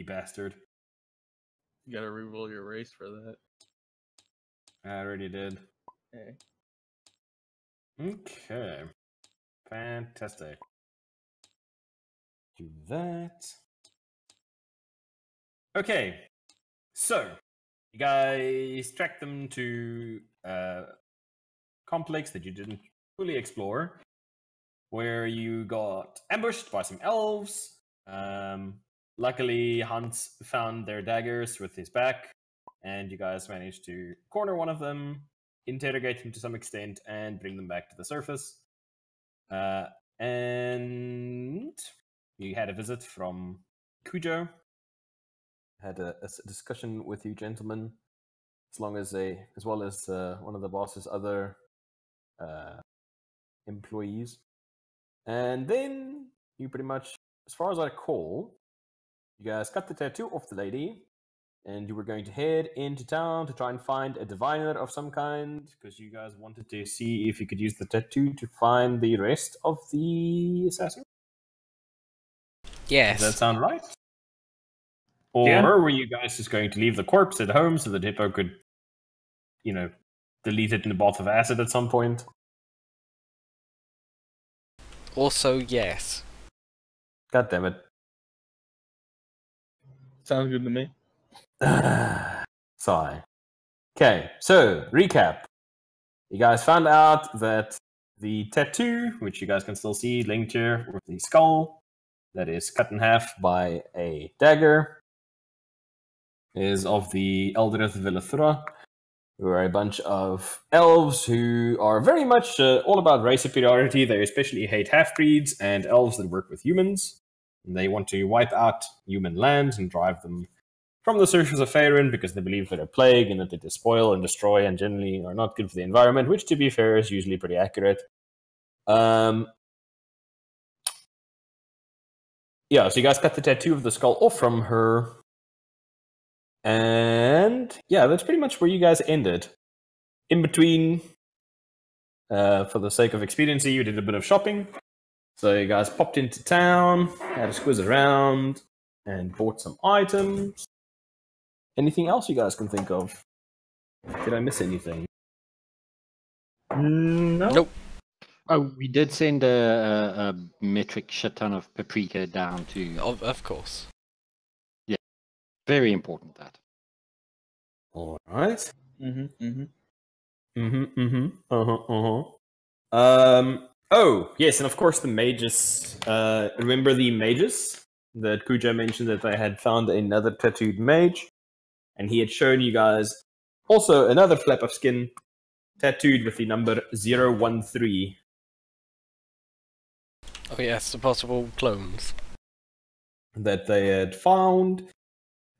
You bastard. You gotta re-roll your race for that. I already did. Hey. Okay. Fantastic. Do that. Okay. So, you guys tracked them to a complex that you didn't fully explore, where you got ambushed by some elves. Luckily, Hans found their daggers with his back, and you guys managed to corner one of them, interrogate him to some extent, and bring them back to the surface. And you had a visit from Cujo. Had a discussion with you gentlemen, as well as one of the boss's other employees. And then you pretty much, as far as I recall, you guys cut the tattoo off the lady, and you were going to head into town to try and find a diviner of some kind, because you guys wanted to see if you could use the tattoo to find the rest of the assassin. Yes. Does that sound right? Or were you guys just going to leave the corpse at home so that Hippo could, delete it in a bath of acid at some point? Also, yes. God damn it. Sounds good to me. Sigh. Okay, so, recap. You guys found out that the tattoo, which you guys can still see linked here with the skull, that is cut in half by a dagger, is of the Eldrith Villethra, who are a bunch of elves who are very much all about race superiority. They especially hate half-breeds and elves that work with humans. And they want to wipe out human lands and drive them from the surface of Faerun because they believe they're a plague and that they despoil and destroy and generally are not good for the environment, which, to be fair, is usually pretty accurate. Yeah, so you guys cut the tattoo of the skull off from her. And yeah, that's pretty much where you guys ended. In between, for the sake of expediency, you did a bit of shopping. So you guys popped into town, had a squiz around, and bought some items. Anything else you guys can think of? Did I miss anything? No. Nope. Oh, we did send a metric shit ton of paprika down to... Of course. Yeah, very important that. Alright. Oh, yes, and of course the mages. Remember the mages that Kuja mentioned that they had found another tattooed mage? And he had shown you guys also another flap of skin tattooed with the number 013. Oh yes, the possible clones. That they had found.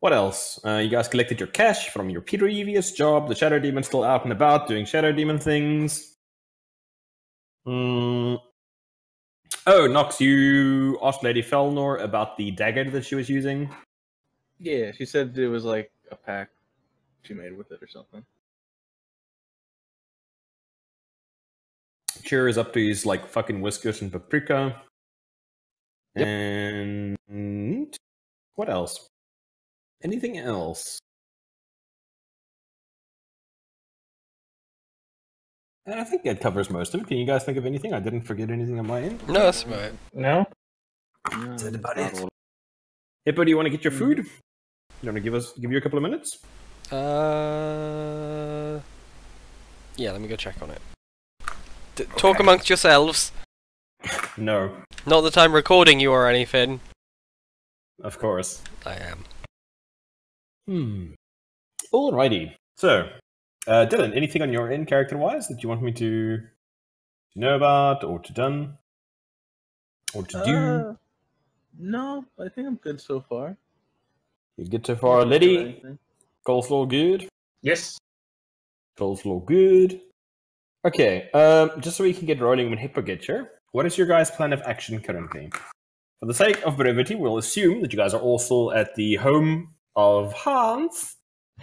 What else? You guys collected your cash from your previous job. The Shadow Demon's still out and about doing Shadow Demon things. Oh, Nox, you asked Lady Felnor about the dagger that she was using. Yeah, she said it was like a pack she made with it or something. Cheer is up to his like fucking whiskers and paprika. Yep. And what else? Anything else? I think that covers most of it. Can you guys think of anything? I didn't forget anything on my end. No, that's about it. No? Is that about it? Hippo, do you want to get your food? You want to give you a couple of minutes? Yeah, let me go check on it. Talk amongst yourselves. No. Not that I'm recording you or anything. Of course. I am. Alrighty. So, Dylan, anything on your end, character-wise, that you want me to know about, or to done, or to do? No, I think I'm good so far. You good so far, Liddy? Coleslaw good? Yes. Coleslaw good. Okay, just so we can get rolling when Hippo gets here, what is your guys' plan of action currently? For the sake of brevity, we'll assume that you guys are all still at the home of Hans.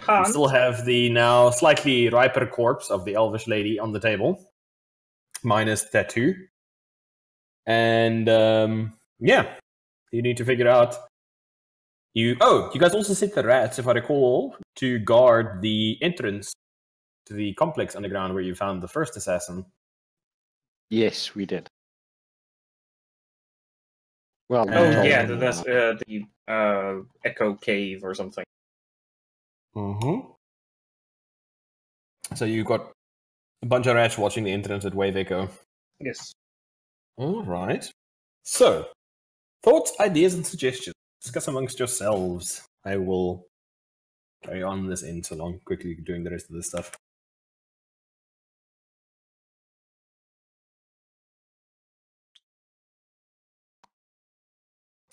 We still have the now slightly riper corpse of the elvish lady on the table, minus tattoo. And, yeah, you need to figure out You guys also set the rats, if I recall, to guard the entrance to the complex underground where you found the first assassin. Yes, we did. Well, we Oh, told yeah, them that's about it. the Echo Cave or something. Mm-hmm. So you got a bunch of rats watching the entrance at Wave Echo. Yes. All right. So, thoughts, ideas, and suggestions. Discuss amongst yourselves. I will carry on this end so long, quickly doing the rest of this stuff.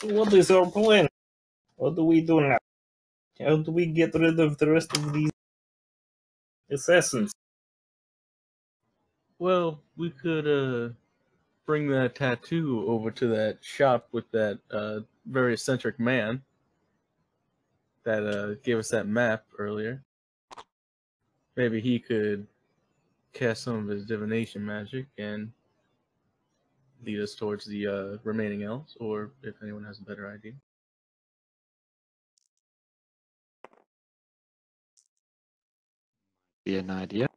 What is our plan? What do we do now? How do we get rid of the rest of these assassins? Well, we could bring that tattoo over to that shop with that very eccentric man that gave us that map earlier. Maybe he could cast some of his divination magic and lead us towards the remaining elves, or if anyone has a better idea. Be an idea.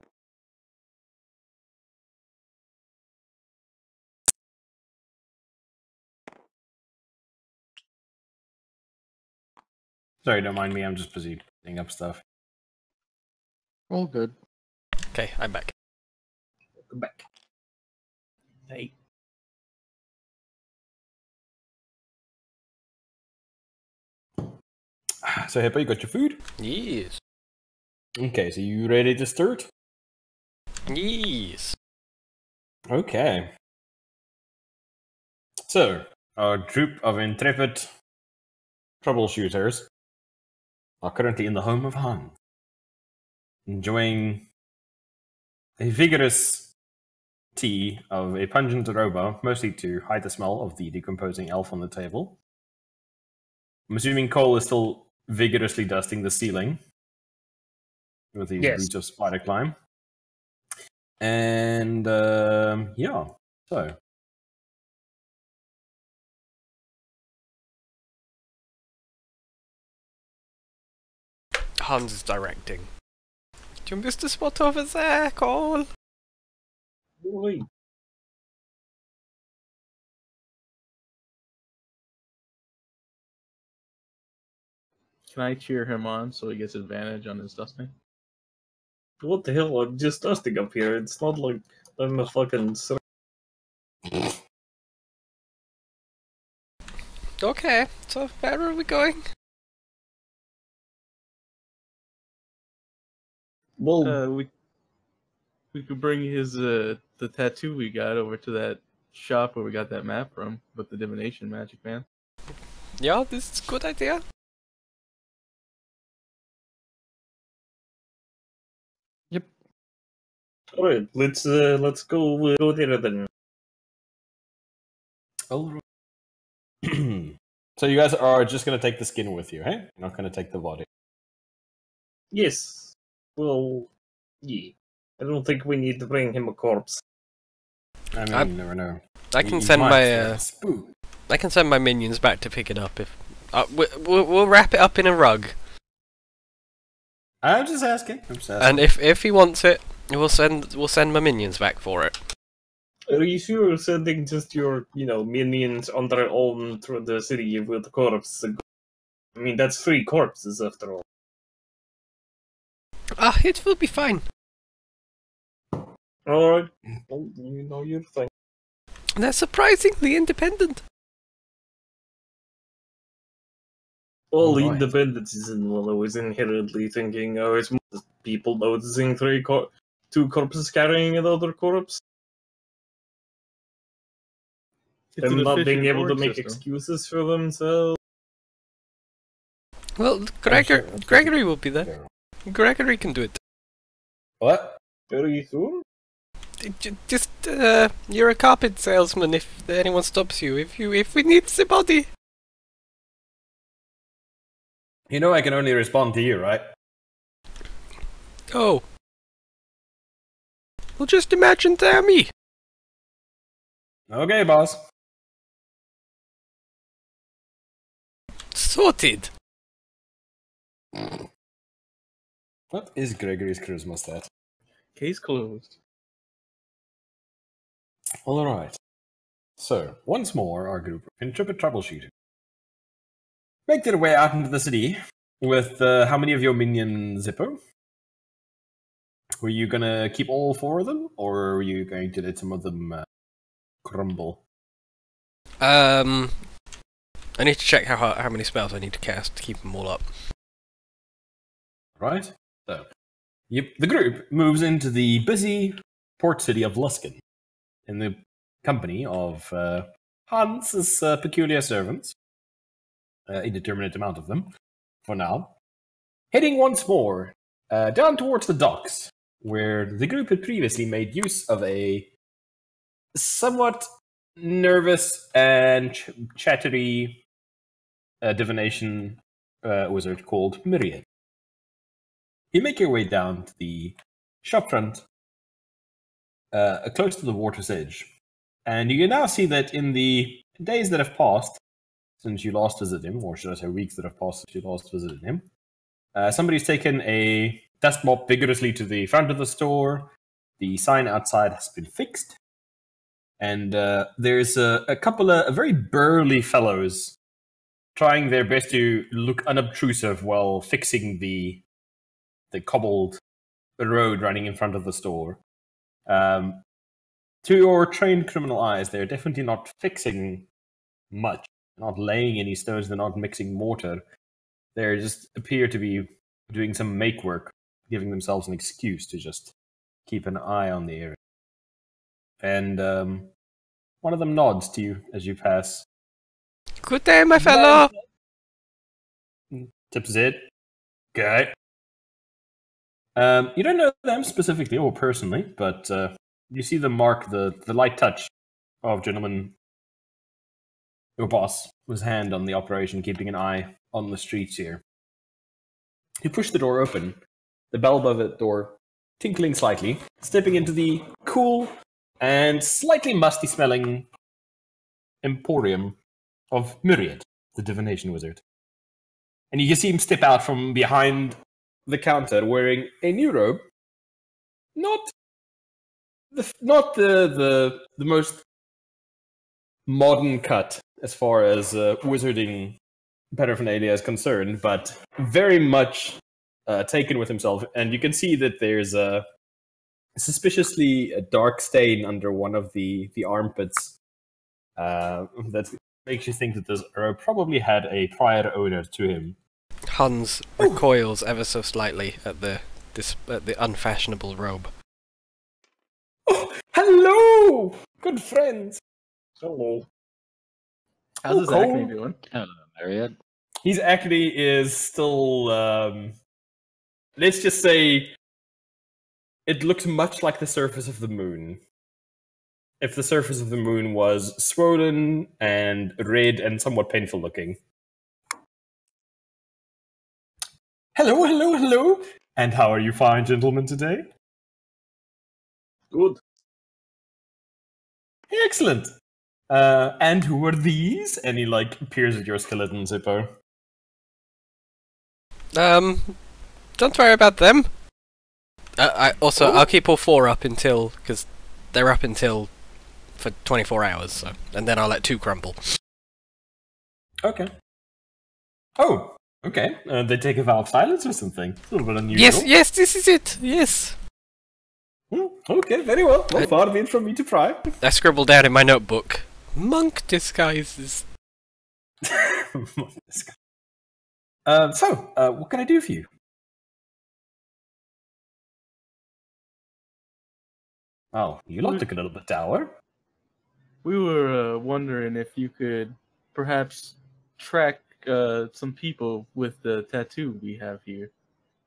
Sorry, don't mind me. I'm just busy putting up stuff. All good. Okay, I'm back. Welcome back. Hey. So, Hippo, you got your food? Yes. Okay, so you ready to start? Yes. Okay. So, our group of intrepid troubleshooters are currently in the home of Han, enjoying a vigorous tea of a pungent aroma, mostly to hide the smell of the decomposing elf on the table. I'm assuming Cole is still vigorously dusting the ceiling with his Yes. boots of spider climb. And, yeah, so. Hans is directing. Do you miss the spot over there, Cole? Oi. Can I cheer him on so he gets advantage on his dusting? What the hell? I'm just dusting up here. It's not like I'm a fucking... Okay, so where are we going? Well, We could bring his the tattoo we got over to that shop where we got that map from with the divination magic man. Yeah, this is a good idea. Yep. alright, let's go there then. All right. So you guys are just going to take the skin with you, hey? You're not going to take the body. Yes. Well, yeah. I don't think we need to bring him a corpse. I mean, I'm- you never know. I can You send might my get spooked. I can send my minions back to pick it up if we'll wrap it up in a rug. I'm just asking. And if he wants it, we'll send my minions back for it. Are you sure you're sending just your, minions on their own through the city with the corpse? I mean, that's 3 corpses after all. Ah, it will be fine. Alright. Well, you know your thing. They're surprisingly independent. All Alright. independence isn't what I was inherently thinking. I was just people noticing 2 corpses carrying another corpse. It's Them an not being efficient able to org make system. excuses for themselves. Well, Gregory will be there. Gregory can do it. What? Very soon? Just you're a carpet salesman. If anyone stops you, if we need the body. You know I can only respond to you, right? Oh. Well, just imagine they're me. Okay, boss. Sorted. What is Gregory's charisma stat? Case closed. All right. So, once more, our group of intrepid troubleshooters make their way out into the city with how many of your minions, Zippo? Were you gonna keep all 4 of them, or were you going to let some of them crumble? I need to check how many spells I need to cast to keep them all up. Right? So, the group moves into the busy port city of Luskan in the company of Hans's peculiar servants, indeterminate amount of them, for now, heading once more down towards the docks, where the group had previously made use of a somewhat nervous and chattery divination wizard called Myriad. You make your way down to the shopfront, close to the water's edge, and you can now see that in the days that have passed since you last visited him, or should I say weeks that have passed since you last visited him, somebody's taken a dust mop vigorously to the front of the store. The sign outside has been fixed, and there's a couple of very burly fellows trying their best to look unobtrusive while fixing the cobbled road running in front of the store. To your trained criminal eyes, they're definitely not fixing much. They're not laying any stones, they're not mixing mortar. They just appear to be doing some make work, giving themselves an excuse to just keep an eye on the area. And one of them nods to you as you pass. Good day, my fellow! Tips his head. Okay. You don't know them specifically or personally, but you see them mark the light touch of gentleman, your boss, with his hand on the operation, keeping an eye on the streets here. You push the door open, the bell above the door tinkling slightly, stepping into the cool and slightly musty-smelling emporium of Myriad, the divination wizard. And you can see him step out from behind the counter wearing a new robe, not the most modern cut as far as wizarding paraphernalia is concerned, but very much taken with himself. And you can see that there's a suspiciously dark stain under one of the armpits that makes you think that this robe probably had a prior owner to him. Hans recoils ever so slightly at the unfashionable robe. Oh, hello, good friends. Hello. How's his acne doing? Hello, Myriad. His acne is still, let's just say, it looks much like the surface of the moon. If the surface of the moon was swollen and red and somewhat painful looking. Hello, hello, hello! And how are you fine, gentlemen, today? Good. Excellent! And who are these? And he, peers at your skeleton, Zippo. Don't worry about them. I'll keep all 4 up until, because they're up until for 24 hours, so, and then I'll let 2 crumble. Okay. Oh, okay. They take a vow of silence or something. It's a little bit unusual. Yes, this is it. Yes. Okay, very well. Well, far be it from me to pry. I scribbled down in my notebook. Monk disguises. What can I do for you? Oh, you look a little bit dour. We were wondering if you could perhaps track some people with the tattoo we have here.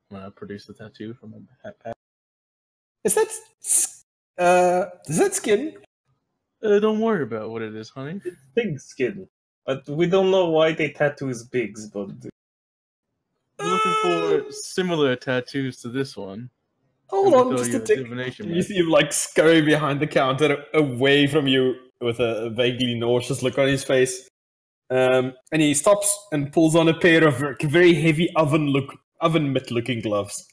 I'm gonna produce the tattoo from my backpack. Is that skin? Don't worry about what it is, honey. It's pig skin. But we don't know why they tattoo his pigs, but... We're looking for similar tattoos to this one. Hold on, just a tick. You see him scurry behind the counter, away from you, with a vaguely nauseous look on his face. And he stops and pulls on a pair of very heavy oven mitt looking gloves.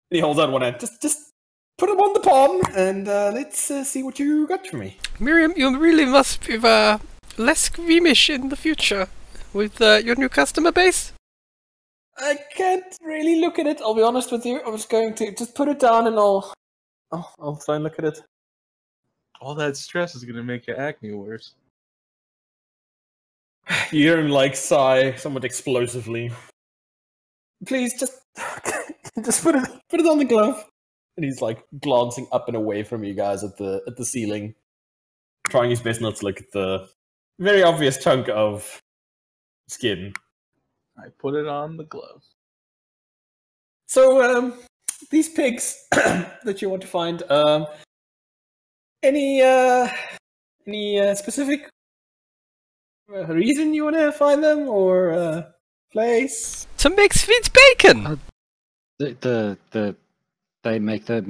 he holds out one hand. Just put them on the palm, and let's see what you got for me. Miriam, you really must be less squeamish in the future with your new customer base. I can't really look at it. I'll be honest with you. I was going to just put it down, and I'll try and look at it. All that stress is gonna make your acne worse. You hear him like sigh somewhat explosively. Please just put it on the glove. And he's like glancing up and away from you guys at the ceiling, trying his best not to look at the very obvious chunk of skin. I put it on the glove. So these pigs that you want to find, any specific reason you want to find them, or place? To make sweet bacon. They make the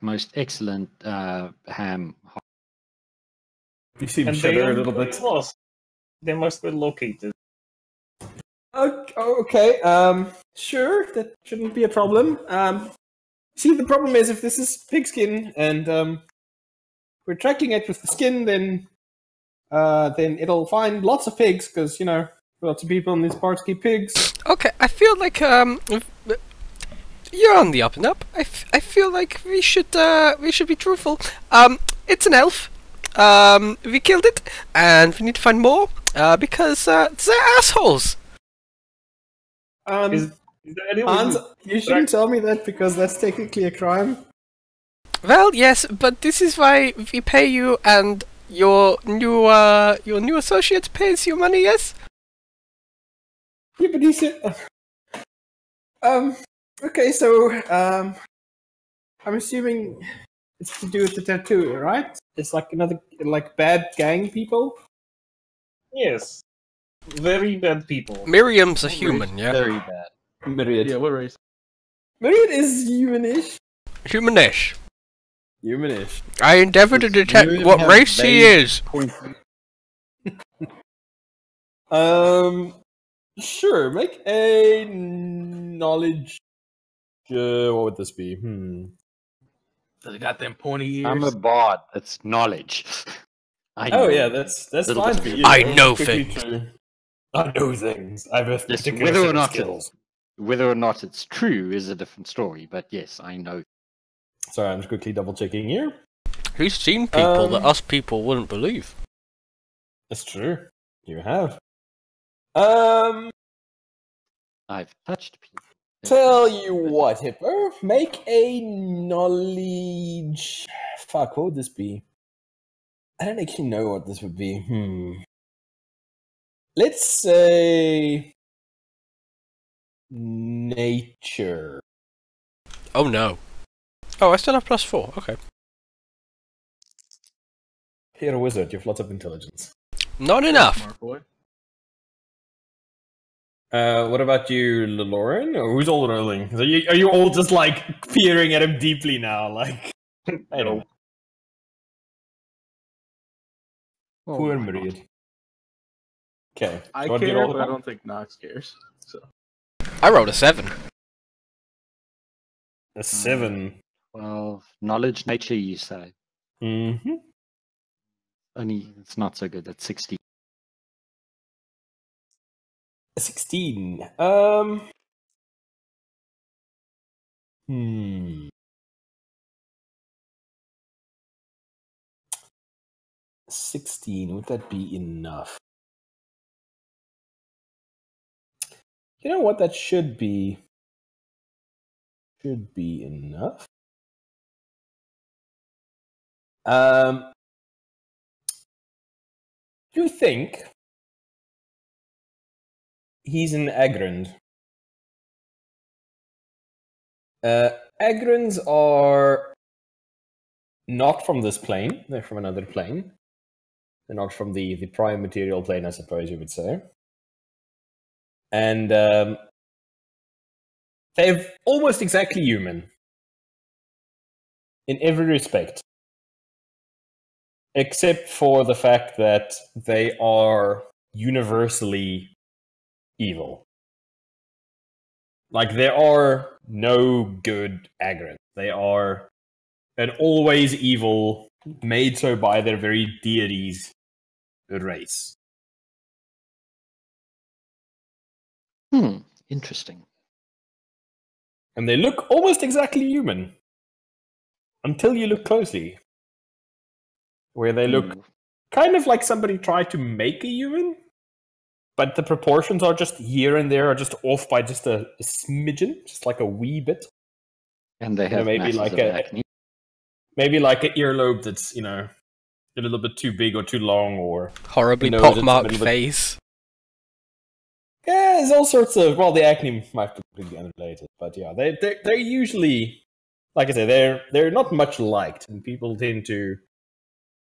most excellent ham. You see him And shudder a little are bit. lost. They must be located. Okay, sure, that shouldn't be a problem. See, the problem is if this is pigskin and we're tracking it with the skin, then it'll find lots of pigs because lots of people in these parts keep pigs. Okay, I feel like you're on the up and up. I feel like we should be truthful. It's an elf. We killed it, and we need to find more because they're assholes. Is there anyone Hans, who- you shouldn't tell me that because that's technically a crime. Well, yes, but this is why we pay you, and your new associate pays you money. Yes. Yeah, but he said. Okay, so I'm assuming it's to do with the tattoo, right? It's like another bad gang people. Yes. Very bad people. Miriam's a human, yeah. Very bad. Myriad. Yeah, what race? Myriad is humanish. Humanish. Humanish. I endeavour to detect Miriam what have race he vague is. Sure. Make a knowledge. What would this be? They got them pointy ears. I'm a bard. That's knowledge. I Oh know. yeah, that's Little fine bit. for you. I know Quickly things. I know things. I have Yes, particular whether or set of not skills. Whether or not it's true is a different story. But yes, I know. Sorry, I'm just quickly double checking here. He's seen people that us people wouldn't believe. That's true. You have. I've touched people. Tell you what, Hippo. Make a knowledge. Fuck, what would this be? I don't actually know what this would be. Let's say nature. Oh no. Oh, I still have +4. Okay. You're a wizard. You have lots of intelligence. Not enough. Smart boy. What about you, Lauren? Or who's all rolling? Are you all just like peering at him deeply now? Like, I don't know. Well, Poor why not? Myriad. Okay. I You want to care, roll but the I don't think Nox cares. So I rolled a 7. A 7. 12. Knowledge, nature, you say. Mm-hmm. Only it's not so good. That's 60. A 16. 16. Would that be enough? You know what? That should be enough. You think he's an Agrand? Agrands are not from this plane. They're from another plane. They're not from the prime material plane, I suppose you would say. And they're almost exactly human in every respect, except for the fact that they are universally evil. Like, there are no good Agrants. They are an always evil, made so by their very deities race. Interesting. And they look almost exactly human. Until you look closely. Where they look kind of like somebody tried to make a human, but the proportions are just here and there are just off by just a smidgen, just like a wee bit. And they have maybe masses like of acne. maybe like an earlobe that's, a little bit too big or too long, or Horribly nose that's a pockmarked little bit- face. Yeah, there's all sorts of. Well, the acne might be completely unrelated, but yeah, they're usually, like I say, they're not much liked, and people tend to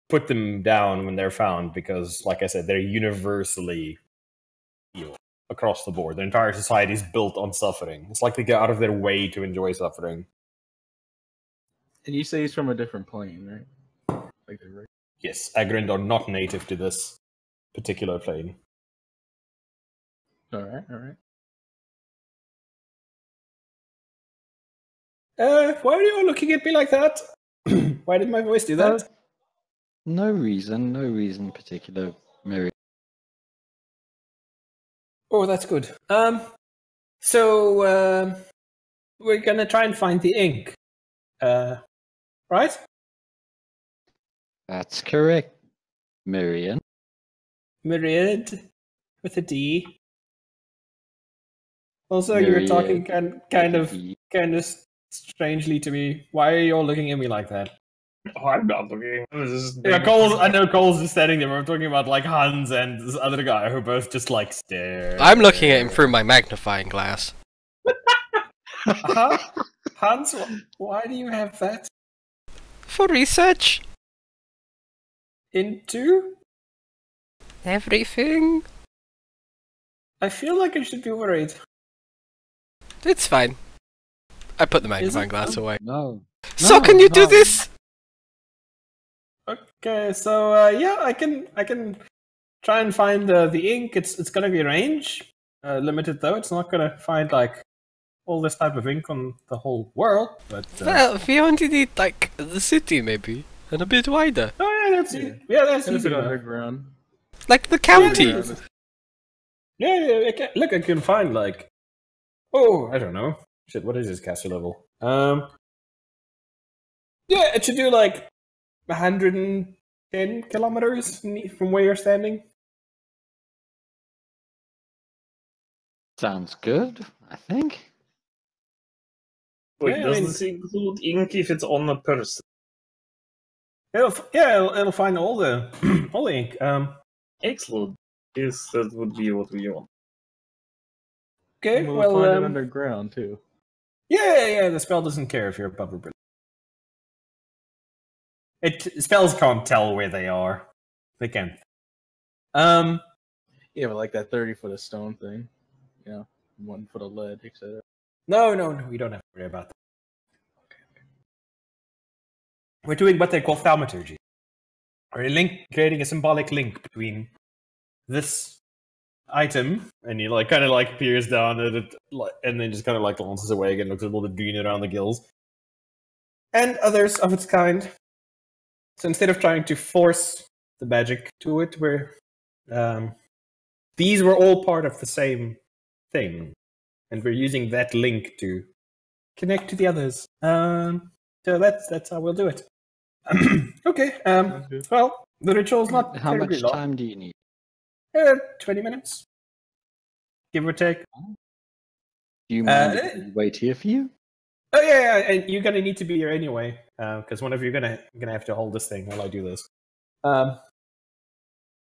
put them down when they're found because, like I said, they're universally evil across the board. Their entire society is built on suffering. It's like they go out of their way to enjoy suffering. And you say he's from a different plane, right? Like they're right. Yes, Agrand are not native to this particular plane. All right, all right. Why are you all looking at me like that? Why did my voice do that? No reason particular, Mary. Oh, that's good. So we're gonna try and find the ink. Right? That's correct, Marion. Myriad with a D. Also, you were talking kind of strangely to me. Why are you all looking at me like that? Oh, I'm not looking. Yeah, I know Cole's just standing there. We're talking about like Hans and this other guy who both just like stare. I'm looking at him through my magnifying glass. Hans, why do you have that? For research. Into? Everything. I feel like I should be worried. It's fine. I put the magnifying glass away. No. So can you do this? Okay, so yeah, I can try and find the ink. It's gonna be range limited though. It's not gonna find like all this type of ink on the whole world. But Well, we only need like the city maybe, and a bit wider. oh yeah, that's And a easy bit enough. underground. Like the county. Yeah, I can find like, oh, I don't know. Shit, what is his caster level? Yeah, it should do like 110 kilometers from where you're standing. Sounds good, I think. Wait, Yeah, I does mean- this include ink if it's on a person? It'll find all the all the ink. Excellent. Yes, that would be what we want. Okay, We'll well, find it underground too. yeah. The spell doesn't care if you're above or below. Spells can't tell where they are. They can't. Yeah, but like that 30-foot of stone thing. 1 foot of lead, etc. No, you don't have to worry about that. We're doing what they call thaumaturgy. We're creating a symbolic link between this item, and he kind of peers down at it, and then just kind of glances away again, looks a little bit green around the gills, and others of its kind. So instead of trying to force the magic to it, these were all part of the same thing, and we're using that link to connect to the others. So that's how we'll do it. Okay. Sounds good. Well, the ritual's not How terribly much long. time do you need? 20 minutes, give or take. Do you mind if we wait here for you? Oh yeah, and you're gonna need to be here anyway, because one of you're gonna have to hold this thing while I do this.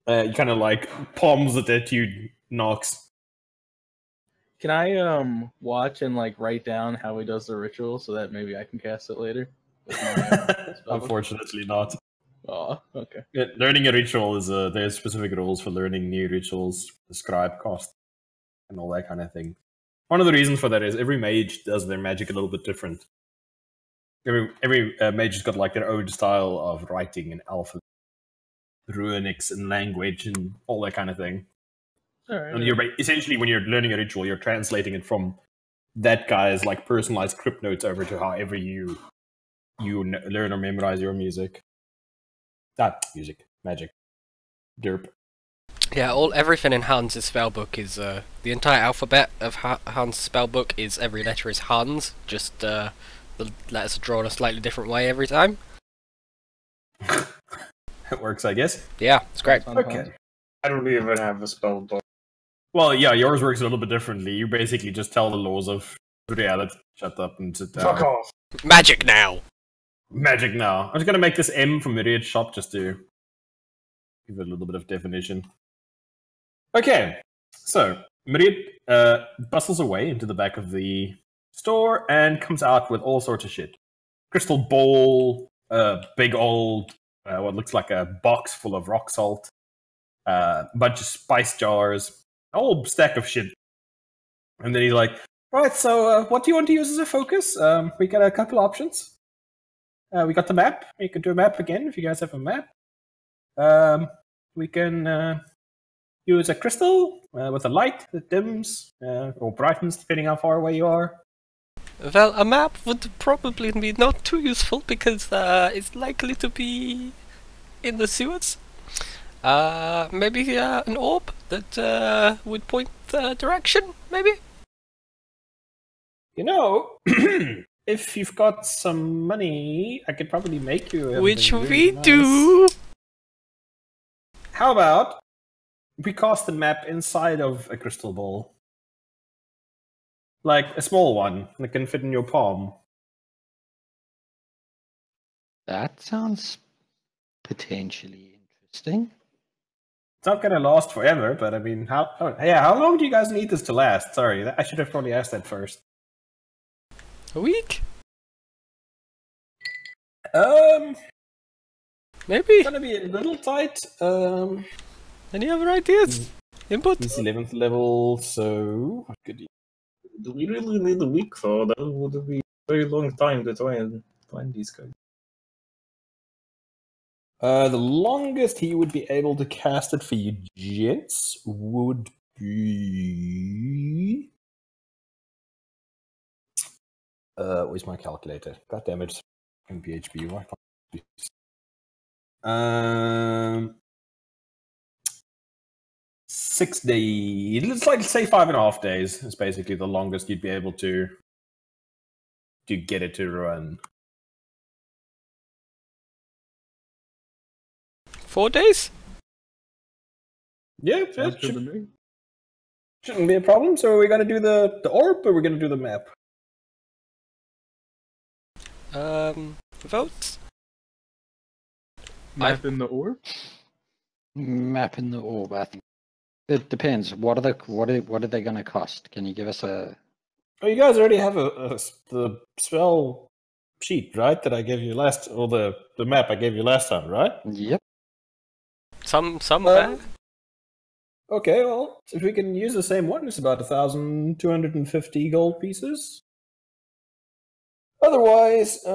You kind of palms the tattooed Nox. Can I watch and write down how he does the ritual so that maybe I can cast it later? With my, spell? Unfortunately, not. Oh, okay. Learning a ritual is there's specific rules for learning new rituals, describe cost, and all that kind of thing. One of the reasons for that is every mage does their magic a little bit different. Every mage has got their own style of writing and alphabet, runics and language and all that kind of thing. All right. And essentially, when you're learning a ritual, you're translating it from that guy's like personalized script notes over to however you learn or memorize your music. Magic. Derp. Yeah, everything in Hans' spellbook is the entire alphabet of Hans' spellbook is every letter is Hans. Just the letters are drawn a slightly different way every time. It works, I guess. Yeah, it's great. Okay. I don't even have a spell book. Well, yeah, yours works a little bit differently. You basically just tell the laws of reality. Shut up and sit down. Fuck off. Magic now. Magic now. I'm just gonna make this M from Myriad Shop just to give it a little bit of definition. Okay, so Myriad bustles away into the back of the store and comes out with all sorts of shit. Crystal bowl, big old, what looks like a box full of rock salt, bunch of spice jars, a whole stack of shit. And then he's like, right, so what do you want to use as a focus? We got a couple options. We got the map. You can do a map again if you guys have a map. We can use a crystal with a light that dims or brightens depending how far away you are. Well, a map would probably be not too useful because it's likely to be in the sewers. Maybe an orb that would point the direction, maybe? You know, if you've got some money, I could probably make you Which something we really nice. do! How about we cast the map inside of a crystal ball? Like a small one that can fit in your palm. That sounds potentially interesting. It's not gonna last forever, but I mean, how long do you guys need this to last? Sorry, I should have probably asked that first. A week? Maybe? It's gonna be a little tight. Any other ideas? Input? It's 11th level, so what could you... Do we really need a week for that? Would be a very long time to try and find these guys. The longest he would be able to cast it for you gents would be... where's my calculator? God damn it. In PHP, why can't 6 days. It's like, say, 5.5 days is basically the longest you'd be able to get it to run. 4 days? Yeah, Sounds it good to me. shouldn't be a problem. So are we gonna do the orb or we're gonna do the map? Votes? Map in the orb? Map in the orb, I think. It depends. What are they going to cost? Can you give us a? Oh, you guys already have the spell sheet, right? That I gave you last, or the map I gave you last time, right? Yep. Somewhere? Okay, well, if we can use the same one, it's about 1,250 gold pieces. Otherwise, he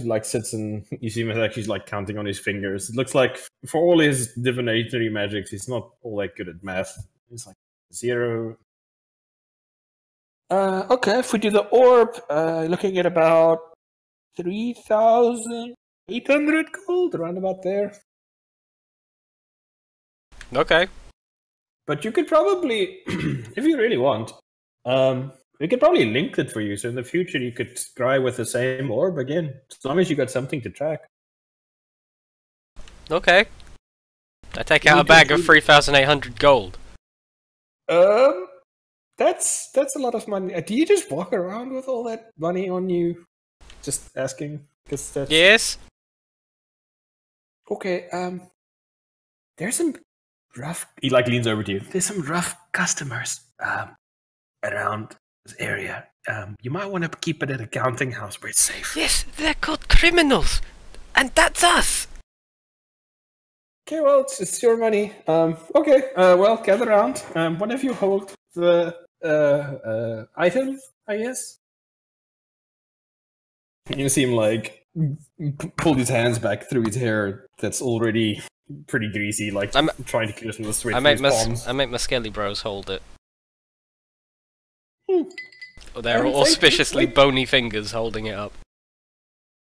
like sits and you see him like he's like counting on his fingers. It looks like for all his divinatory magics, he's not all that good at math. He's like 0. Okay, if we do the orb, looking at about 3,800 gold, around about there. Okay. But you could probably, if you really want, we could probably link it for you, so in the future you could scry with the same orb again, as long as you got something to track. Okay. I take out a bag of 3,800 gold. That's a lot of money. Do you just walk around with all that money on you? Just asking, because that's... Yes? Okay, there's some rough... He like leans over to you. There's some rough customers, around this area. You might want to keep it at a counting house where it's safe. Yes, they're called criminals. And that's us. Okay, well, it's your money. Okay, well, gather around. One of you hold the item, I guess. You see him like pull his hands back through his hair that's already pretty greasy, like trying to clear some of the sweat I from make his palms. I make my skelly bros hold it. Hmm. They're auspiciously bony fingers holding it up.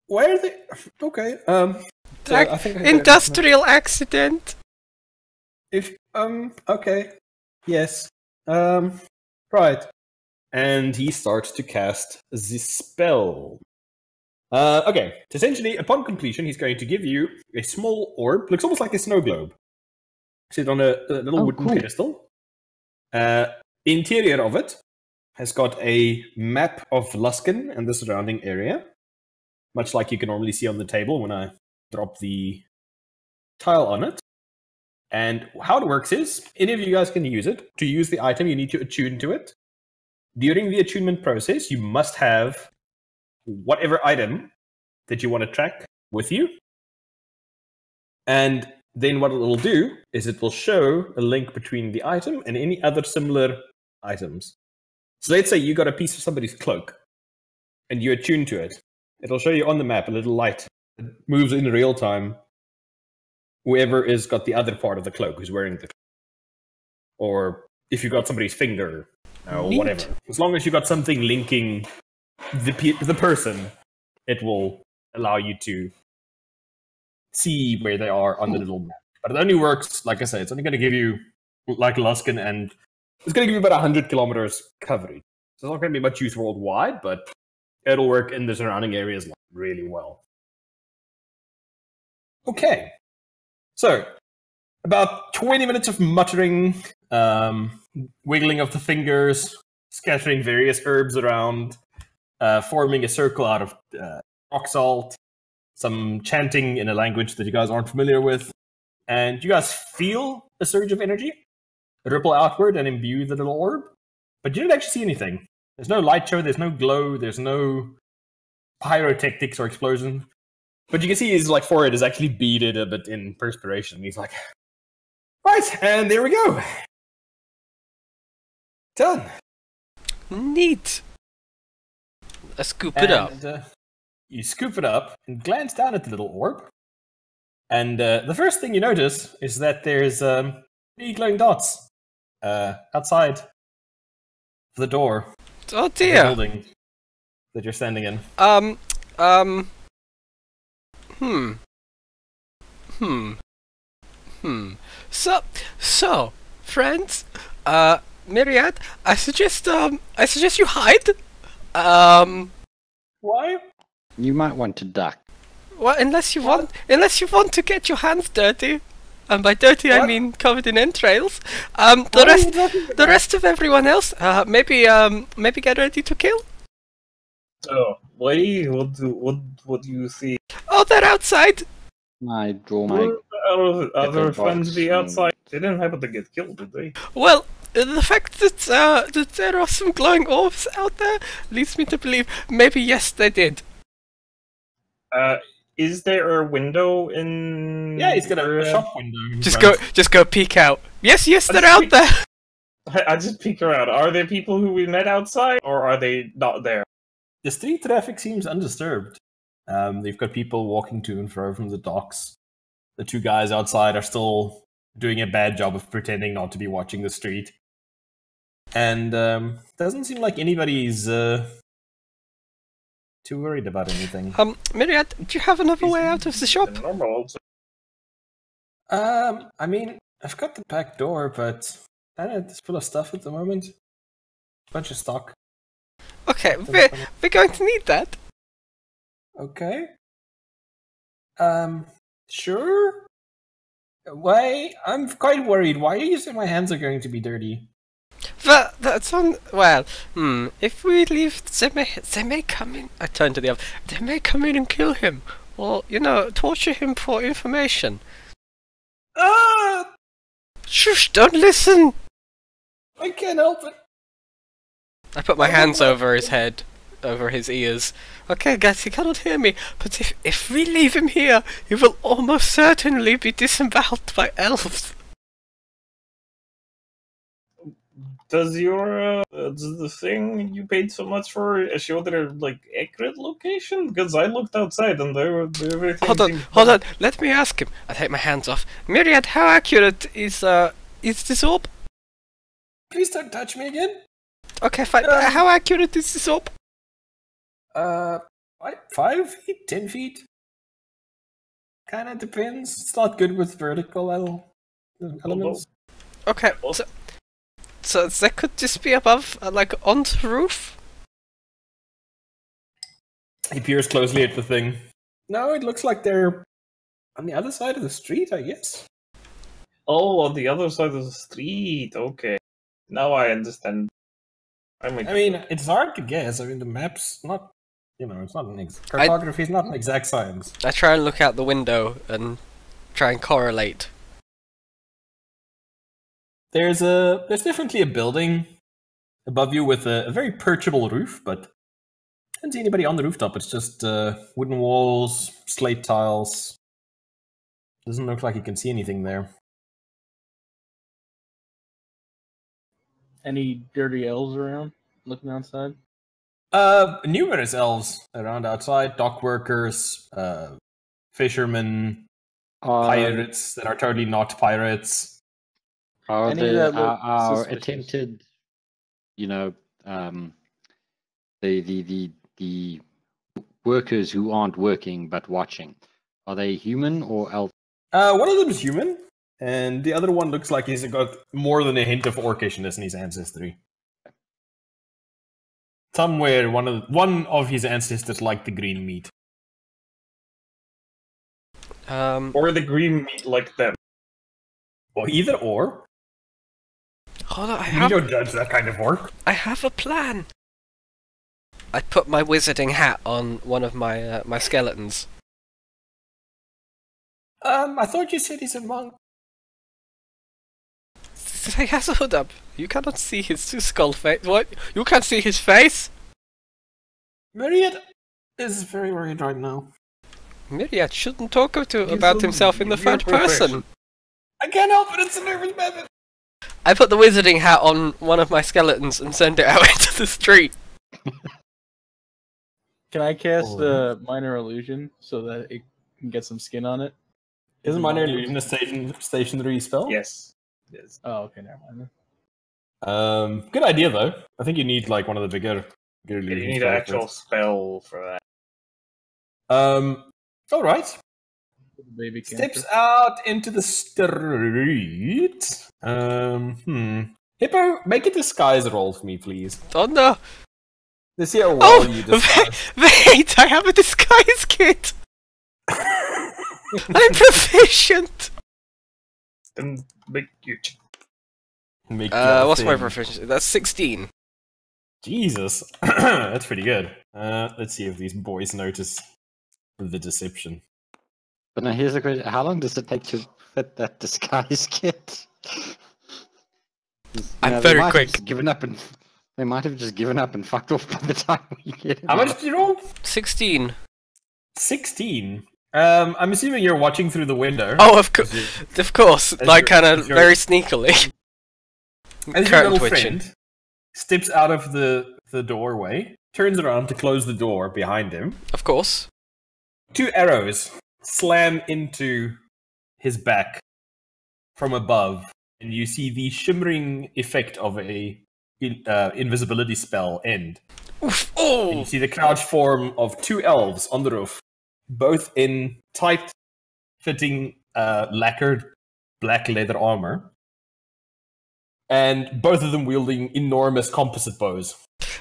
Where are they? Okay. So I think Industrial accident. Okay. Yes. Right. And he starts to cast the spell. Okay. So essentially, upon completion, he's going to give you a small orb. Looks almost like a snow globe. Sit on a little wooden pedestal. The interior of it has got a map of Luskan and the surrounding area, much like you can normally see on the table when I drop the tile on it. And how it works is, any of you guys can use it. To use the item, you need to attune to it. During the attunement process, you must have whatever item that you want to track with you. And then what it will do is it will show a link between the item and any other similar items. So let's say you got a piece of somebody's cloak and you attune to it. It'll show you on the map a little light that moves in real time. Whoever is got the other part of the cloak who's wearing the cloak. Or if you got somebody's finger or whatever. As long as you got something linking the person, it will allow you to see where they are on the little map. But it only works, like I said, it's only going to give you, like Luskan, and it's going to give you about 100 kilometers coverage. So it's not going to be much use worldwide, but it'll work in the surrounding areas really well. Okay. So, about 20 minutes of muttering, wiggling of the fingers, scattering various herbs around, forming a circle out of rock salt, some chanting in a language that you guys aren't familiar with, and you guys feel a surge of energy ripple outward and imbue the little orb, but you don't actually see anything. There's no light show, there's no glow, there's no pyrotechnics or explosion. But you can see his forehead is actually beaded a bit in perspiration. He's like, right, and there we go. Done. Neat. I scoop it up. You scoop it up and glance down at the little orb. And the first thing you notice is that there's 3 glowing dots outside the door. Oh dear. Of the building that you're standing in. So, friends, Myriad, I suggest you hide. Why? You might want to duck. Well, unless you want to get your hands dirty, and by dirty I mean covered in entrails. The rest of everyone else, maybe get ready to kill. Oh, wait, what do you see? Oh, they're outside. I draw my Other friends be outside. They didn't happen to get killed, did they? Well, the fact that there are some glowing orbs out there leads me to believe maybe yes they did. Is there a window in? Yeah, he's got a shop window. Just go peek out. Yes, they're out there. I just peek around. Are there people who we met outside, or are they not there? The street traffic seems undisturbed. They've got people walking to and fro from the docks. The 2 guys outside are still doing a bad job of pretending not to be watching the street. And doesn't seem like anybody's too worried about anything. Myriad, do you have another way out of the shop? I mean, I've got the back door, but it's full of stuff at the moment. Bunch of stock. Okay, we're going to need that. Okay. Sure. Why? I'm quite worried. Why are you saying my hands are going to be dirty? That's on. Well, if we leave, they may come in. I turn to the other. They may come in and kill him, or torture him for information. Shush! Don't listen. I can't help it. I put my hands over his head, over his ears. Okay, guys, he cannot hear me. But if we leave him here, he will almost certainly be disemboweled by elves. does your does the thing you paid so much for show their like accurate location? Because I looked outside and everything. Hold on. Let me ask him. I take my hands off. Myriad, how accurate is this orb? Please don't touch me again. Okay, fine. How accurate is this orb? 5 feet, 10 feet. Kind of depends. It's not good with vertical elements. Okay, so they could just be above, like on the roof. He peers closely at the thing. No, it looks like they're on the other side of the street, I guess. Oh, on the other side of the street. Okay, now I understand. I mean, it's hard to guess. I mean, the map's not, it's not cartography is not an exact science. I try and look out the window and try and correlate. There's definitely a building above you with a very perchable roof, but I don't see anybody on the rooftop. It's just wooden walls, slate tiles. Doesn't look like you can see anything there. Any dirty elves around looking outside? Numerous elves around outside. Dock workers, fishermen, pirates that are totally not pirates. Are Any that the look our suspicious? attempted, the workers who aren't working but watching, are they human or elf? One of them is human, and the other one looks like he's got more than a hint of orcishness in his ancestry. Somewhere, one of his ancestors liked the green meat. Or the green meat like them. Well, either or. Hold on, You don't judge that kind of work. I have a plan. I put my wizarding hat on one of my my skeletons. I thought you said he's a monk. He has a hood up. You cannot see his skull face. What? You can't see his face? Myriad is very worried right now. Myriad shouldn't talk about himself in the third person. I can't help it, it's a nervous method. I put the wizarding hat on one of my skeletons and send it out into the street. Can I cast a minor illusion so that it can get some skin on it? Isn't minor illusion a stationary spell? Yes. Yes. Oh, okay, never mind then. Good idea though. I think you need like one of the bigger You illusion need an actual spell for that. Alright. Baby Steps out into the street. Hippo, make a disguise roll for me, please. Oh no! Let's see how well Oh, you disguise. wait! I have a disguise kit! I'm proficient! Then make you. Make your What's my thing. proficiency? That's 16. Jesus. That's pretty good. Let's see if these boys notice the deception. But now here's the question: how long does it take to fit that disguise kit? I'm very they might quick. Have just given up and they might have just given up and fucked off by the time we get it. How much did you roll? 16. 16. I'm assuming you're watching through the window. Oh, of course. As Like, your- kind of as your- very sneakily. As your Curtain little twitching. friend steps out of the doorway, turns around to close the door behind him. Of course. 2 arrows slam into his back from above, and you see the shimmering effect of a invisibility spell end. Oof! And you Oh! see the crouch form of 2 elves on the roof, both in tight-fitting lacquered black leather armor, and both of them wielding enormous composite bows.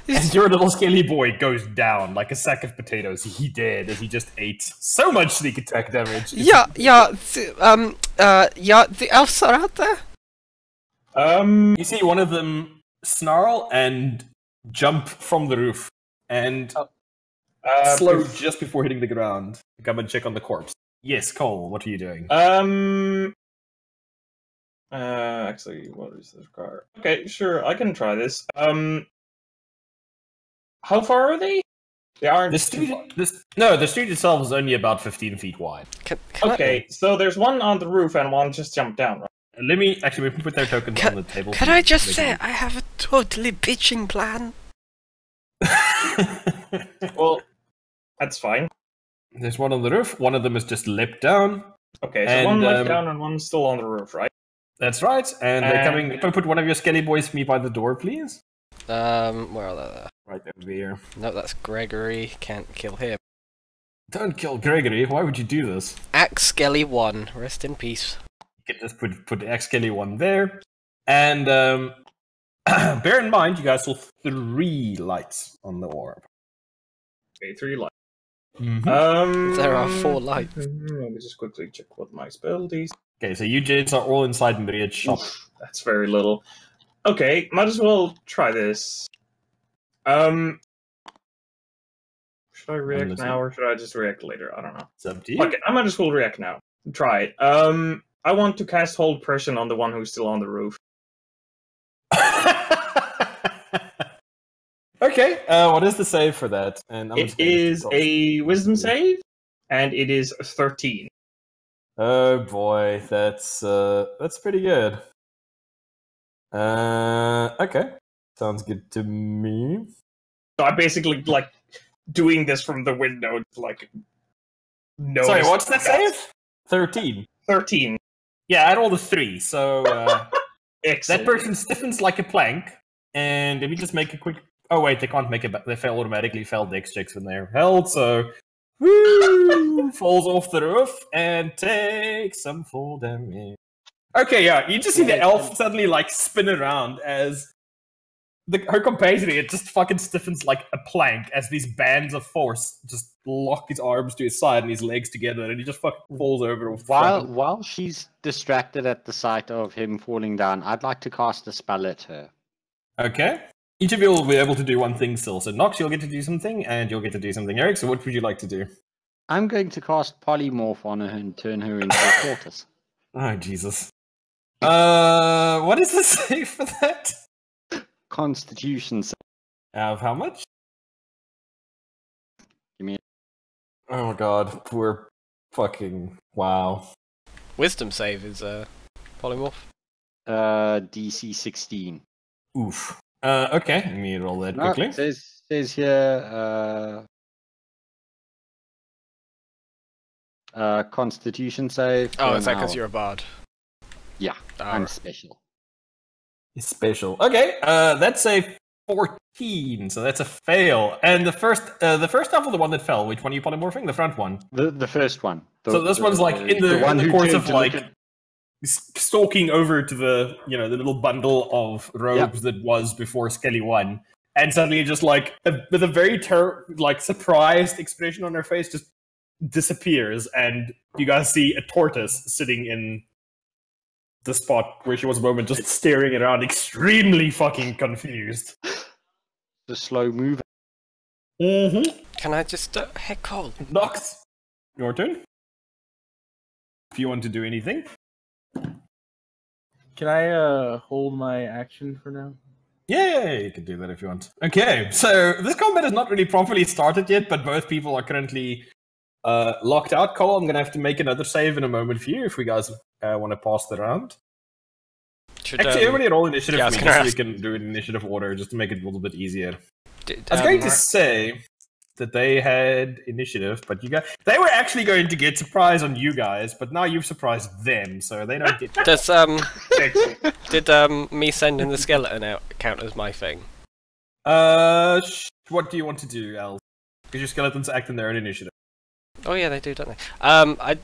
And your little scaly boy goes down like a sack of potatoes. He did, as he just ate so much sneak attack damage. Yeah, the elves are out there? You see one of them snarl and jump from the roof, and slow just before hitting the ground. Come and check on the corpse. Yes, Cole, what are you doing? Actually, what is this car? Okay, sure, I can try this. How far are they? They aren't. The street itself is only about 15 feet wide. Can Okay, so there's one on the roof and one just jumped down, right? Let me actually we can put their tokens on the table. Can I just say, I have a totally bitching plan. Well, that's fine. There's one on the roof. One of them is just leapt down. Okay, so And, one left down and one's still on the roof, right? That's right. And they're coming. Can I put one of your skelly boys for me by the door, please? Where are they? Right over here. No, that's Gregory. Can't kill him. Don't kill Gregory. Why would you do this? Axe Skelly 1. Rest in peace. You can just put the X Skelly one there. And bear in mind, you guys saw 3 lights on the orb. Okay, 3 lights. Mm-hmm. There are 4 lights. Let me just quickly check what my abilities. Okay, so you Jades are all inside Myriad's shop. Oof, that's very little. Okay, might as well try this. Should I react now or should I just react later? I don't know. It's up to you. Okay, I might as well react now. Try it. I want to cast Hold Person on the one who's still on the roof. Okay, what is the save for that? And It is a Wisdom save, and it is 13. Oh boy, that's pretty good. Okay, sounds good to me. So I basically like doing this from the window, like. Sorry, what's that save? 13. 13. Yeah, I rolled a 3, so Excellent. that person stiffens like a plank. And if you just make a quick. Oh wait, they can't make it. They automatically fail dex checks when they're held. So, woo, falls off the roof and takes some fall damage. Okay, yeah, you just see the elf suddenly like spin around as her compatriot just fucking stiffens like a plank as these bands of force just lock his arms to his side and his legs together, and he just fucking falls over. While she's distracted at the sight of him falling down, I'd like to cast a spell at her. Okay. Each of you will be able to do one thing still. So Nox, you'll get to do something, and you'll get to do something. Eric, so what would you like to do? I'm going to cast Polymorph on her and turn her into a tortoise. Oh, Jesus. What is the save for that? Constitution save. Of how much? Give me Oh my god, poor fucking wow. Wisdom save is polymorph. DC 16. Oof. Okay, let me roll that quickly. It says here, Constitution save. Oh, is that because you're a bard? Yeah, I'm special. It's special. Okay, that's a 14, so that's a fail. And the first half of the one that fell, which one are you polymorphing? The front one. The first one. So this one's like in the course of like stalking over to the the little bundle of robes that was before Skelly 1, and suddenly just like with a very surprised expression on her face just disappears, and you guys see a tortoise sitting in the spot where she was a moment, just staring around, extremely fucking confused. The slow move. Mm-hmm. Can I just hey Cole? Nox, your turn. If you want to do anything. Can I hold my action for now? Yeah, you can do that if you want. Okay, so this combat is not really properly started yet, but both people are currently locked out. Cole, I'm going to have to make another save in a moment for you if we guys want to pass the round. Actually, everybody roll initiative for me just so you can do it in initiative order, just to make it a little bit easier. I was going to say that they had initiative, but they were actually going to get surprise on you guys, but now you've surprised them, so they don't get. Does did me sending the skeleton out count as my thing? What do you want to do, Elsa? Because your skeletons act in their own initiative. Oh yeah, they do, don't they?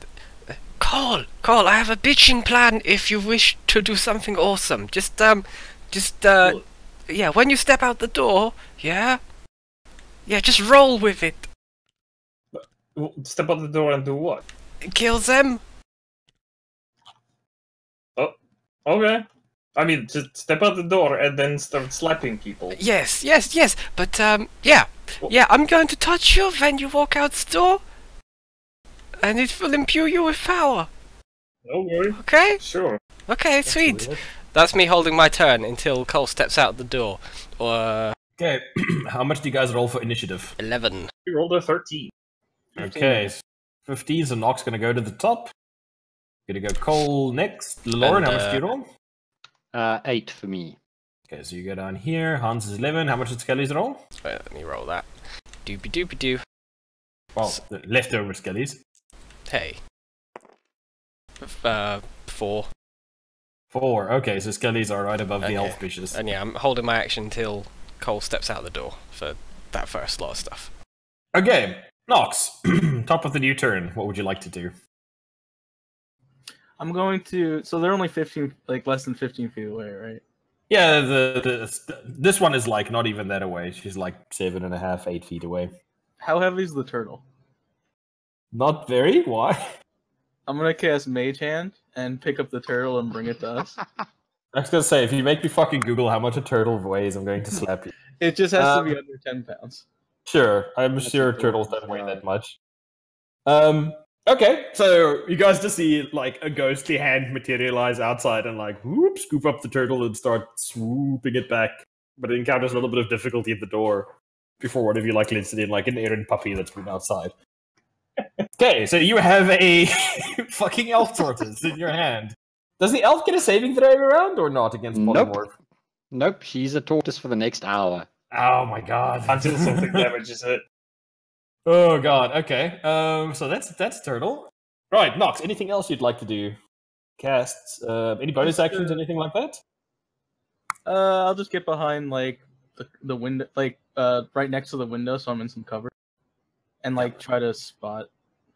Cole, I have a bitching plan if you wish to do something awesome. Yeah, when you step out the door, yeah, just roll with it. Step out the door and do what? Kill them. Oh, okay. I mean, just step out the door and then start slapping people. Yes, but yeah, I'm going to touch you when you walk out the door, and it will imbue you with power. No worry. Okay? Sure. Okay, sweet. That's me holding my turn until Cole steps out the door. Or okay, how much do you guys roll for initiative? 11. You rolled a 13. Okay, 15, so Nox gonna go to the top. Gonna go Cole next. Lauren, how much do you roll? 8 for me. Okay, so you go down here. Hans is 11. How much did Skelly's roll? Wait, let me roll that. Doopy doopy doo. Well, the leftover Skellies. Hey. 4. 4. Okay, so Skellies are right above the elf fishes. And yeah, I'm holding my action until Cole steps out the door for that first lot of stuff. Okay, Nox. Top of the new turn. What would you like to do? I'm going to. So they're only 15, like less than 15 feet away, right? Yeah, this one is like not even that away. She's like 7.5, 8 feet away. How heavy is the turtle? Not very. Why? I'm gonna cast Mage Hand and pick up the turtle and bring it to us. I was gonna say, if you make me fucking Google how much a turtle weighs, I'm going to slap you. It just has to be under 10 pounds. Sure, I'm sure turtles don't weigh that much. Okay, so you guys just see like a ghostly hand materialize outside and like whoop, scoop up the turtle and start swooping it back. But it encounters a little bit of difficulty at the door before one of you like lets it in like an errant puppy that's been outside. Okay, so you have a fucking elf tortoise in your hand. Does the elf get a saving throw every round or not against polymorph? Nope, she's a tortoise for the next hour. Oh my god. Until something damages it. Oh god, okay. So that's turtle. Right, Nox, anything else you'd like to do? Casts, any bonus actions, anything like that? I'll just get behind like the window, like right next to the window, so I'm in some cover, and like try to spot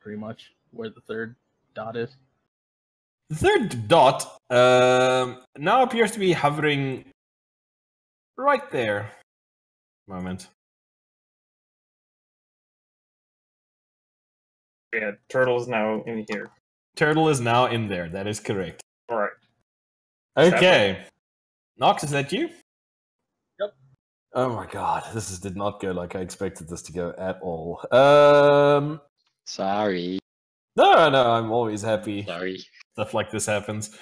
pretty much where the third dot is. The third dot now appears to be hovering right there. Moment. Yeah, turtle's now in here. Turtle is now in there. That is correct. Alright. Okay. Nox, is that you? Yep. Oh my god, this did not go like I expected this to go at all. Sorry. No, I'm always happy. Sorry. Stuff like this happens.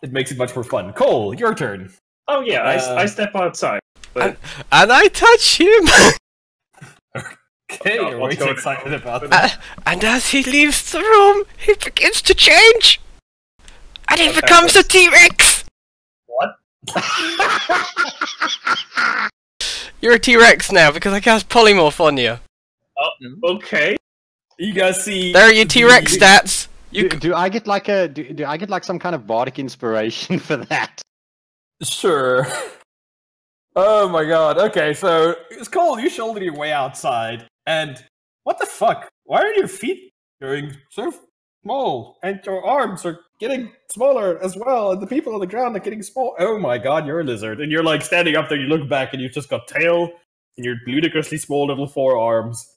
It makes it much more fun. Cole, your turn. Oh yeah, I step outside. But And I touch him! Okay, Oh God, you're way what's too going excited on? about that. And as he leaves the room, he begins to change! And he Okay, becomes a T-Rex! what? You're a T-Rex now because I cast Polymorph on you. Okay. You guys see... There are your T-Rex stats! Do I get like do I get like some kind of bardic inspiration for that? Sure. Oh my god, okay, so it's Cole, you shoulder your way outside, and what the fuck? Why are your feet going so small? And your arms are getting smaller as well, and the people on the ground are getting small. Oh my god, you're a lizard. And you're like standing up there, you look back, and you've just got tail, and your ludicrously small little forearms.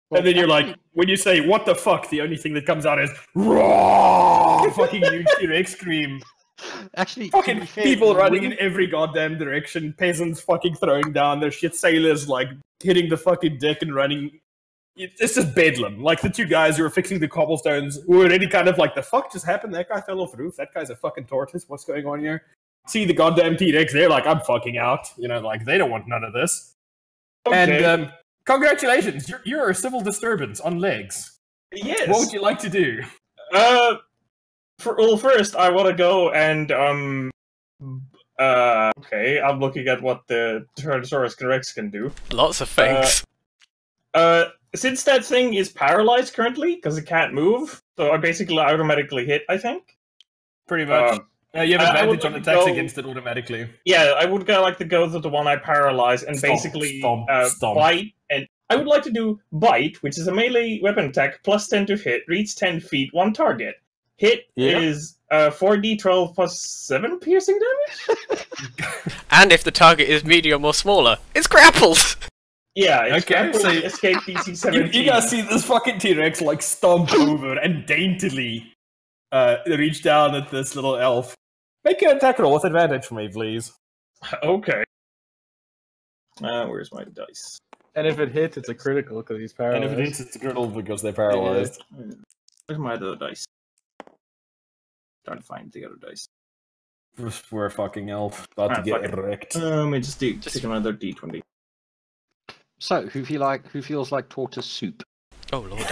Well, And then you're like, when you say, what the fuck, the only thing that comes out is, raw! Fucking huge T-Rex scream. Actually, to Fucking be fair, people running when- in every goddamn direction, peasants fucking throwing down their shit, sailors like hitting the fucking deck and running. It's just bedlam. Like the two guys who were fixing the cobblestones were already kind of like, the fuck just happened? That guy fell off the roof. That guy's a fucking tortoise. What's going on here? See the goddamn T-Rex, they're like, I'm fucking out. You know, like they don't want none of this. Okay. And congratulations, you're a civil disturbance on legs. Yes. What would you like to do? First, I want to go and okay, I'm looking at what the Tyrannosaurus Rex can do. Lots of things. Since that thing is paralyzed currently because it can't move, so I basically automatically hit. I think. Pretty much. You have I would advantage on like to attacks go- against it automatically. Yeah, I would like to go to the one I paralyzed and Stomp, basically stomp, stomp. bite. And I would like to do bite, which is a melee weapon attack plus 10 to hit, reach 10 feet, one target. Hit Yeah. is 4d12 plus 7 piercing damage. And if the target is medium or smaller, it's grappled! Yeah, it's Okay, grappled, so escape DC 17. You guys see this fucking T-Rex like stomp over and daintily reach down at this little elf. Make an attack roll with advantage for me, please. Okay. Where's my dice? And if it hits, it's a critical because he's And paralyzed. if it hits, it's a griddle because they're paralyzed. Where's my other dice? Trying to find the other dice. We're a fucking elf. About to fuck get it. wrecked. Let me just take another d20. So, who feels like tortoise soup? Oh lord.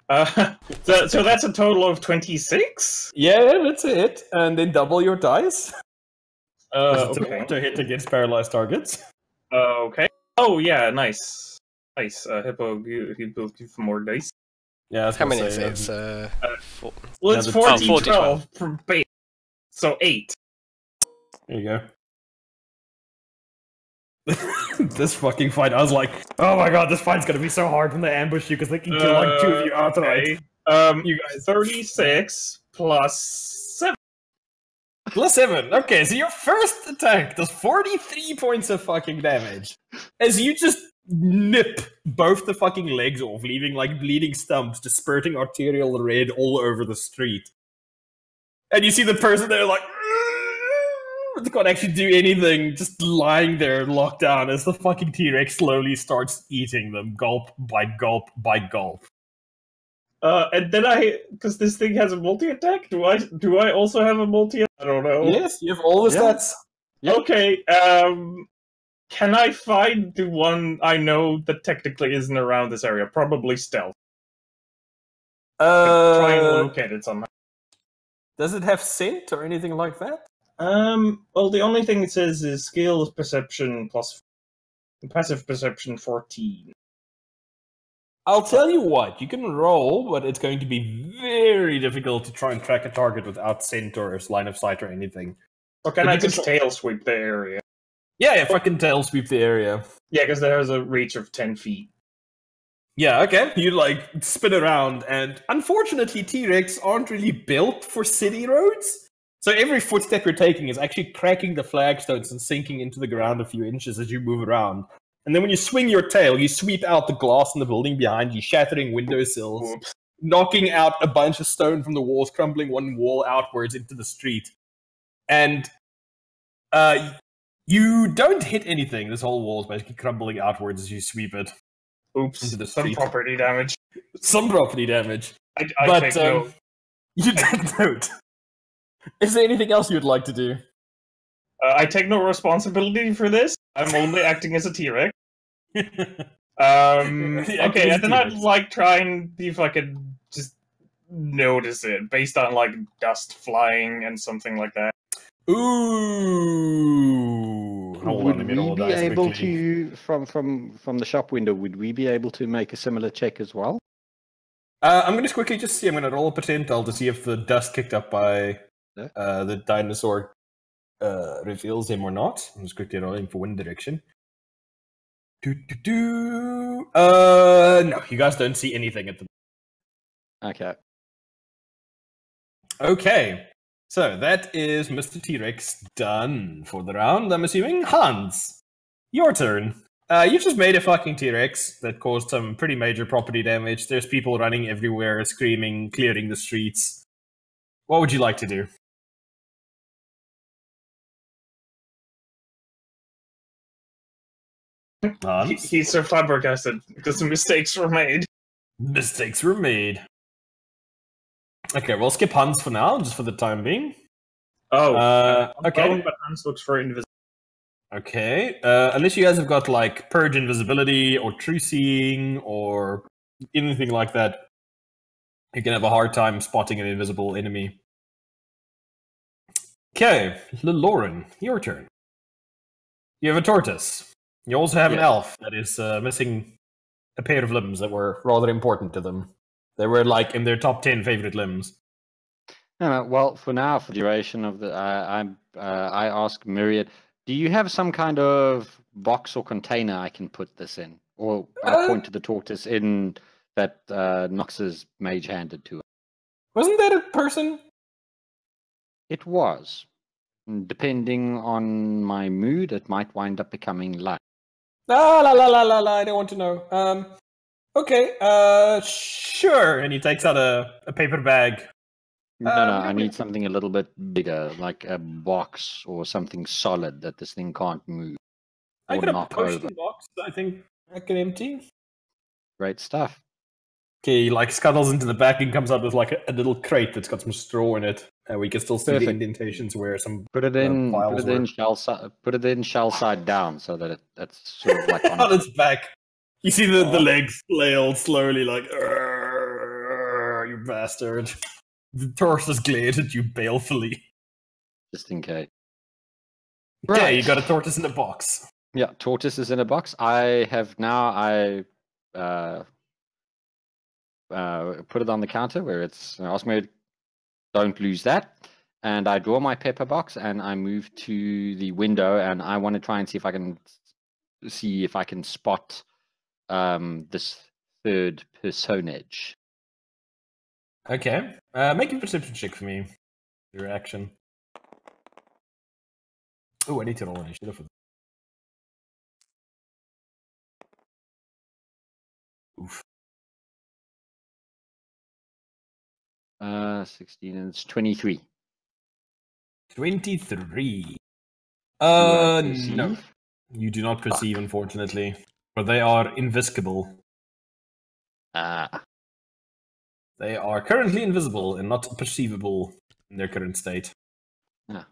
So that's a total of 26? Yeah, that's it. And then double your dice. It's an Okay. auto hit against paralyzed targets. Okay. Oh, yeah, nice. Nice. Hippo, he will give more dice. Yeah, I was How gonna many say, is it? Four. Well, it's Yeah, 40, 40, 12 from base. So 8. There you go. This fucking fight, I was like, oh my god, this fight's gonna be so hard when they ambush you because they can kill like 2 of you outright. You guys, 36 plus 7. Plus 7. Okay, so your first attack does 43 points of fucking damage. As you just nip both the fucking legs off, leaving like bleeding stumps, just spurting arterial red all over the street. And you see the person there like, they can't actually do anything, just lying there locked down as the fucking T-Rex slowly starts eating them, gulp by gulp by gulp. And then because this thing has a multi-attack, do I also have a multi-attack? I don't know. Yes, you have all the stats. Yep. Okay, can I find the one I know that technically isn't around this area? Probably stealth. Try and locate it somehow. Does it have scent or anything like that? Well, the only thing it says is skill perception plus passive perception 14. I'll tell you what, you can roll, but it's going to be very difficult to try and track a target without scent or line of sight or anything. Or can But I you can just tail sweep the area? Yeah, fucking tail sweep the area. Yeah, because there is a reach of 10 feet. Yeah, okay. You like spin around, and unfortunately, T-Rex aren't really built for city roads. So every footstep you're taking is actually cracking the flagstones and sinking into the ground a few inches as you move around. And then when you swing your tail, you sweep out the glass in the building behind you, shattering windowsills, Oops. knocking out a bunch of stone from the walls, crumbling one wall outwards into the street. And you don't hit anything. This whole wall is basically crumbling outwards as you sweep it. Oops. Into the Some street. property damage. Some property damage. I take note. You take note. Is there anything else you'd like to do? I take no responsibility for this. I'm only acting as a T-Rex. Okay, and then I'd like try and see if I could just notice it based on like dust flying and something like that. Ooh. Hold on, Would let me we roll be dice able quickly. to, from the shop window, would we be able to make a similar check as well? I'm going to quickly just see. I'm going to roll a percentile to see if the dust kicked up by the dinosaur reveals him or not. I'm just quickly rolling for wind direction. No, you guys don't see anything at the Okay. Okay, so that is Mr. T-Rex done for the round, I'm assuming. Hans, your turn. You just made a fucking T-Rex that caused some pretty major property damage. There's people running everywhere, screaming, clearing the streets. What would you like to do? Hans? He's so flabbergasted because mistakes were made. Mistakes were made. Okay, we'll skip Hans for now, just for the time being. Oh, okay. But Hans looks for invisible. Okay, unless you guys have got like Purge Invisibility or True Seeing or anything like that, you can have a hard time spotting an invisible enemy. Okay, Lauren, your turn. You have a tortoise. You also have an elf that is missing a pair of limbs that were rather important to them. They were like in their top 10 favorite limbs. Well, for now, for the duration of the, I ask Myriad, do you have some kind of box or container I can put this in? Or I point to the tortoise in that Nox's mage handed to it. Wasn't that a person? It was. Depending on my mood, it might wind up becoming light. La, I don't want to know. Okay, sure. And he takes out a paper bag. No, I need something a little bit bigger, like a box or something solid that this thing can't move I or got a knock potion over. box I think I can empty. Great stuff. Okay, he like scuttles into the back and comes out with like a little crate that's got some straw in it. And we can still see the Perfect. indentations where some Put it in. files Put it in were. shell side down, so that that's sort of like on on. its back. You see the legs flail slowly, like. bastard. The Taursus glared at you balefully. Just in case. Okay, Right. you got a tortoise in a box. Yeah, Tortoise is in a box. I put it on the counter where it's Osmo. Don't lose that. And I draw my pepper box and I move to the window and I want to try and see if I can spot this third personage. Okay. Make a perception check for me. Your action. Oh, I need to roll initiative for this. Oof. 16 and it's 23. 23. Do I No. perceive? You do not perceive, Fuck. unfortunately. But they are invisible. They are currently invisible and not perceivable in their current state. Yeah.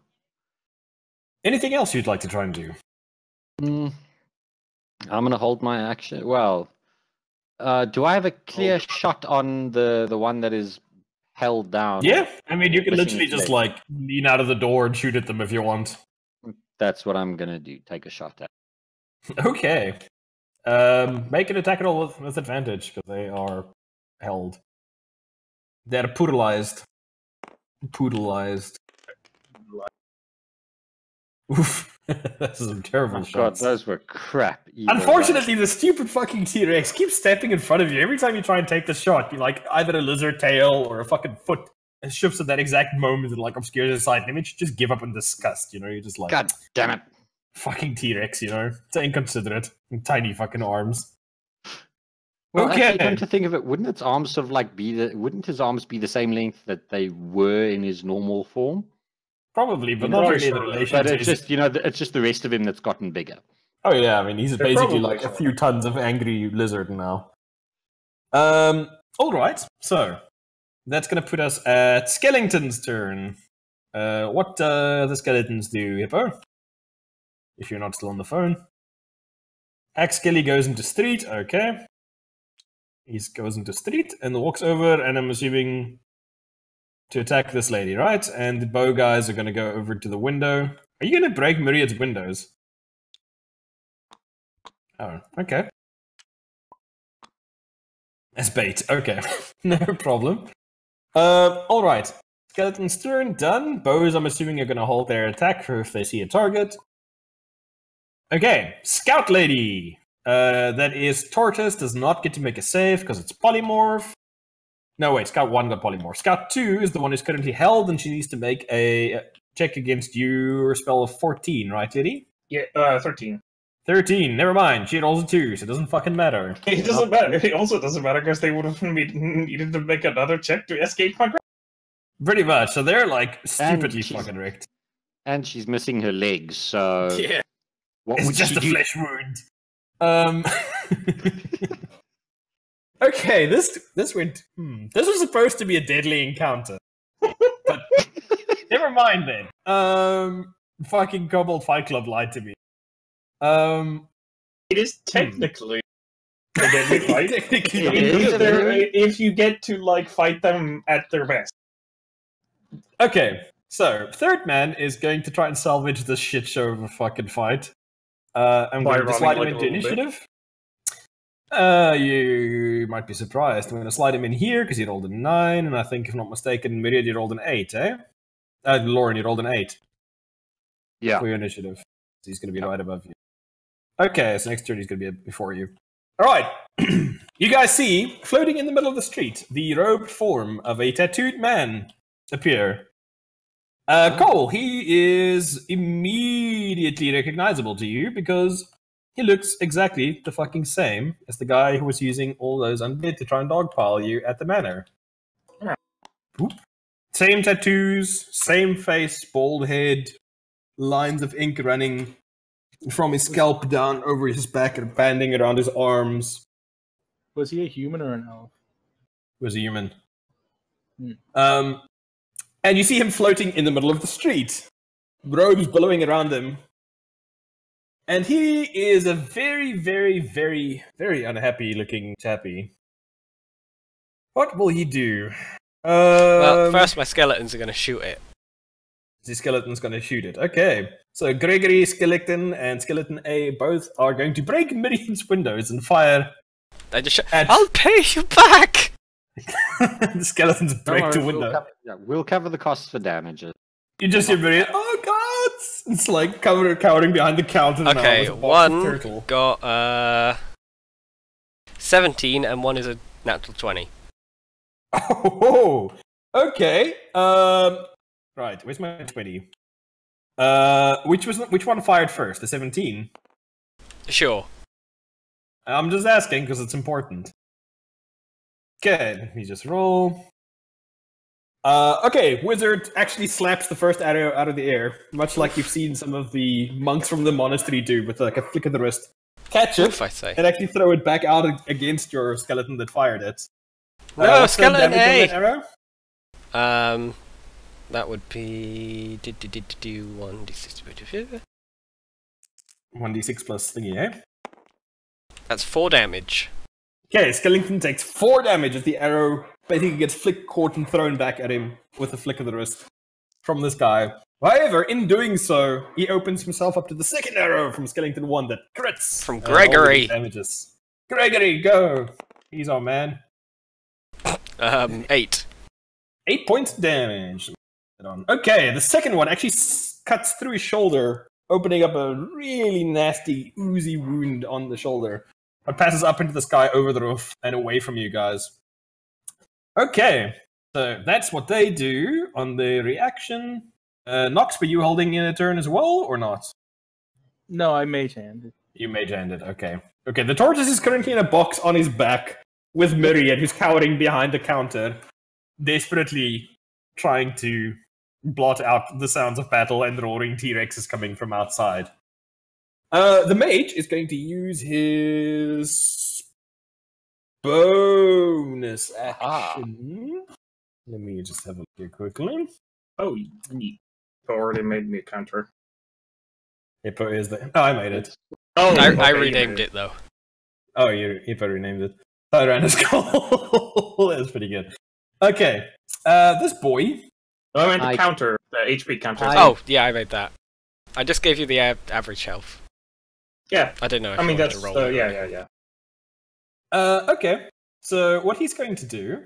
Anything else you'd like to try and do? I'm gonna hold my action. Well, do I have a clear shot on the one that is held down? Yeah, I mean, you can Missing literally its just, leg. like, lean out of the door and shoot at them if you want. That's what I'm gonna do. Take a shot at. Okay. Make an attack roll with advantage, because they are held. They're poodleized. Oof. This is a terrible Oh shot. god, those were crap. either Unfortunately, way. the stupid fucking T-Rex keeps stepping in front of you. Every time you try and take the shot, you like either a lizard tail or a fucking foot and shifts at that exact moment and like obscures the sight image. Just give up in disgust, you know? You're just like, God damn it. fucking T-Rex, you know? It's inconsiderate. Tiny fucking arms. Well, Okay. actually, come to think of it, wouldn't its arms sort of like wouldn't his arms be the same length that they were in his normal form? Probably, but I'm not not really in sure. relation But to it's his... just, it's just the rest of him that's gotten bigger. Oh yeah, I mean, he's They're basically probably like a so. few tons of angry lizard now. Alright, so that's gonna put us at Skeleton's turn. What the skeletons do, Hippo? If you're not still on the phone. Skelly goes into street, okay. He goes into street and walks over, and I'm assuming to attack this lady, right? And the bow guys are gonna go over to the window. Are you gonna break Myriad's windows? Oh, okay. As bait, okay. No problem. Alright. Skeleton's turn, done. Bows, I'm assuming, are gonna hold their attack if they see a target. Okay, Scout Lady. That is Tortoise, does not get to make a save because it's polymorph. No, wait, Scout 1 got polymorph. Scout 2 is the one who's currently held, and she needs to make a check against your spell of 14, right, Diddy? Yeah, 13. 13, never mind. She rolls a 2, so it doesn't fucking matter. It doesn't matter. It also doesn't matter because they would have needed to make another check to escape my grasp. Pretty much, so they're like stupidly she's- fucking wrecked. And she's missing her legs, so Yeah, what it's would just she a do? flesh wound. Okay, this went. This was supposed to be a deadly encounter, but never mind then. Fucking Kobold Fight Club lied to me. It is technically a deadly fight. Technically, It is a very- if you get to like fight them at their best. Okay, so third man is going to try and salvage this shit show of a fucking fight. I'm By going to running, slide him like, a into little bit? initiative. You might be surprised. I'm going to slide him in here because he rolled a 9, and I think, if not mistaken, Myriad, you rolled an 8, eh? Lauren, you rolled an 8 Yeah. for your initiative. So he's going to be right above you. Okay, so next turn he's going to be before you. Alright, you guys see, floating in the middle of the street, the robed form of a tattooed man appear. Cole, he is immediately recognizable to you because he looks exactly the fucking same as the guy who was using all those undead to try and dogpile you at the manor. Yeah. Boop. Same tattoos, same face, bald head, lines of ink running from his scalp down over his back and banding around his arms. Was he a human or an elf? Was a human. Hmm. And you see him floating in the middle of the street, robes billowing around him. And he is a very, very, very, very unhappy looking chappy. What will he do? Well, first my skeletons are going to shoot it. The skeleton's going to shoot it. Okay. So Gregory, Skeleton, and Skeleton A both are going to break Miriam's windows and fire. They just I'll pay you back! The skeletons break the window. We'll cover the costs for damages. You just hear Miriam, oh god! It's like cowering behind the counter. Okay, one got 17 and one is a natural 20. Oh, okay. Right, where's my 20? Which one fired first? The 17? Sure. I'm just asking because it's important. Okay, let me just roll. Okay, Wizard actually slaps the first arrow out of the air, much like you've seen some of the monks from the monastery do with like a flick of the wrist. Catch it, and actually throw it back out against your skeleton that fired it. No, skeleton A! Arrow? That would be 1d6. 1d6 plus thingy, eh? That's 4 damage. Okay, Skeleton takes 4 damage as the arrow basically gets flicked, caught, and thrown back at him with a flick of the wrist from this guy. However, in doing so, he opens himself up to the second arrow from Skeleton 1 that crits. From Gregory. Damages. Gregory, go! He's our man. 8. 8 points damage. Okay, the second one actually cuts through his shoulder, opening up a really nasty, oozy wound on the shoulder. It passes up into the sky over the roof and away from you guys. Okay, so that's what they do on the reaction. Nox, were you holding in a turn as well, or not? No, I mage-handed. You mage-handed, okay. Okay, the Tortoise is currently in a box on his back with Myriad, who's cowering behind the counter, desperately trying to blot out the sounds of battle and roaring T-Rexes coming from outside. The mage is going to use his bonus action. Let me just have a look here quickly. Oh, neat. Already made me a counter. Hippo is the... Oh, I made it. Oh, I renamed it though. Oh, Hippo renamed it. Tyrannus. That's pretty good. Okay, this boy... No, I meant the counter, the HP counter. Oh, yeah, I made that. I just gave you the average health. Yeah. I don't know if I mean, you want that's... to roll it. yeah. Okay, so what he's going to do...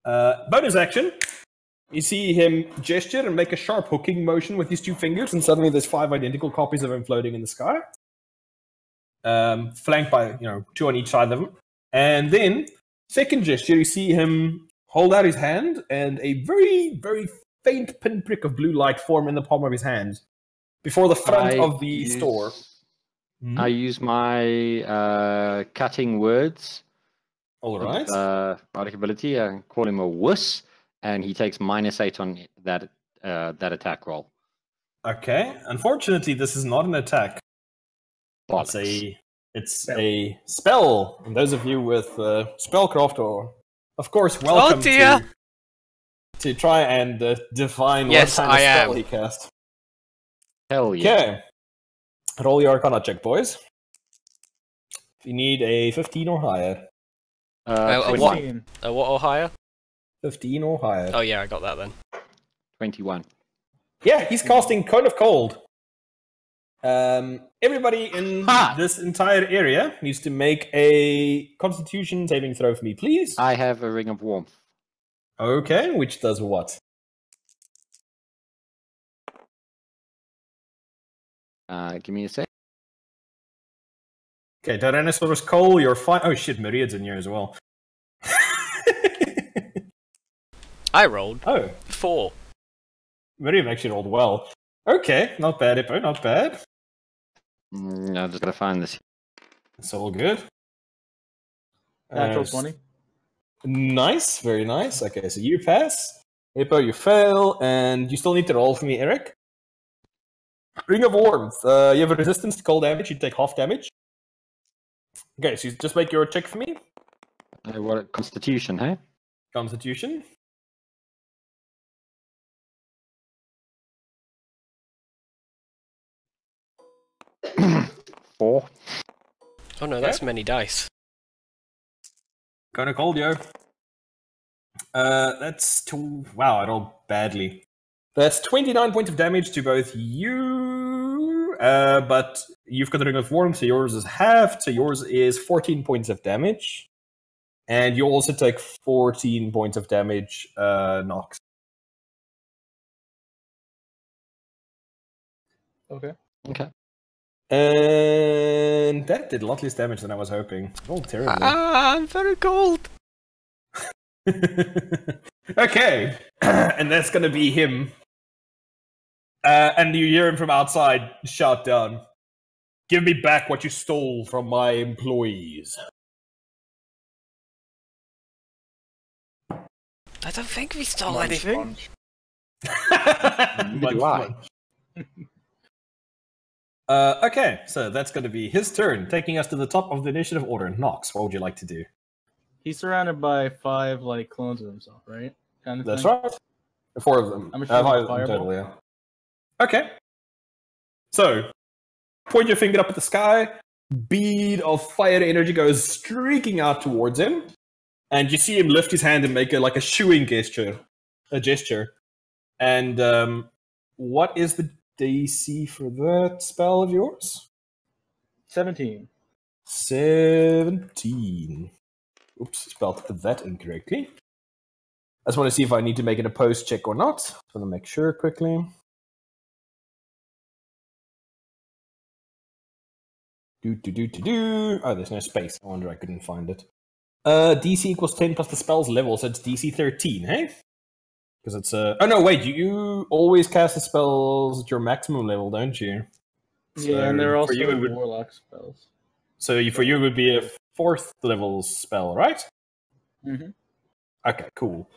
bonus action. You see him gesture and make a sharp hooking motion with his 2 fingers, and suddenly there's 5 identical copies of him floating in the sky. Flanked by, 2 on each side of him. And then, second gesture, you see him hold out his hand, and a very, very faint pinprick of blue light form in the palm of his hand before the front of the store. I use my cutting words. All right. Bardic ability. I call him a wuss, and he takes -8 on that attack roll. Okay. Unfortunately, this is not an attack. Bollocks. It's a spell. And those of you with spellcraft are, of course, welcome to try and define what kind of spell he cast. Hell yeah. Okay. Roll your Arcana check, boys. You need a 15 or higher. What or higher? 15 or higher. Oh yeah, I got that then. 21. Yeah, he's casting Cone of Cold. Everybody in this entire area needs to make a Constitution saving throw for me, please. I have a Ring of Warmth. Okay, which does what? Give me a sec. Okay, Tyrannosaurus Cole, you're fine. Oh shit, Myriad's in here as well. I rolled 4. Myriad actually rolled well. Okay, not bad, Hippo, not bad. I just gotta find this. It's all good. Natural 20. Nice, very nice. Okay, so you pass. Hippo, you fail, and you still need to roll for me, Eric. Ring of Warmth. You have a resistance to cold damage, you take half damage. Okay, so you just make your check for me. What Constitution, hey? Constitution. Four. Oh no, that's many dice. Gonna cold, yo. That's wow, I rolled badly. That's 29 points of damage to both you, but you've got the Ring of Warmth, so yours is halved, so yours is 14 points of damage. And you also take 14 points of damage, Nox. Okay. Okay. And that did a lot less damage than I was hoping. Oh, terribly. I'm very cold. Okay, and that's gonna be him. And you hear him from outside shout down, "Give me back what you stole from my employees." I don't think we stole Munch, anything. munch. Neither do I. Okay, so that's going to be his turn, taking us to the top of the initiative order. Nox, what would you like to do? He's surrounded by 5 like clones of himself, right? Kind of That's thing? right. 4 of them. I'm sure 5 of them fireball. total, yeah. Okay. So, point your finger up at the sky. Bead of fire energy goes streaking out towards him. And you see him lift his hand and make a shooing gesture. A gesture. And what is the DC for that spell of yours? 17. 17. Oops, spelled that incorrectly. I just want to see if I need to make it a post check or not. Just want to make sure quickly. Oh, there's no space. I wonder I couldn't find it. DC equals 10 plus the spell's level, so it's DC 13, hey? Because it's oh no, wait, you always cast the spells at your maximum level, don't you? Yeah, and they're also for you it would, warlock spells. So for you it would be a 4th level spell, right? Mm-hmm. Okay, cool.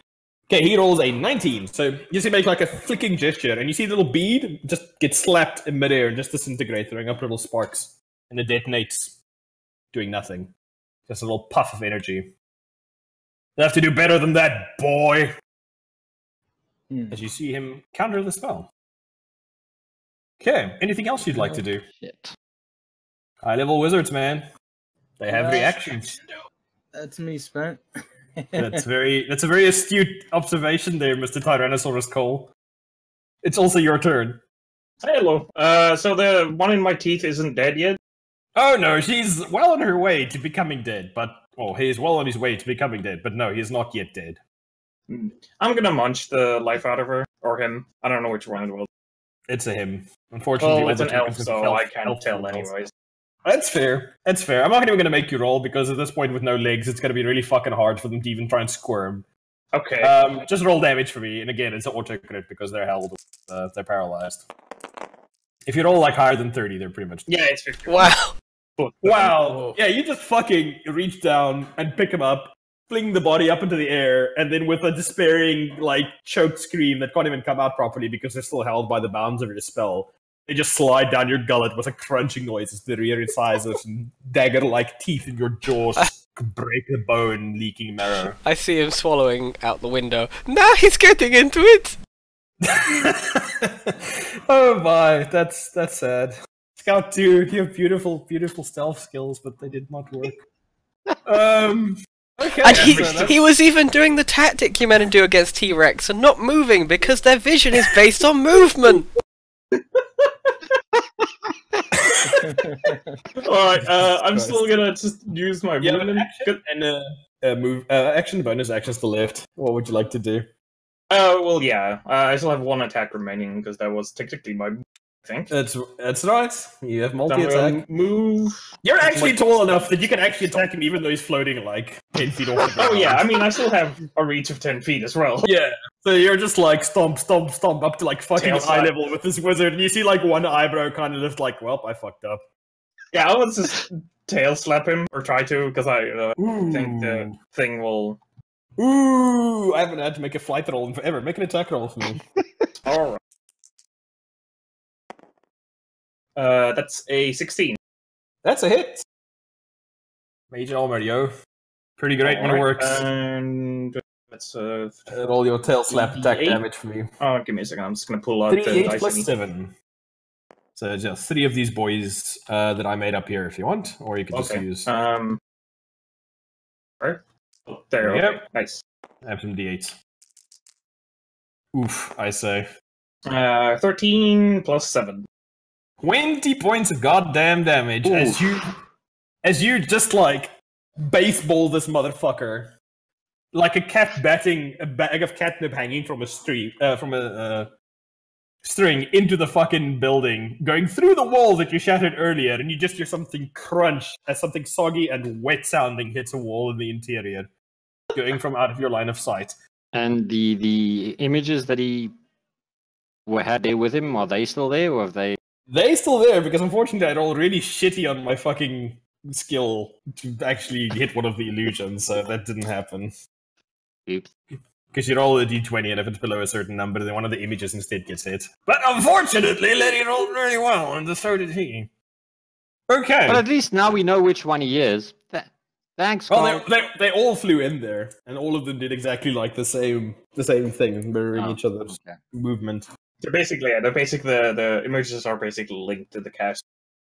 Okay, he rolls a 19. So you see him make like a flicking gesture, and you see the little bead just get slapped in midair and just disintegrate, throwing up little sparks. And it detonates, doing nothing. Just a little puff of energy. You have to do better than that, boy! As you see him counter the spell. Okay, anything else you'd like to do? Shit. High-level wizards, man. They have reactions. That's me spent. That's a very astute observation there, Mr. Tyrannosaurus Cole. It's also your turn. Hello. So the one in my teeth isn't dead yet? Oh no, she's well on her way to becoming dead, he is well on his way to becoming dead, but no, he is not yet dead. I'm gonna munch the life out of her. Or him. I don't know which one it was. It's a him. Unfortunately, Well, it's an elf, tokens so of I can't tell elf. anyways. That's fair. That's fair. I'm not even going to make you roll, because at this point with no legs, it's going to be really fucking hard for them to even try and squirm. Okay. Just roll damage for me, and again, it's an auto-crit because they're held. They're paralyzed. If you roll like higher than 30, they're pretty much dead. Yeah, it's 50. Wow. Wow. Yeah, you just fucking reach down and pick him up, fling the body up into the air, and then with a despairing, choked scream that can't even come out properly because they're still held by the bounds of your spell, they just slide down your gullet with a crunching noise as the rear incisors and dagger-like teeth in your jaws break the bone, leaking marrow. I see him swallowing out the window. Now he's getting into it! Oh my, that's sad. Scout 2, you have beautiful, beautiful stealth skills, but they did not work. Okay. And he was even doing the tactic you meant to do against T-Rex and not moving because their vision is based on movement! Alright, I'm still gonna just use my movement. Action bonus actions to lift. What would you like to do? Well, yeah. I still have 1 attack remaining because that was technically my thing. That's right. You have multi-attack. Move. You're actually tall enough that you can actually attack him even though he's floating 10 feet off the ground. Oh yeah, I mean I still have a reach of 10 feet as well. Yeah. So you're just stomp, stomp, stomp up to fucking eye level with this wizard, and you see one eyebrow kind of lift well, I fucked up. Yeah, I would just tail slap him, or try to, because I think the thing will... Ooh, I haven't had to make a flight roll in forever. Make an attack roll for me. Alright. That's a 16. That's a hit. Major armor, yo. Pretty great when it works. And that's roll your tail slap attack damage for me. Oh, give me a second. I'm just gonna pull out 3, 8 dice. plus 7. So just 3 of these boys that I made up here if you want, or you could just use. Right. Oh, there. Yep. Okay. Nice. I have some d8s. Oof, I say. 13 plus 7. 20 points of goddamn damage as you just like baseball this motherfucker like a cat batting a bag of catnip hanging from a string into the fucking building, going through the wall that you shattered earlier, and you just hear something crunch as something soggy and wet sounding hits a wall in the interior, going from out of your line of sight. And the images that he had there with him, are they still there, or have they? They're still there, because unfortunately I rolled really shitty on my fucking skill to actually hit one of the illusions, so that didn't happen. Oops. Because you roll a d20, and if it's below a certain number, then one of the images instead gets hit. But unfortunately, Letty rolled really well, and so did he. Okay. But at least now we know which one he is. Thanks, Well, they all flew in there, and all of them did exactly like the same thing, mirroring each other's movement. So basically, the images are basically linked to the cast.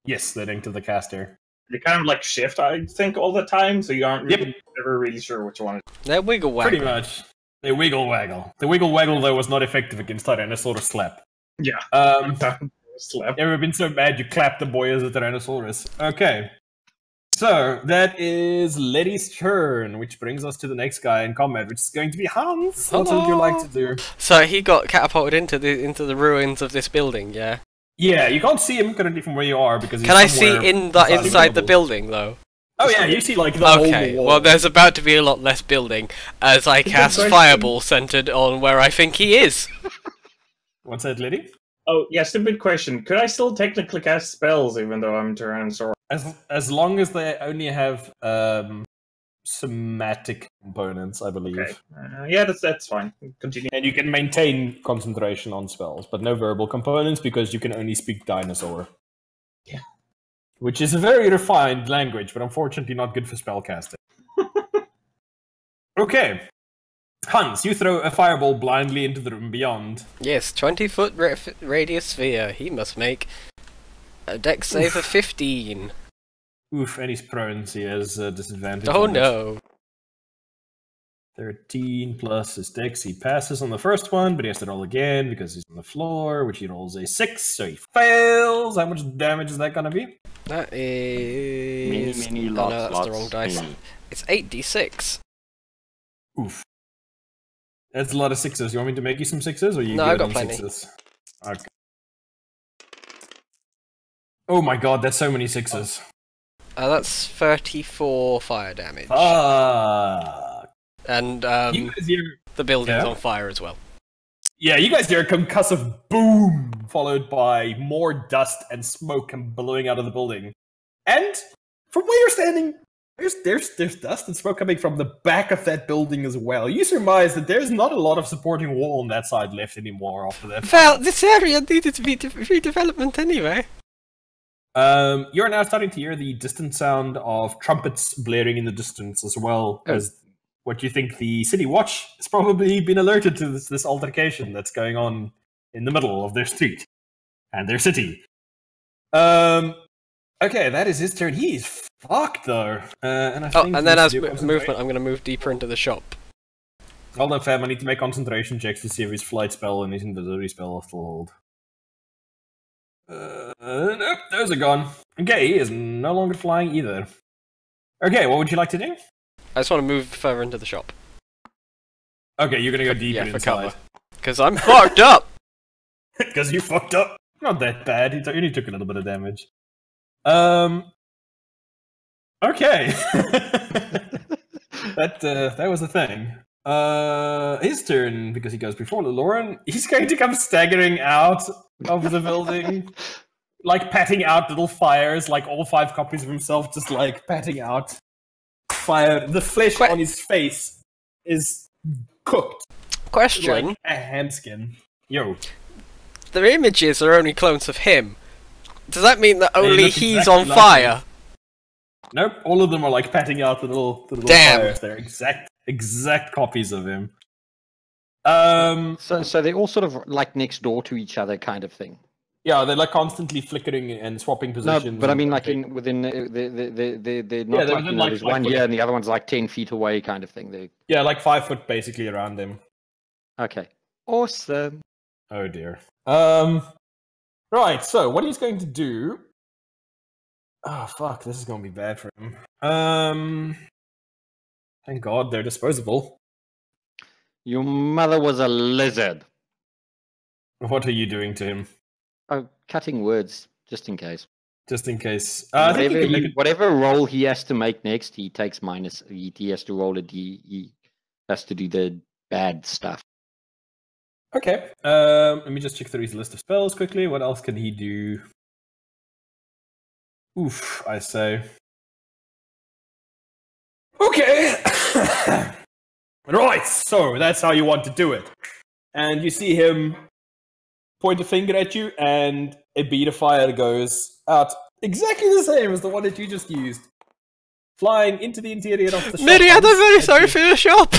Yes, they're linked to the caster. They kind of like shift, I think, all the time, so you aren't ever really sure which one. They wiggle waggle. Pretty much. They wiggle waggle. The wiggle waggle, though, was not effective against Tyrannosaurus slap. Yeah. Slap. Ever been so mad you clapped the boy as a Tyrannosaurus? Okay. So, that is Letty's turn, which brings us to the next guy in combat, which is going to be Hans. What would you like to do? So he got catapulted into the ruins of this building, yeah? Yeah, you can't see him currently from where you are, because he's Can I see inside the building, though? Oh yeah, you see like the whole wall. Well there's about to be a lot less building, as I cast Fireball centered on where I think he is. What's that, Letty? Oh, yeah, stupid question. Could I still technically cast spells even though I'm Tyrannosaurus? As long as they only have somatic components, I believe. Okay. Yeah, that's fine. Continue. And you can maintain concentration on spells, but no verbal components because you can only speak dinosaur. Yeah. Which is a very refined language, but unfortunately not good for spellcasting. Okay. Hans, you throw a fireball blindly into the room beyond. Yes, 20-foot radius sphere. He must make a dex save of 15. Oof, and he's prone, so he has a disadvantage. Oh no. 13 plus his dex. He passes on the first one, but he has to roll again because he's on the floor, which he rolls a 6, so he fails. How much damage is that going to be? That is... lots, no, that's the wrong dice. It's 8d6. Oof. That's a lot of 6s. You want me to make you some 6s, or you No, good I've got on plenty. 6s? Okay. Oh my god, that's so many 6s. That's 34 fire damage. And the building's on fire as well. Yeah, you guys hear a concussive boom, followed by more dust and smoke blowing out of the building. And from where you're standing, there's dust and smoke coming from the back of that building as well. You surmise that there's not a lot of supporting wall on that side left anymore after that. Well, this area needed to be redevelopment anyway. You're now starting to hear the distant sound of trumpets blaring in the distance, as well as what you think the City Watch has probably been alerted to this altercation that's going on in the middle of their street and their city. Okay, that is his turn. He's fucked though. And I think and then as movement, I'm going to move deeper into the shop. Hold on, fam. I need to make concentration checks to see if his flight spell and his invisibility spell are still hold. Nope, those are gone. Okay, he is no longer flying either. Okay, what would you like to do? I just want to move further into the shop. Okay, you're gonna go deeper for inside. cover. Because I'm fucked up! Because you fucked up? Not that bad, he only took a little bit of damage. Okay. That was the thing. His turn, because he goes before Lauren. He's going to come staggering out of the building, like patting out little fires, like all 5 copies of himself, just like patting out fire. The flesh on his face is cooked. Question. Like a ham skin. Yo. The images are only clones of him. Does that mean that only he's on fire? Nope, all of them are like patting out the little fires. They're exact copies of him. So they're all sort of like next door to each other kind of thing. Yeah, they're like constantly flickering and swapping positions. No, but I mean, like and- within they're not Yeah, they're like, within, like, there's 5 one foot. here and the other one's like 10 feet away, kind of thing. They Yeah, like 5 foot basically around them. okay, awesome. Oh dear. Right. So what he's going to do? Oh fuck! This is going to be bad for him. Thank God they're disposable. Your mother was a lizard. What are you doing to him? Oh, cutting words, just in case. Just in case. I think you can make it. Whatever roll he has to make next, he takes minus. He has to roll a D. He has to do the bad stuff. Okay. Let me just check through his list of spells quickly. What else can he do? Oof, I say. Okay. Right. So that's how you want to do it. And you see him point a finger at you, and a bead of fire goes out exactly the same as the one that you just used, flying into the interior of the shop. Myriad, I'm very sorry for your shop!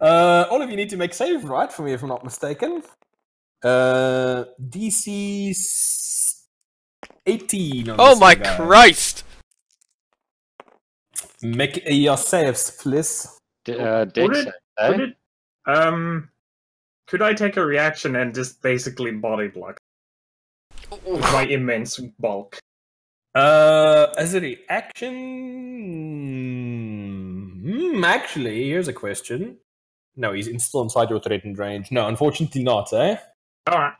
All of you need to make save, right? For me, if I'm not mistaken. DC 18. On Oh this my guy. Christ! Make your saves, please. Would Dex, it, could I take a reaction and just basically body block with my immense bulk? As a reaction, actually, here's a question. No, he's still inside your threatened range. No, unfortunately not, eh? Alright.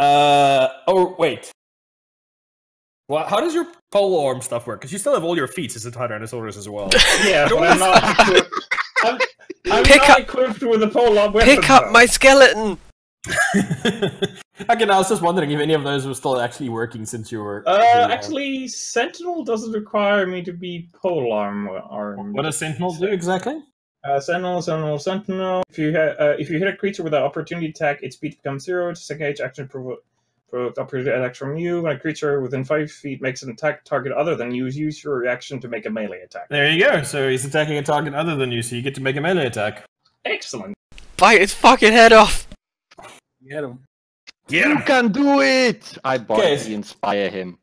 Oh, wait. Well, how does your pole arm stuff work? Because you still have all your feet as a Tyrannosaurus as well. Yeah, but I'm not equipped. I'm Pick not up- equipped with a pole arm weapon. Pick up though. my skeleton! Again, I was just wondering if any of those were still actually working since you were. Actually, Sentinel doesn't require me to be pole armed. What does Sentinel do exactly? Sentinel. If you hit a creature with an opportunity attack, its speed becomes 0. Disengage action provoke opportunity attack from you. When a creature within 5 feet makes an attack target other than you, use your reaction to make a melee attack. There you go. So he's attacking a target other than you, so you get to make a melee attack. Excellent. Bite his fucking head off! Get him. Get You can do it! I Okay. inspire him.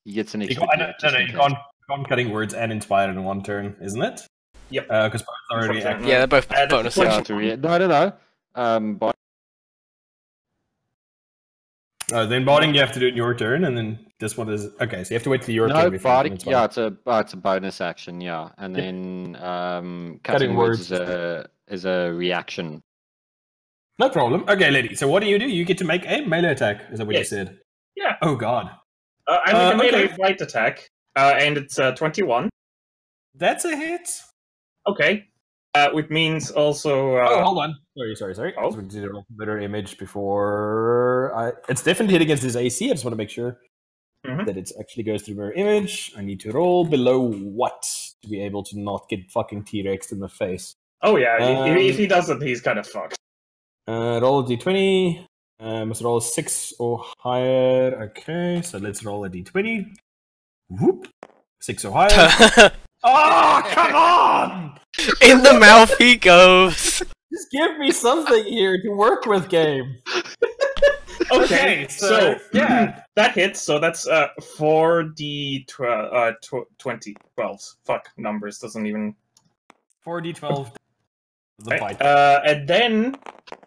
He gets an You extra. can't, no, you can't cutting words and inspire in one turn, isn't it? Yep. Because both are already Unfortunately. active. Yeah, they're both Add a bonuses. deflection. No. Then barding you have to do it in your turn, and then this one is okay. So you have to wait till your No, turn. before you can barding. inspire. Yeah, it's a bonus action. Yeah, and Yep. then Cutting cutting words words. is a reaction. No problem. Okay, lady. So what do? You get to make a melee attack. Is that what Yes. you said? Yeah. Oh God. I make a melee okay. bite attack, and it's 21. That's a hit. Okay. Which means also. Oh, hold on. Sorry. Oh. So we did a better image before. It's definitely hit against his AC. I just want to make sure Mhm. that it actually goes through mirror image. I need to roll below what to be able to not get fucking T-Rex in the face. Oh yeah, if Um, he doesn't, he's kind of fucked. Roll a d20. Must roll a 6 or higher. Okay, so let's roll a d20. Whoop. 6 or higher. Oh, come on! In the mouth he goes! Just give me something here to work with, game. Okay, so yeah, that hits. So that's 4d20. 12s. Fuck, numbers doesn't even. 4d12. The Right. bite. And then,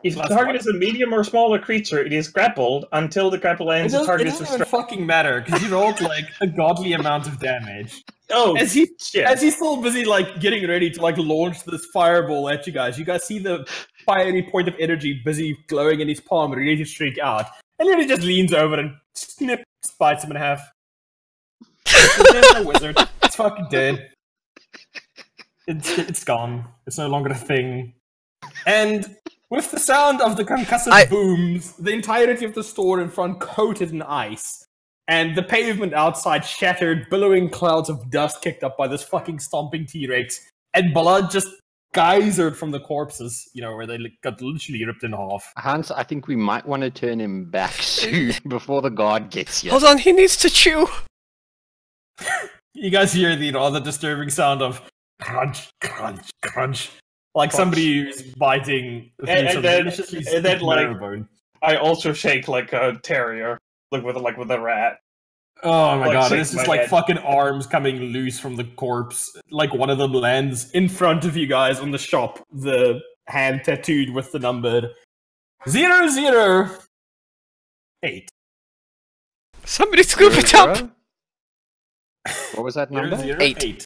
if the Plus target what? is a medium or smaller creature, it is grappled until the grapple It ends. The doesn't, target it is doesn't even distracted. fucking matter because you rolled like a godly amount of damage. Oh, As he shit. as he's still busy like getting ready to like launch this fireball at you guys see the fiery point of energy busy glowing in his palm, ready to streak out, and then he just leans over and snip, bites him in half. There's no wizard. It's fucking dead. It's gone. It's no longer a thing. And with the sound of the concussive booms, the entirety of the store in front coated in ice, and the pavement outside shattered, billowing clouds of dust kicked up by this fucking stomping T-Rex, and blood just geysered from the corpses, where they got literally ripped in half. Hans, I think we might want to turn him back soon before the guard gets here. Hold on, he needs to chew! You guys hear the rather disturbing sound of crunch, crunch, crunch. Like somebody who's biting through And some then- deliciously and then, sweet like, marrow bone. I also shake like a terrier, like with a rat. Oh my Like, god, shake this is my like head. fucking arms coming loose from the corpse. Like one of them lands in front of you guys on the shop, the hand tattooed with the number 008. Somebody scoop it up! What was that number? 008.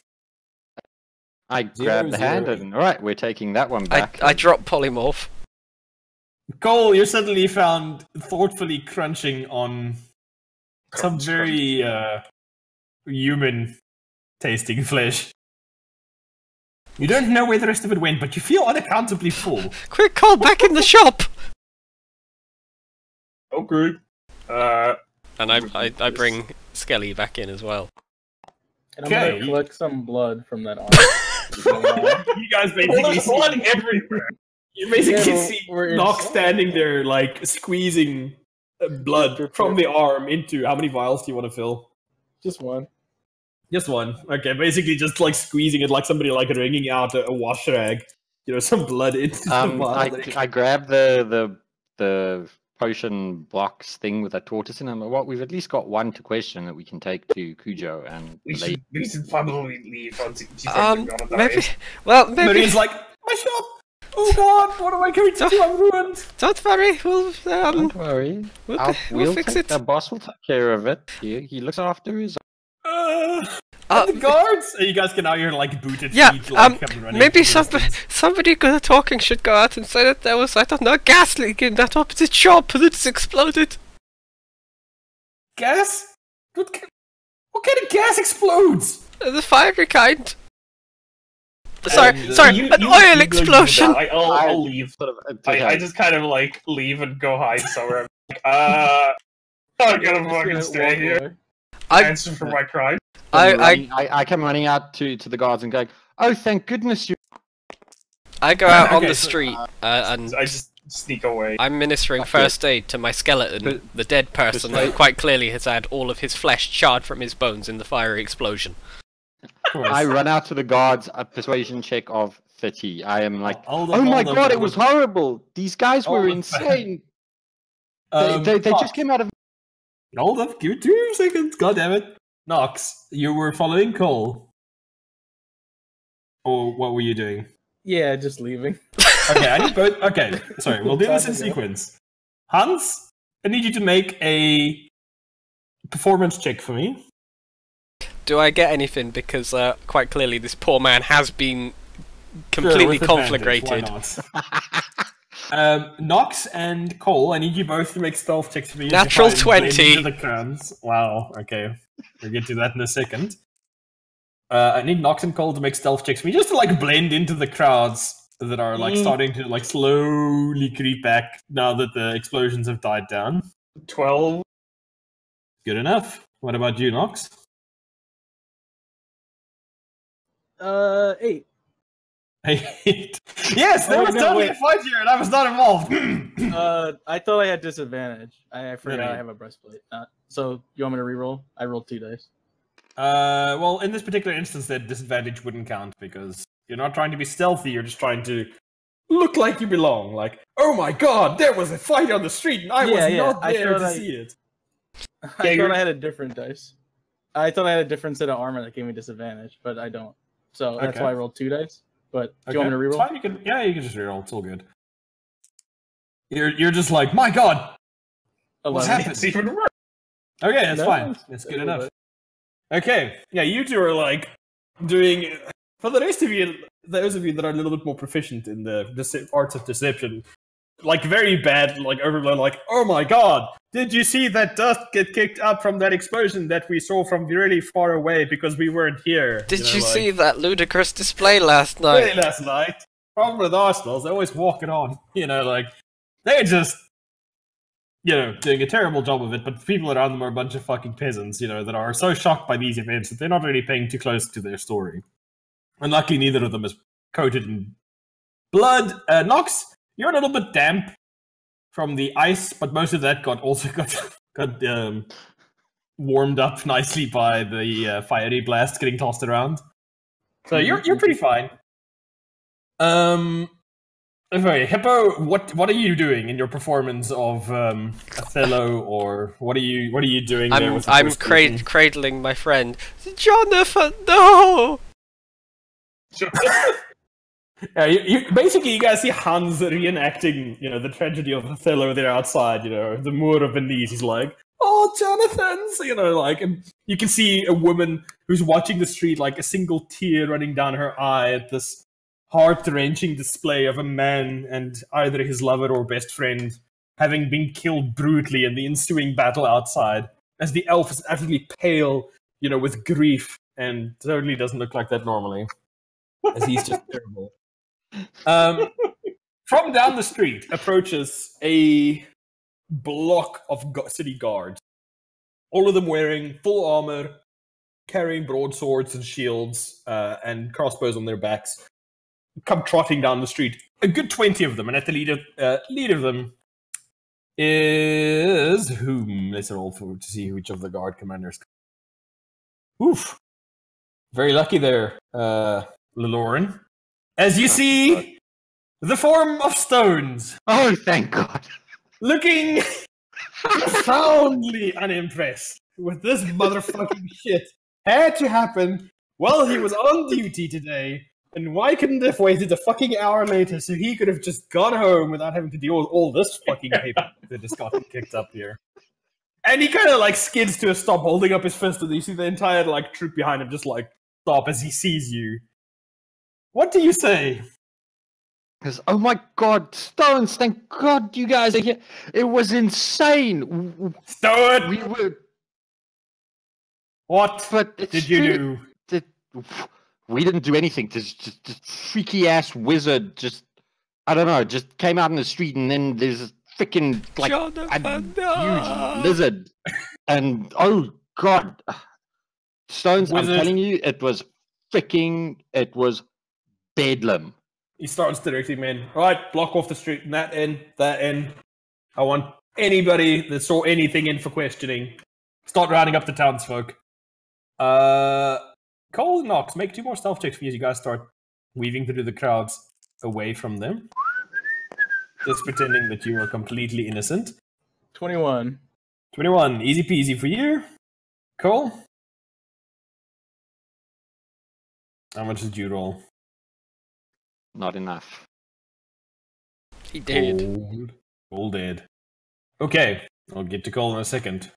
I grabbed the hand 008. and alright, we're taking that one back. I dropped polymorph. Cole, you're suddenly found thoughtfully crunching on some very human tasting flesh. You don't know where the rest of it went, but you feel unaccountably full. Quick, call back in the shop! Okay. And I bring Skelly back in as well. And I'm Okay. gonna collect some blood from that arm. You guys basically see blood everywhere. You basically Yeah, see we're Nox inside. standing there, like, squeezing blood from the arm into... How many vials do you want to fill? Just one. Just one. Okay, basically just, like, squeezing it like somebody, like, wringing out a wash rag. You know, some blood into the vial. I grabbed the potion box thing with a tortoise in it. Well, we've at least got one to question that we can take to Cujo and We Lady. should probably leave until Maybe. Well, maybe. Maria's like, my shop! Oh god, what am I going to do? I'm ruined! Don't worry, we'll Don't worry. we'll We'll fix take, it. the boss will take care of it. He looks after his... And the guards! And you guys can now hear, like, booted Yeah, feet, like, coming running maybe from the distance. somebody good at talking should go out and say that there was, I don't know, a gas leak in that opposite shop that's exploded. Gas? What kind of gas explodes? The fiery kind. And, Sorry, an oil explosion. I'll leave. Sort of, I just kind of like leave and go hide somewhere. I'm gonna fucking stay here. Answer for my crime. I come running out to the guards and going, oh, thank goodness you... I go out on Okay, the so, street and I just sneak away. I'm ministering first aid to my skeleton, the dead person who quite clearly has had all of his flesh charred from his bones in the fiery explosion. I run out to the guards, a persuasion check of 30. I am like, Hold oh my on, god, it was horrible! These guys were insane! They just came out of... Hold up, give me 2 seconds, god damn it. Nox, you were following Cole. Or what were you doing? Yeah, just leaving. Okay, I need both. Okay, sorry, we'll do this in sequence. Hans, I need you to make a performance check for me. Do I get anything? Because quite clearly this poor man has been completely Sure, with advantage, conflagrated. why not? Nox and Cole, I need you both to make stealth checks for me. Natural to try and blend 20. into the crowds. Wow, okay. We'll get to that in a second. I need Nox and Cole to make stealth checks for me, just to like blend into the crowds that are like starting to like slowly creep back now that the explosions have died down. 12. Good enough. What about you, Nox? 8. 8. Yes, there was totally a fight here, and I was not involved. I thought I had disadvantage. I forgot Really? I have a breastplate. So you want me to reroll? I rolled 2 dice. Well, in this particular instance, that disadvantage wouldn't count because you're not trying to be stealthy. You're just trying to look like you belong. Like, oh my god, there was a fight on the street, and I was not there to see it. I thought I had a different dice. I thought I had a different set of armor that gave me disadvantage, but I don't. So that's why I rolled 2 dice. But do you want me to It's reroll? fine, you can just reroll. It's all good. You're just like, my god, what's 11. happened? It's even worse. Okay, that's No, fine. it's- That's a good little enough. bit. Okay, yeah, you two are like doing. For the rest of you, those of you that are a little bit more proficient in the arts of deception, like very bad, like overblown, like, oh my god, did you see that dust get kicked up from that explosion that we saw from really far away because we weren't here? Did you see that ludicrous display last night? last night? Problem with Arsenals, they always walk it on. You know, like, they're just, you know, doing a terrible job of it, but people around them are a bunch of fucking peasants, you know, that are so shocked by these events that they're not really paying too close to their story. And luckily, neither of them is coated in blood. Nox, you're a little bit damp from the ice, but most of that got warmed up nicely by the fiery blast getting tossed around. So you're pretty fine. Sorry, Hippo. What are you doing in your performance of Othello, or what are you doing there? With the I'm first person? cradling my friend. Jonathan, no. Yeah, you guys see Hans reenacting, the tragedy of Othello there outside. The Moor of Venice. He's like, "Oh, Jonathan," and you can see a woman who's watching the street, like a single tear running down her eye at this heart-wrenching display of a man and either his lover or best friend having been killed brutally in the ensuing battle outside, as the elf is utterly pale, with grief, and totally doesn't look like that normally, as he's just terrible. From down the street approaches a block of city guards, all of them wearing full armor, carrying broadswords and shields, and crossbows on their backs, come trotting down the street. A good 20 of them, and at the lead of them is whom? Let's roll to see which of the guard commanders. Oof. Very lucky there, Lauren. As you see, the form of Stones. Oh, thank God. Looking profoundly unimpressed with this motherfucking shit. Had to happen while he was on duty today. And why couldn't they have waited a fucking hour later so he could have just gone home without having to deal with all this fucking paper that just got kicked up here? And he kind of skids to a stop, holding up his fist, and you see the entire troop behind him just stop as he sees you. What do you say? Because, oh my God, Stones! Thank God you guys are here. It was insane. Stone. We were. What did you do? We didn't do anything. Just freaky ass wizard. Just I don't know. Just came out in the street, and then there's a freaking huge lizard. And oh God, Stones! Wizard. I'm telling you, it was bedlam. He starts directing men. Right, block off the street and that end. I want anybody that saw anything in for questioning. Start rounding up the townsfolk. Cole and Knox, make 2 more stealth checks for you as you guys start weaving through the crowds away from them. Just pretending that you are completely innocent. 21. 21, easy peasy for you. Cole? How much did you roll? Not enough. He did. Cole did. Okay, I'll get to Cole in a second.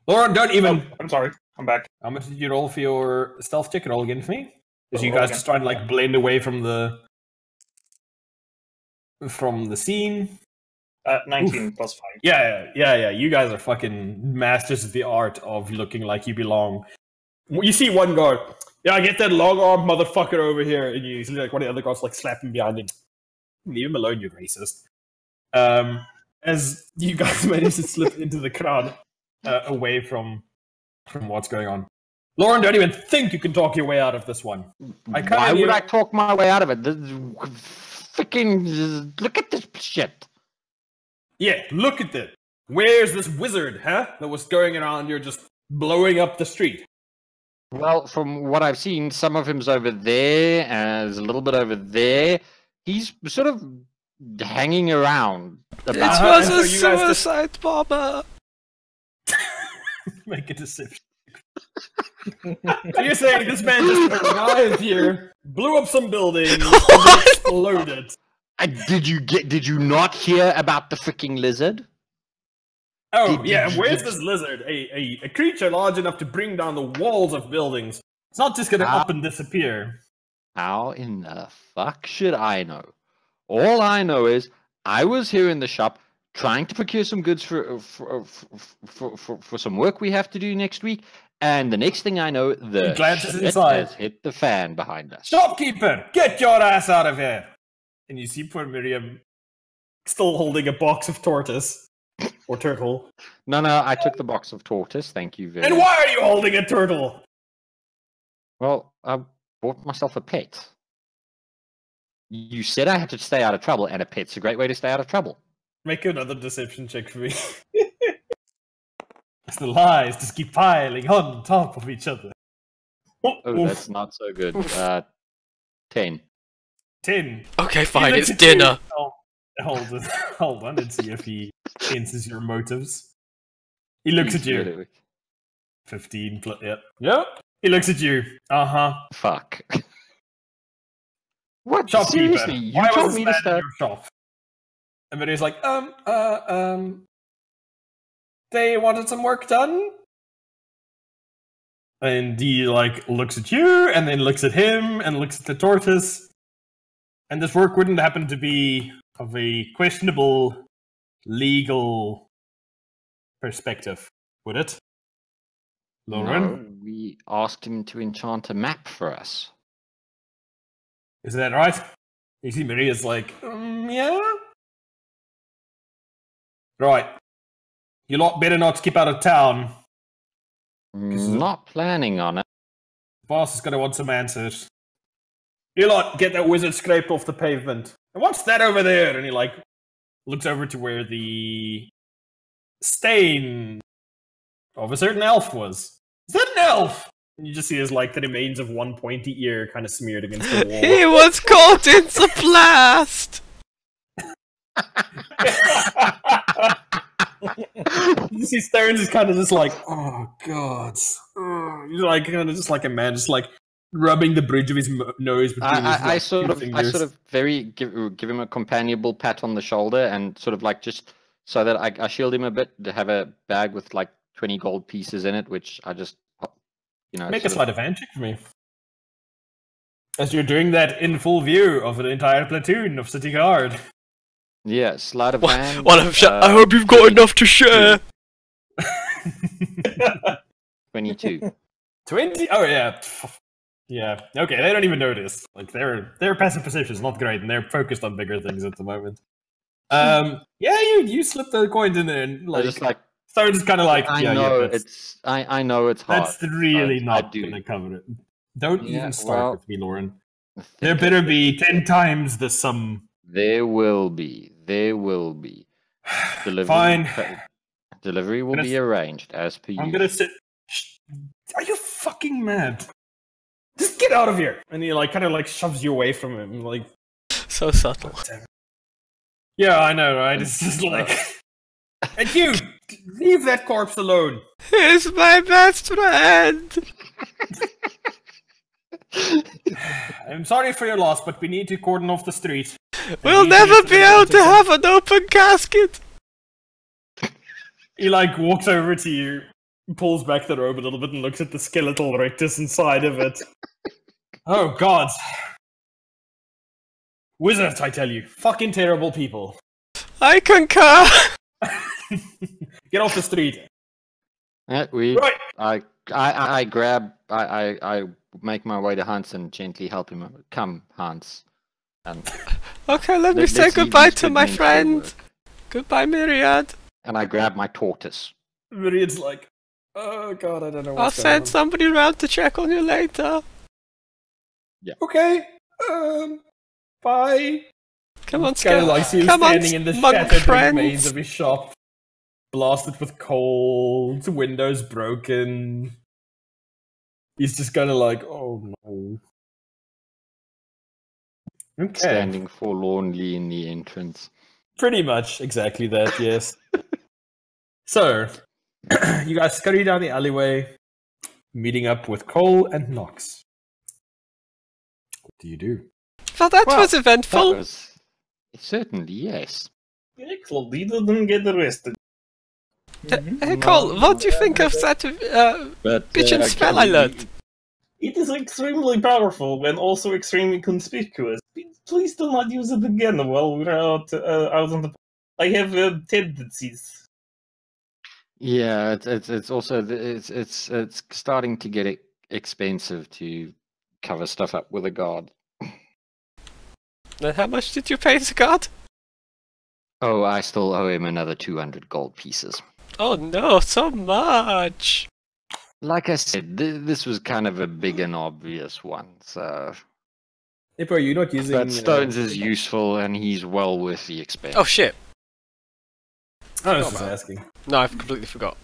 Lauren, don't even... Oh, I'm sorry. I'm back. How much did you roll for your stealth check? Roll again for me? As you guys just trying to blend away from the scene. 19 plus 5. Yeah. You guys are fucking masters of the art of looking like you belong. You see one guard. Yeah, get that long-armed motherfucker over here. And you see one of the other guards slapping behind him. Leave him alone, you racist. As you guys manage to slip into the crowd away from what's going on. Lauren, don't even think you can talk your way out of this one. Why would I talk my way out of it? Freaking look at this shit. Yeah, look at it. Where's this wizard, huh? That was going around here just blowing up the street. Well, from what I've seen, some of him's over there, and there's a little bit over there. He's sort of hanging around. It was a suicide bomber. Make a deception. So you're saying this man just arrived here, blew up some buildings, and then exploded? Did you not hear about the freaking lizard? Oh, where's this lizard? A creature large enough to bring down the walls of buildings. It's not just gonna up and disappear. How in the fuck should I know? All I know is I was here in the shop trying to procure some goods for some work we have to do next week, and the next thing I know, the shit has hit the fan behind us. Shopkeeper, get your ass out of here! And you see poor Miriam still holding a box of tortoise. Or turtle. No, I took the box of tortoise, thank you very much. And why are you holding a turtle? Well, I bought myself a pet. You said I had to stay out of trouble, and a pet's a great way to stay out of trouble. Make another deception check for me. The lies just keep piling on top of each other. Oh, that's not so good. 10. 10. Okay, fine, it's dinner. Hold on, and see if he senses your motives. He looks at you. 15 plus. Yep. He looks at you. Fuck. What? Shopkeeper. Seriously? You Why told was me this to man in start. your shop? And then he's like, they wanted some work done? And he, like, looks at you, and then looks at him, and looks at the tortoise. And this work wouldn't happen to be of a questionable legal perspective, would it? Lauren? No, we asked him to enchant a map for us. Is that right? You see Maria's like, yeah? Right. You lot better not skip out of town. Not planning on it. The boss is going to want some answers. You lot, get that wizard scraped off the pavement. And what's that over there? And he, like, looks over to where the stain of a certain elf was. Is that an elf? And you just see his, like, the remains of one pointy ear kind of smeared against the wall. He was caught in the blast! You see Stearns is kind of just like, oh god. He's like kind of just like a man, just like rubbing the bridge of his nose between his I sort of give him a companionable pat on the shoulder and sort of like just so that I shield him a bit to have a bag with like 20 gold pieces in it, which I just make a sleight of hand check for me. As you're doing that in full view of an entire platoon of city guard. Yeah, sleight of hand. I hope you've got enough to share. 22. 20? Oh yeah. Yeah. Okay, they don't even notice. Like their passive perception is not great, and they're focused on bigger things at the moment. Yeah, you slip the coins in there, and like, just like so it's kind of like I know it's hard. That's really not gonna cover it. Don't even start with me, Lauren. There better be 10 times the sum. There will be. Delivery, Fine. Delivery will be arranged as per usual. I'm gonna sit. Are you fucking mad? Just get out of here! And he like kind of like shoves you away from him, like. So subtle. Yeah, I know, right? It's just like. And you, leave that corpse alone. He's my best friend. I'm sorry for your loss, but we need to cordon off the street. We'll never be able to have an open casket. He like walks over to you, pulls back the robe a little bit, and looks at the skeletal rectus inside of it. Oh god. Wizards, I tell you. Fucking terrible people. I concur. Get off the street. Right. I make my way to Hans and gently help him. Come, Hans. Okay, let me say goodbye to my friend. Goodbye, Myriad. And I grab my tortoise. Myriad's like, oh god, I don't know what's I'll going send somebody around to check on you later. Yeah. Okay. Bye. Come on, Kind of like see him standing in the shattered friends. remains of his shop, blasted with cold, windows broken. He's just kind of like, oh no. Okay. Standing forlornly in the entrance. Pretty much exactly that, yes. So, you guys scurry down the alleyway, meeting up with Cole and Nox. What do you do? Well, that was eventful. Certainly, yes. Excellent. He didn't get arrested. Hey, Cole, what do you think of that bitchin' spell I learned? It is extremely powerful and also extremely conspicuous. Please do not use it again while we're out on the. I have tendencies. Yeah, it's also it's starting to get expensive to cover stuff up with a guard. Then how much did you pay the guard? Oh, I still owe him another 200 gold pieces. Oh no, so much! Like I said, this was kind of a big and obvious one, so... Hey, bro, you're not using... But Stones is useful, and he's well worth the expense. Oh shit! I was just asking. No, I've completely forgot.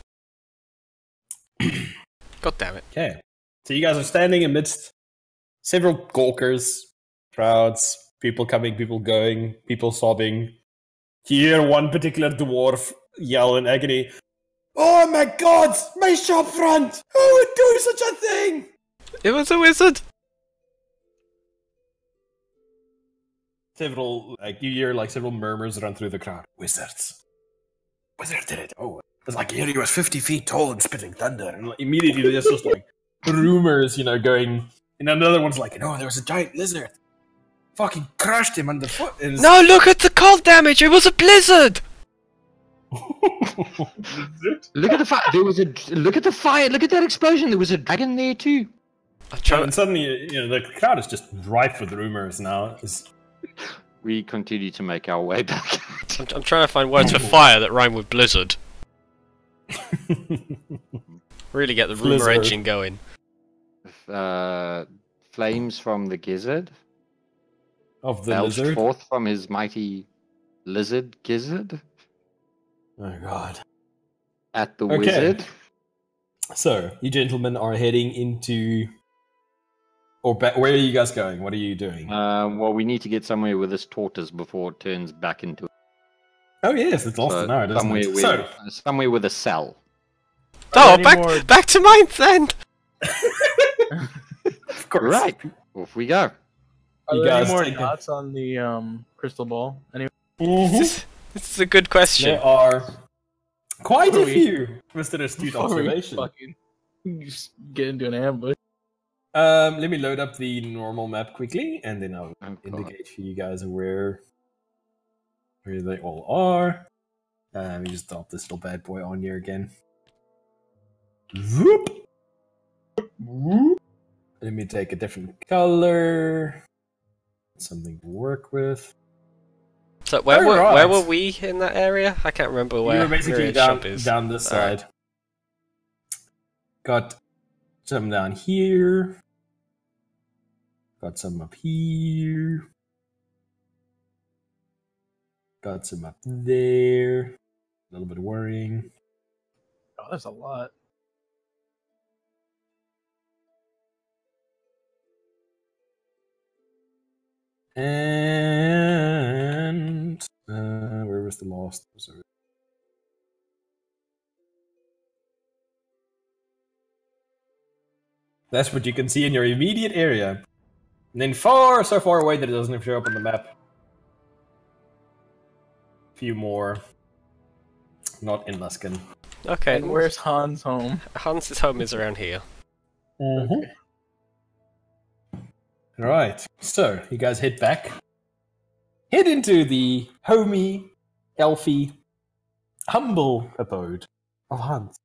God damn it. Okay. So you guys are standing amidst several gawkers, crowds, people coming, people going, people sobbing, hear one particular dwarf yell in agony, "Oh my god! My shop front! Who would do such a thing?" It was a wizard! Several, you hear several murmurs run through the crowd. Wizards. Wizard did it. Oh, it's he was 50 feet tall and spitting thunder. And immediately there's just rumors, going. And another one's there was a giant lizard. Fucking crushed him underfoot. No, look at the cold damage! It was a blizzard! Look at the fire. Look at the fire. Look at that explosion. There was a dragon there too. And suddenly, the crowd is just rife with rumors now. We continue to make our way back. I'm trying to find words for fire that rhyme with blizzard. Really get the rumor engine going. Flames from the gizzard. Of the belched lizard? Forth from his mighty lizard gizzard. Oh god. At the wizard. So, you gentlemen are heading into... Or where are you guys going? What are you doing? Well, we need to get somewhere with this tortoise before it turns back into... Oh yes, it's lost an hour, doesn't it? Somewhere with a cell. Oh, back to mine then! Of course. Right, off we go. Are You there guys any more take a- dots on the crystal ball? Anyway, This is a good question. There are quite a Before we- few, Mr. Astute before we observation. fucking just get into an ambush. Let me load up the normal map quickly, and then I'll Oh, God. indicate for you guys where they all are. Let me just drop this little bad boy on here again. Whoop. Whoop. Let me take a different color. Something to work with. So where Alright. were we in that area? I can't remember where. We were basically Myriad's shop down, is. down this Alright. side. Got some down here. Got some up here. Got some up there. A little bit of worrying. Oh, that's a lot. And where was the last? Sorry. That's what you can see in your immediate area. And then so far away that it doesn't show up on the map. Few more. Not in Luskan. Okay, And where's Han's home? Hans's home is around here. Okay. Alright, so you guys head back. Head into the homey, elfy, humble abode of Hans.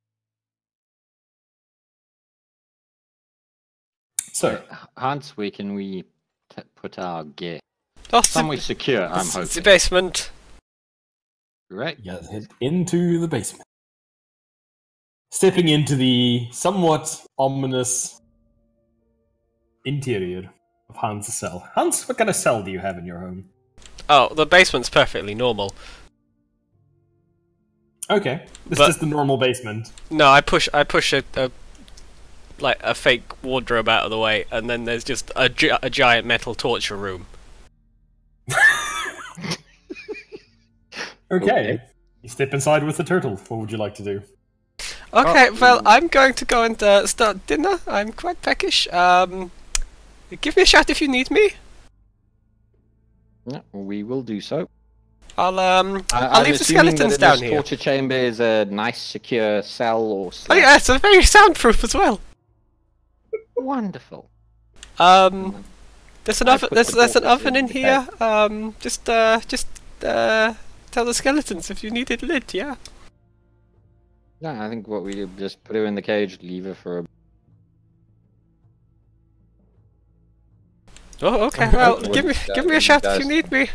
So, Hans, where can we put our gear? Oh, Somewhere secure, I'm the hoping. basement. Right. you guys head into the basement. Stepping into the somewhat ominous interior of Hans' cell. Hans, what kind of cell do you have in your home? Oh, the basement's perfectly normal. Okay, this But- is the normal basement. No, I push a fake wardrobe out of the way, and then there's just a giant metal torture room. Okay. You step inside with the turtle. What would you like to do? Okay, well, I'm going to go and start dinner. I'm quite peckish. Give me a shout if you need me. Yeah, we will do so. I'll leave the assuming that skeletons in down this here. torture chamber is a nice, secure cell or Oh slab. yeah, it's a very soundproof as well. Wonderful. There's an oven. put There's the an oven in the here. Just tell the skeletons if you need it lit. Yeah. No, I think what we do, just put her in the cage, leave her for a... Oh, okay. Well, Okay. give me a shout if you need me.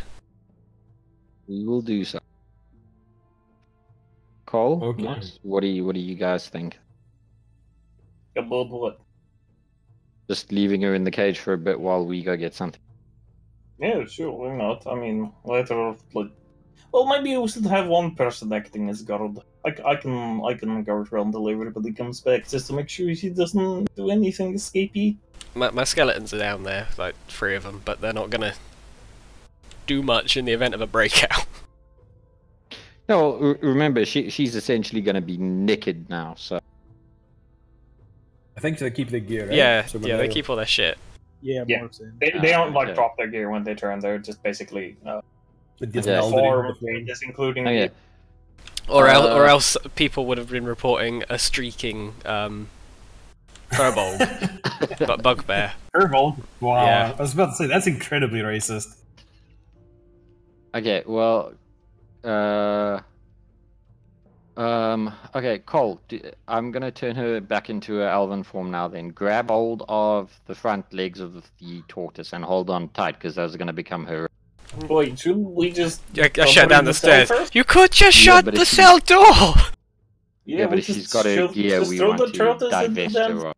We will do so. Cole, Okay. Moss, what do you guys think? About what? Just leaving her in the cage for a bit while we go get something. Yeah, sure, why not? I mean, later, well, maybe we should have one person acting as guard. I can guard around till everybody comes back, just to make sure he doesn't do anything escapey. My skeletons are down there, like 3 of them, but they're not gonna do much in the event of a breakout. No, remember, she's essentially going to be naked now, so... I think they keep the gear, right? Yeah, So yeah, they keep all their shit. Yeah, Yeah. morphs in. They don't like okay. drop their gear when they turn. They're just basically It gets Okay. melded form into the form. changes, including Okay. Or else people would have been reporting a streaking furbolg, but bugbear. Herbal. Wow. Yeah. I was about to say that's incredibly racist. Okay, well... okay, Cole, I'm going to turn her back into her elven form now then. Grab hold of the front legs of the tortoise and hold on tight, because those are going to become her... Wait, should we just? I shut down the stairs. First? You could just Yeah, shut but the if she- cell door! Yeah, but we if she's just got her should gear, just we throw want the to tortoise into divest them. her of...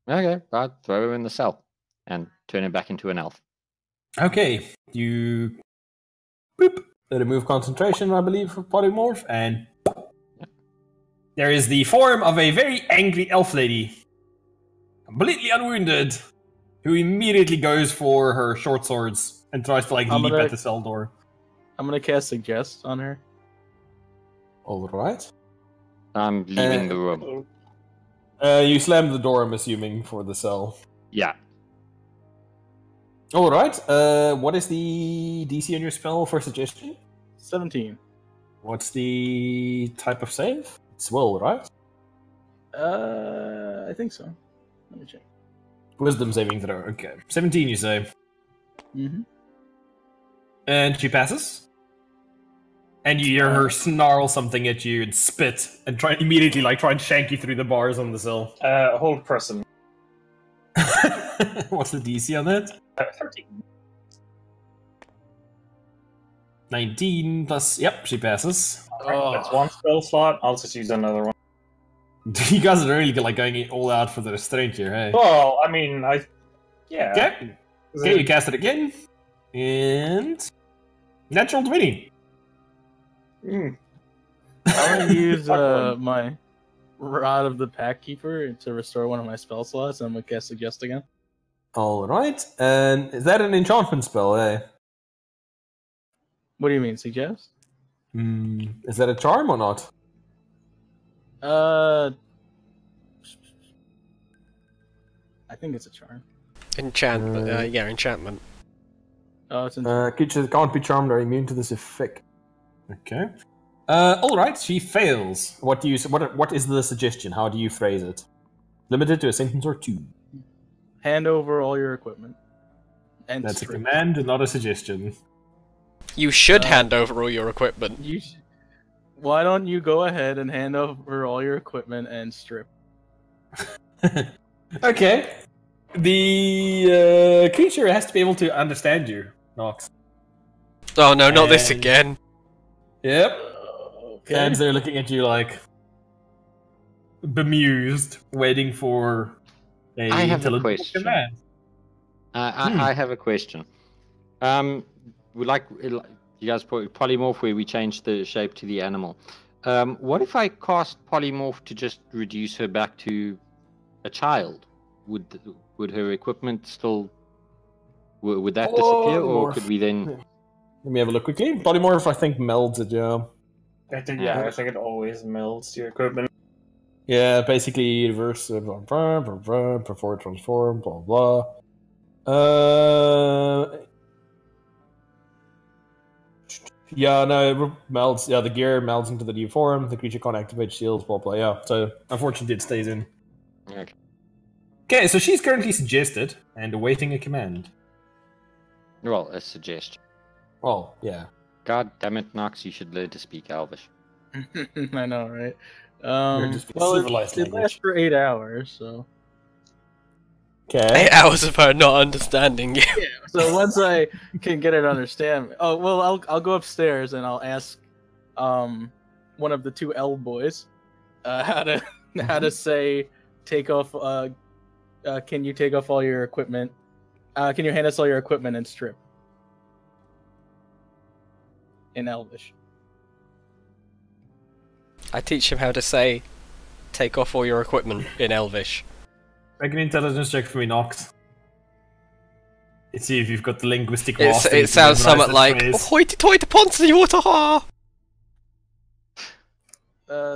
Okay, right, throw her in the cell and turn her back into an elf. Okay, you boop, remove concentration, I believe, for polymorph, and there is the form of a very angry elf lady, completely unwounded, who immediately goes for her short swords and tries to like I'm leap gonna- at the cell door. I'm gonna cast Suggest on her. All right. I'm leaving the room. You slam the door, I'm assuming, for the cell. Yeah. All right. What is the DC on your spell for suggestion? 17. What's the type of save? It's will, right? I think so. Let me check. Wisdom saving throw. Okay. 17, you say. Mm-hmm. And she passes. And you hear her snarl something at you and spit and try and shank you through the bars on the cell. Hold person. What's the DC on it? 13. 19 plus. Yep, she passes. Oh. That's one spell slot. I'll just use another one. You guys are really like going all out for the restraint here, hey? Well, I mean, yeah. Okay. Okay, you cast it again. And natural 20. Mm. I'm gonna use Fuck one. my Rod of the Pack Keeper to restore one of my spell slots, and I'm gonna cast Suggest again. Alright. And is that an enchantment spell, eh? What do you mean, Suggest? Is that a charm or not? I think it's a charm. Enchantment. Yeah, enchantment. Oh, it's in. Creatures that can't be charmed are immune to this effect. Okay. Alright, she fails. What is the suggestion? How do you phrase it? Limited to a sentence or two. Hand over all your equipment. And That's a strip. command, not a suggestion. You should hand over all your equipment. Why don't you go ahead and hand over all your equipment and strip? Okay. The creature has to be able to understand you, Nox. Oh no, not this And- again. Yep. Okay. And they're looking at you like bemused, waiting for a I have a intelligible question. command. I have a question. We like you guys put polymorph where we change the shape to the animal. What if I cast polymorph to just reduce her back to a child? Would her equipment still would that disappear, or Polymorph. could we then? Let me have a look quickly. Polymorph, I think, melds it, yeah. I think it always melds your equipment. Yeah, basically reverse before it transform, blah blah. Yeah, no, it melds. Yeah, the gear melds into the new form. The creature can't activate shields, blah blah. Yeah, so unfortunately, it stays in. Okay. Okay, so she's currently suggested and awaiting a command. Well, a suggestion. Well, yeah. God damn it, Nox! You should learn to speak Elvish. I know, right? You're just Well, civilized it language. lasts for 8 hours, so. Okay. 8 hours of her not understanding you. Yeah. So once I can get her to understand, I'll go upstairs and I'll ask, one of the 2 elf boys, how to say take off. Can you take off all your equipment? Can you hand us all your equipment and strip? In Elvish. I teach him how to say, take off all your equipment in Elvish. Make an intelligence check for me, Nox. Let's see if you've got the linguistic It mastery to sounds memorize somewhat that like phrase. hoity-toity poncy water.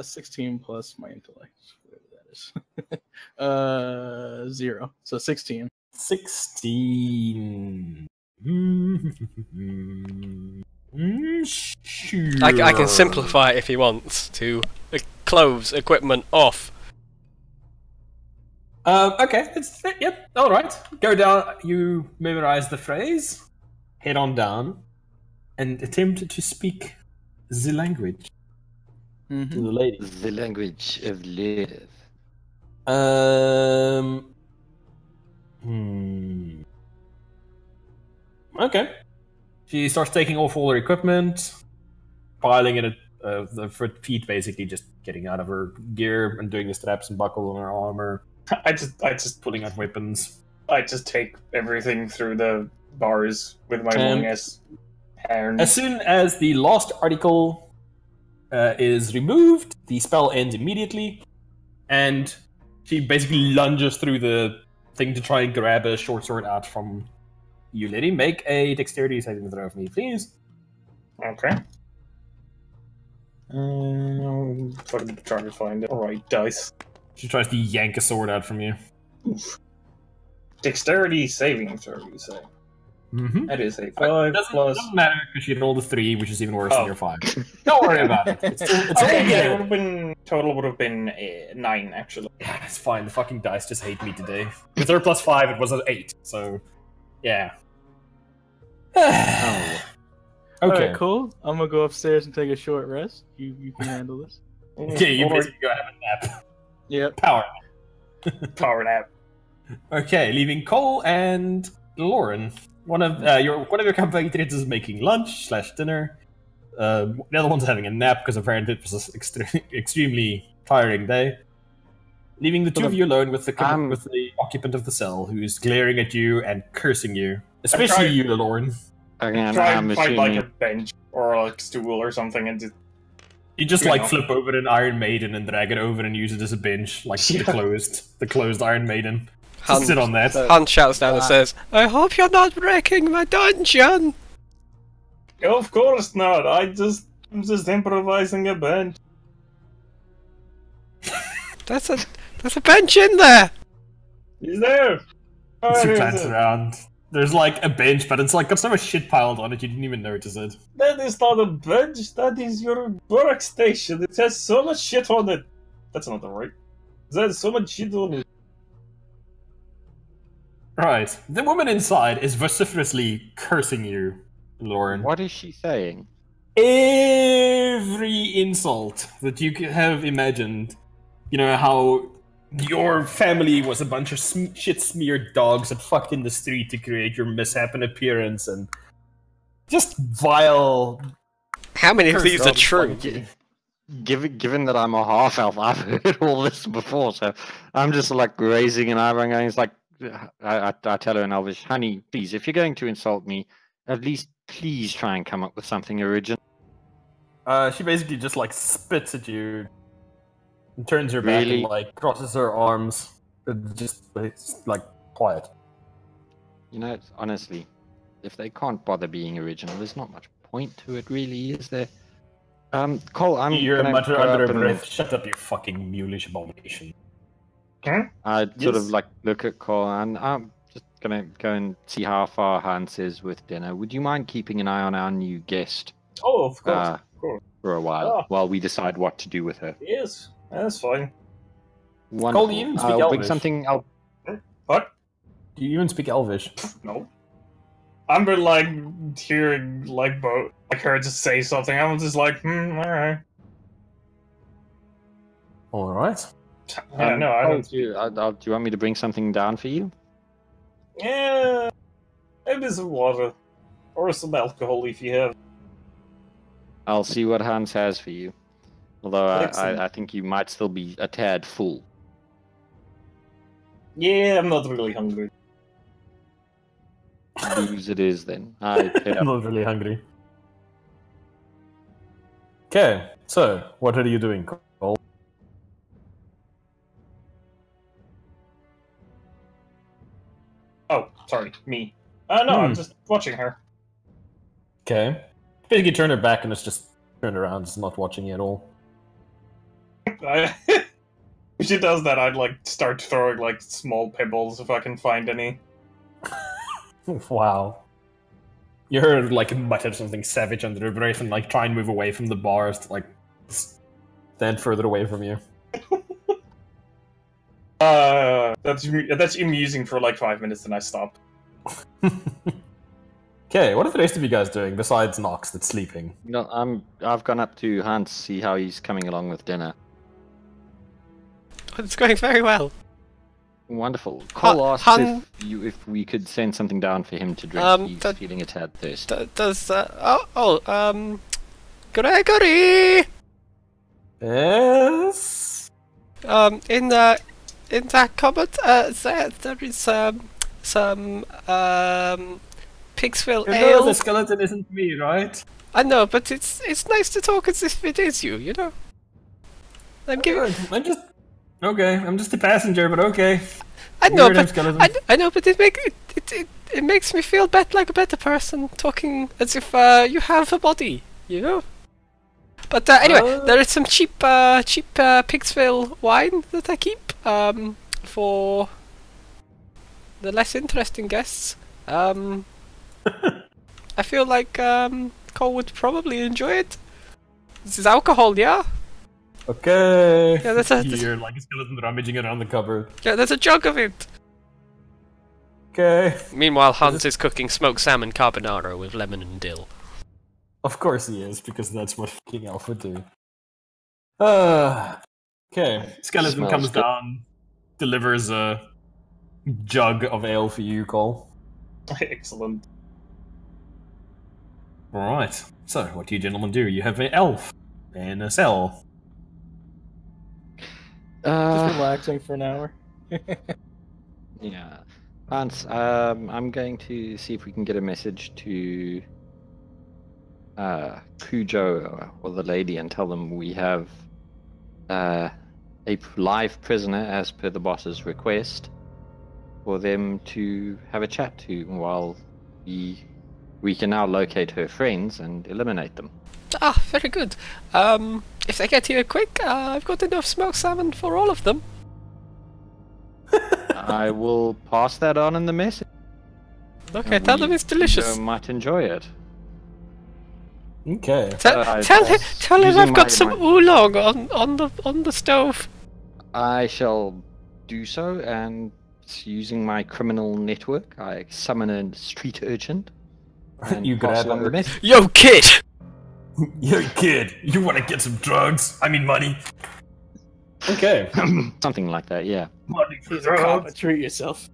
16 plus my intellect, whatever that is. 0. So 16. 16. Sure. I can simplify it if he wants to. Clothes, equipment, off. Okay, yep, alright. Go down, you memorize the phrase, head on down, and attempt to speak the language to the lady. The language of love. Okay. She starts taking off all her equipment, piling it at the feet, basically just getting out of her gear and doing the straps and buckles on her armor. I just Pulling out weapons. I just take everything through the bars with my long ass hand. As soon as the last article is removed, the spell ends immediately, and she basically lunges through the thing to try and grab a short sword out from you, lady. Make a dexterity saving throw for me, please. Okay. Fucking trying to find it. Alright, dice. She tries to yank a sword out from you. Oof. Dexterity saving throw, you say? Mm-hmm. That is a 5 plus. Doesn't matter because she rolled a 3, which is even worse than your 5. Don't worry about it. It's Okay, all yeah, it good. would have been total would have been 9 actually. Yeah, it's fine. The fucking dice just hate me today. With her plus 5, it was an 8. So, yeah. Oh. Okay. Alright, cool. I'm gonna go upstairs and take a short rest. You can handle this. Okay, you Or basically go have a nap. Yep. Power. power nap. Okay, leaving Cole and Lauren. One of your compatriots is making lunch/dinner. The other one's having a nap because apparently it was an extremely tiring day. Leaving the two of you alone with the occupant of the cell, who is glaring at you and cursing you, especially you, Lauren. Again, Try I'm and find like assuming. a bench or a stool or something and just You just You like know. flip over an Iron Maiden and drag it over and use it as a bench, like Yeah. the closed Iron Maiden. Just Hans, sit on that. Hans shouts down and says, "I hope you're not wrecking my dungeon." of course not. I'm just improvising a bench. There's a bench in there. Is there? She Where plants is it? around. There's like a bench, but it's like got so much shit piled on it you didn't even notice it. That is not a bench. That is your workstation. It has so much shit on it. That's not the right. There's so much shit on it. Right. The woman inside is vociferously cursing you, Lauren. What is she saying? Every insult that you could have imagined. You know how your family was a bunch of shit-smeared dogs that fucked in the street to create your mishap and appearance, and just vile. How many of curse these are words true? like you. Given that I'm a half elf, I've heard all this before, so I'm just like raising an eyebrow and it's like, I tell her in Elvish, honey, please, if you're going to insult me, at least please try and come up with something original. She basically just like spits at you, and turns her back Really? and like crosses her arms, just like quiet. You know, honestly, if they can't bother being original, there's not much point to it, really, is there? Cole, I'm You're gonna mutter go under up her and- breath. Shut up, you fucking mulish abomination. I sort of Yes. like look at Cole and I'm just gonna go and see how far Hans is with dinner. Would you mind keeping an eye on our new guest Oh, of course. uh, Of course. for a while Ah. while we decide what to do with her? Yes, that's fine. Wonderful. you even speak I'll bring Elvish? something. I'll What? Do you even speak Elvish? No. I'm been like hearing like her just say something. I'm just like, alright. Alright. Yeah, no, I don't. do you want me to bring something down for you? Yeah, maybe some water or some alcohol if you have. I'll see what Hans has for you. Although Excellent. I think you might still be a tad full. Yeah, I'm not really hungry. Booze it is then. I head I'm up. not really hungry. Okay, so what are you doing, Cole? Oh, sorry, me. No, I'm just watching her. Okay. Basically, turn her back and it's just turned around, it's not watching you at all. If she does that, I'd like start throwing like small pebbles if I can find any. Wow. You heard like mutter something savage under her breath and like try and move away from the bars to like stand further away from you. That's amusing for like 5 minutes, then I stop. Okay, what are the rest of you guys doing besides Nox that's sleeping? No, I've gone up to Hans to see how he's coming along with dinner. It's going very well. Wonderful. Cole asked if we could send something down for him to drink. He's feeling a tad thirsty. Gregory! Yes? In that cupboard, there is some Pigsville ale. The skeleton isn't me, right? I know, but it's nice to talk as if it is you, you know? I'm just a passenger, but okay. I know, but it makes me feel like a better person talking as if you have a body, you know? But anyway, there is some cheap Pigsville wine that I keep for the less interesting guests. I feel like Cole would probably enjoy it. This is alcohol, yeah? Okay. Yeah, You're like a skeleton rummaging around the cupboard. Yeah, there's a jug of it. Okay. Meanwhile, Hans is cooking smoked salmon carbonara with lemon and dill. Of course he is, because that's what fucking Elf would do. Okay. Skeleton comes down, delivers a jug of ale for you, Cole. Excellent. Alright. So, what do you gentlemen do? You have an elf in a cell. Just relaxing for an hour. Yeah. Hans, I'm going to see if we can get a message to Cujo or the lady and tell them we have a live prisoner as per the boss's request for them to have a chat to while we can now locate her friends and eliminate them. Ah, very good. If they get here quick, I've got enough smoked salmon for all of them. I will pass that on in the message. Okay, tell them it's delicious. You might enjoy it. Okay. Tell him I've got some oolong on the stove. I shall do so, and using my criminal network, I summon a street urchin. And You pass grab along the message. Yo, kid! Yo, kid, you want to get some drugs? I mean money. Okay. Something like that, yeah. Money for He's a cop, treat yourself.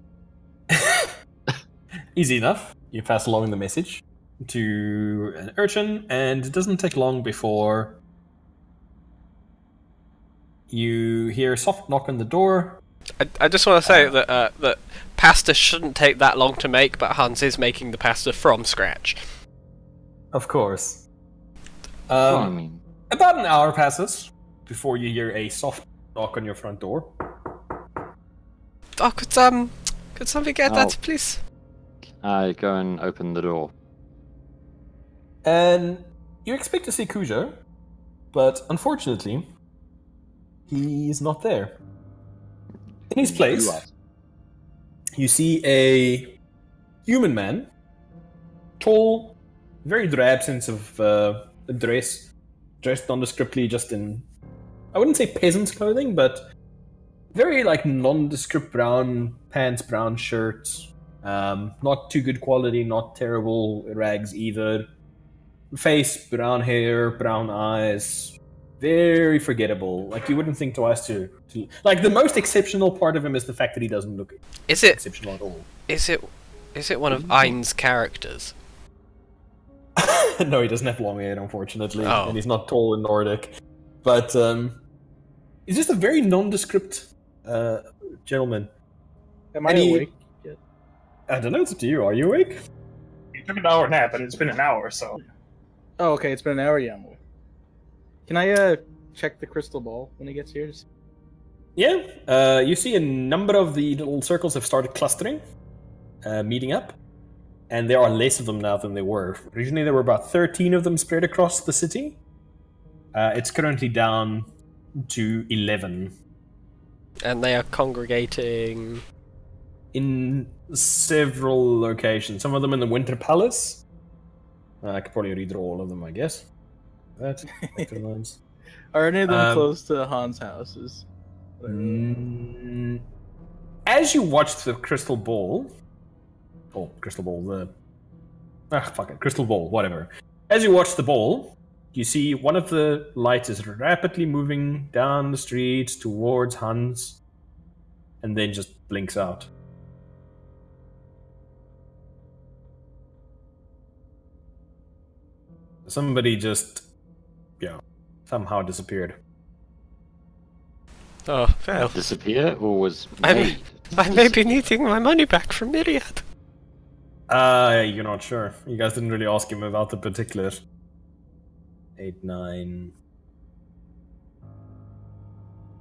Easy enough. You pass along the message to an urchin, and it doesn't take long before you hear a soft knock on the door. I just want to say that pasta shouldn't take that long to make, but Hans is making the pasta from scratch. Of course. I mean, About an hour passes before you hear a soft knock on your front door. Oh, could somebody get that, please? I go and open the door. And you expect to see Cujo, but unfortunately, he's not there. In his place, you see a human man, tall, very drab sense of dress, dressed nondescriptly, just in, I wouldn't say peasant's clothing, but very like nondescript brown pants, brown shirts, not too good quality, not terrible rags either. Face, brown hair, brown eyes, very forgettable. Like you wouldn't think twice to like the most exceptional part of him is the fact that he doesn't look exceptional at all. Is it one of Ein's characters? No, he doesn't have long hair, unfortunately, Oh. and he's not tall and Nordic. But he's just a very nondescript gentleman. Am I awake yet? I don't know. It's up to you. Are you awake? He took an hour nap, and it's been an hour, so. Oh, okay, it's been an hour, yeah, I'm awake. Can I check the crystal ball when he gets here? Yeah. You see a number of the little circles have started clustering, meeting up. and there are less of them now than there were. Originally, there were about 13 of them spread across the city. It's currently down to 11. And they are congregating in several locations. Some of them in the Winter Palace. I could probably read through all of them, I guess. That. Are any of them close to Han's houses? As you watch the crystal ball, crystal ball, crystal ball, whatever. As you watch the ball, you see one of the lights is rapidly moving down the street towards Hans, and then just blinks out. Somebody just, somehow disappeared. Oh, well. Disappear or was made? I may be needing my money back from Myriad. You're not sure. You guys didn't really ask him about the particulars. 8, 9.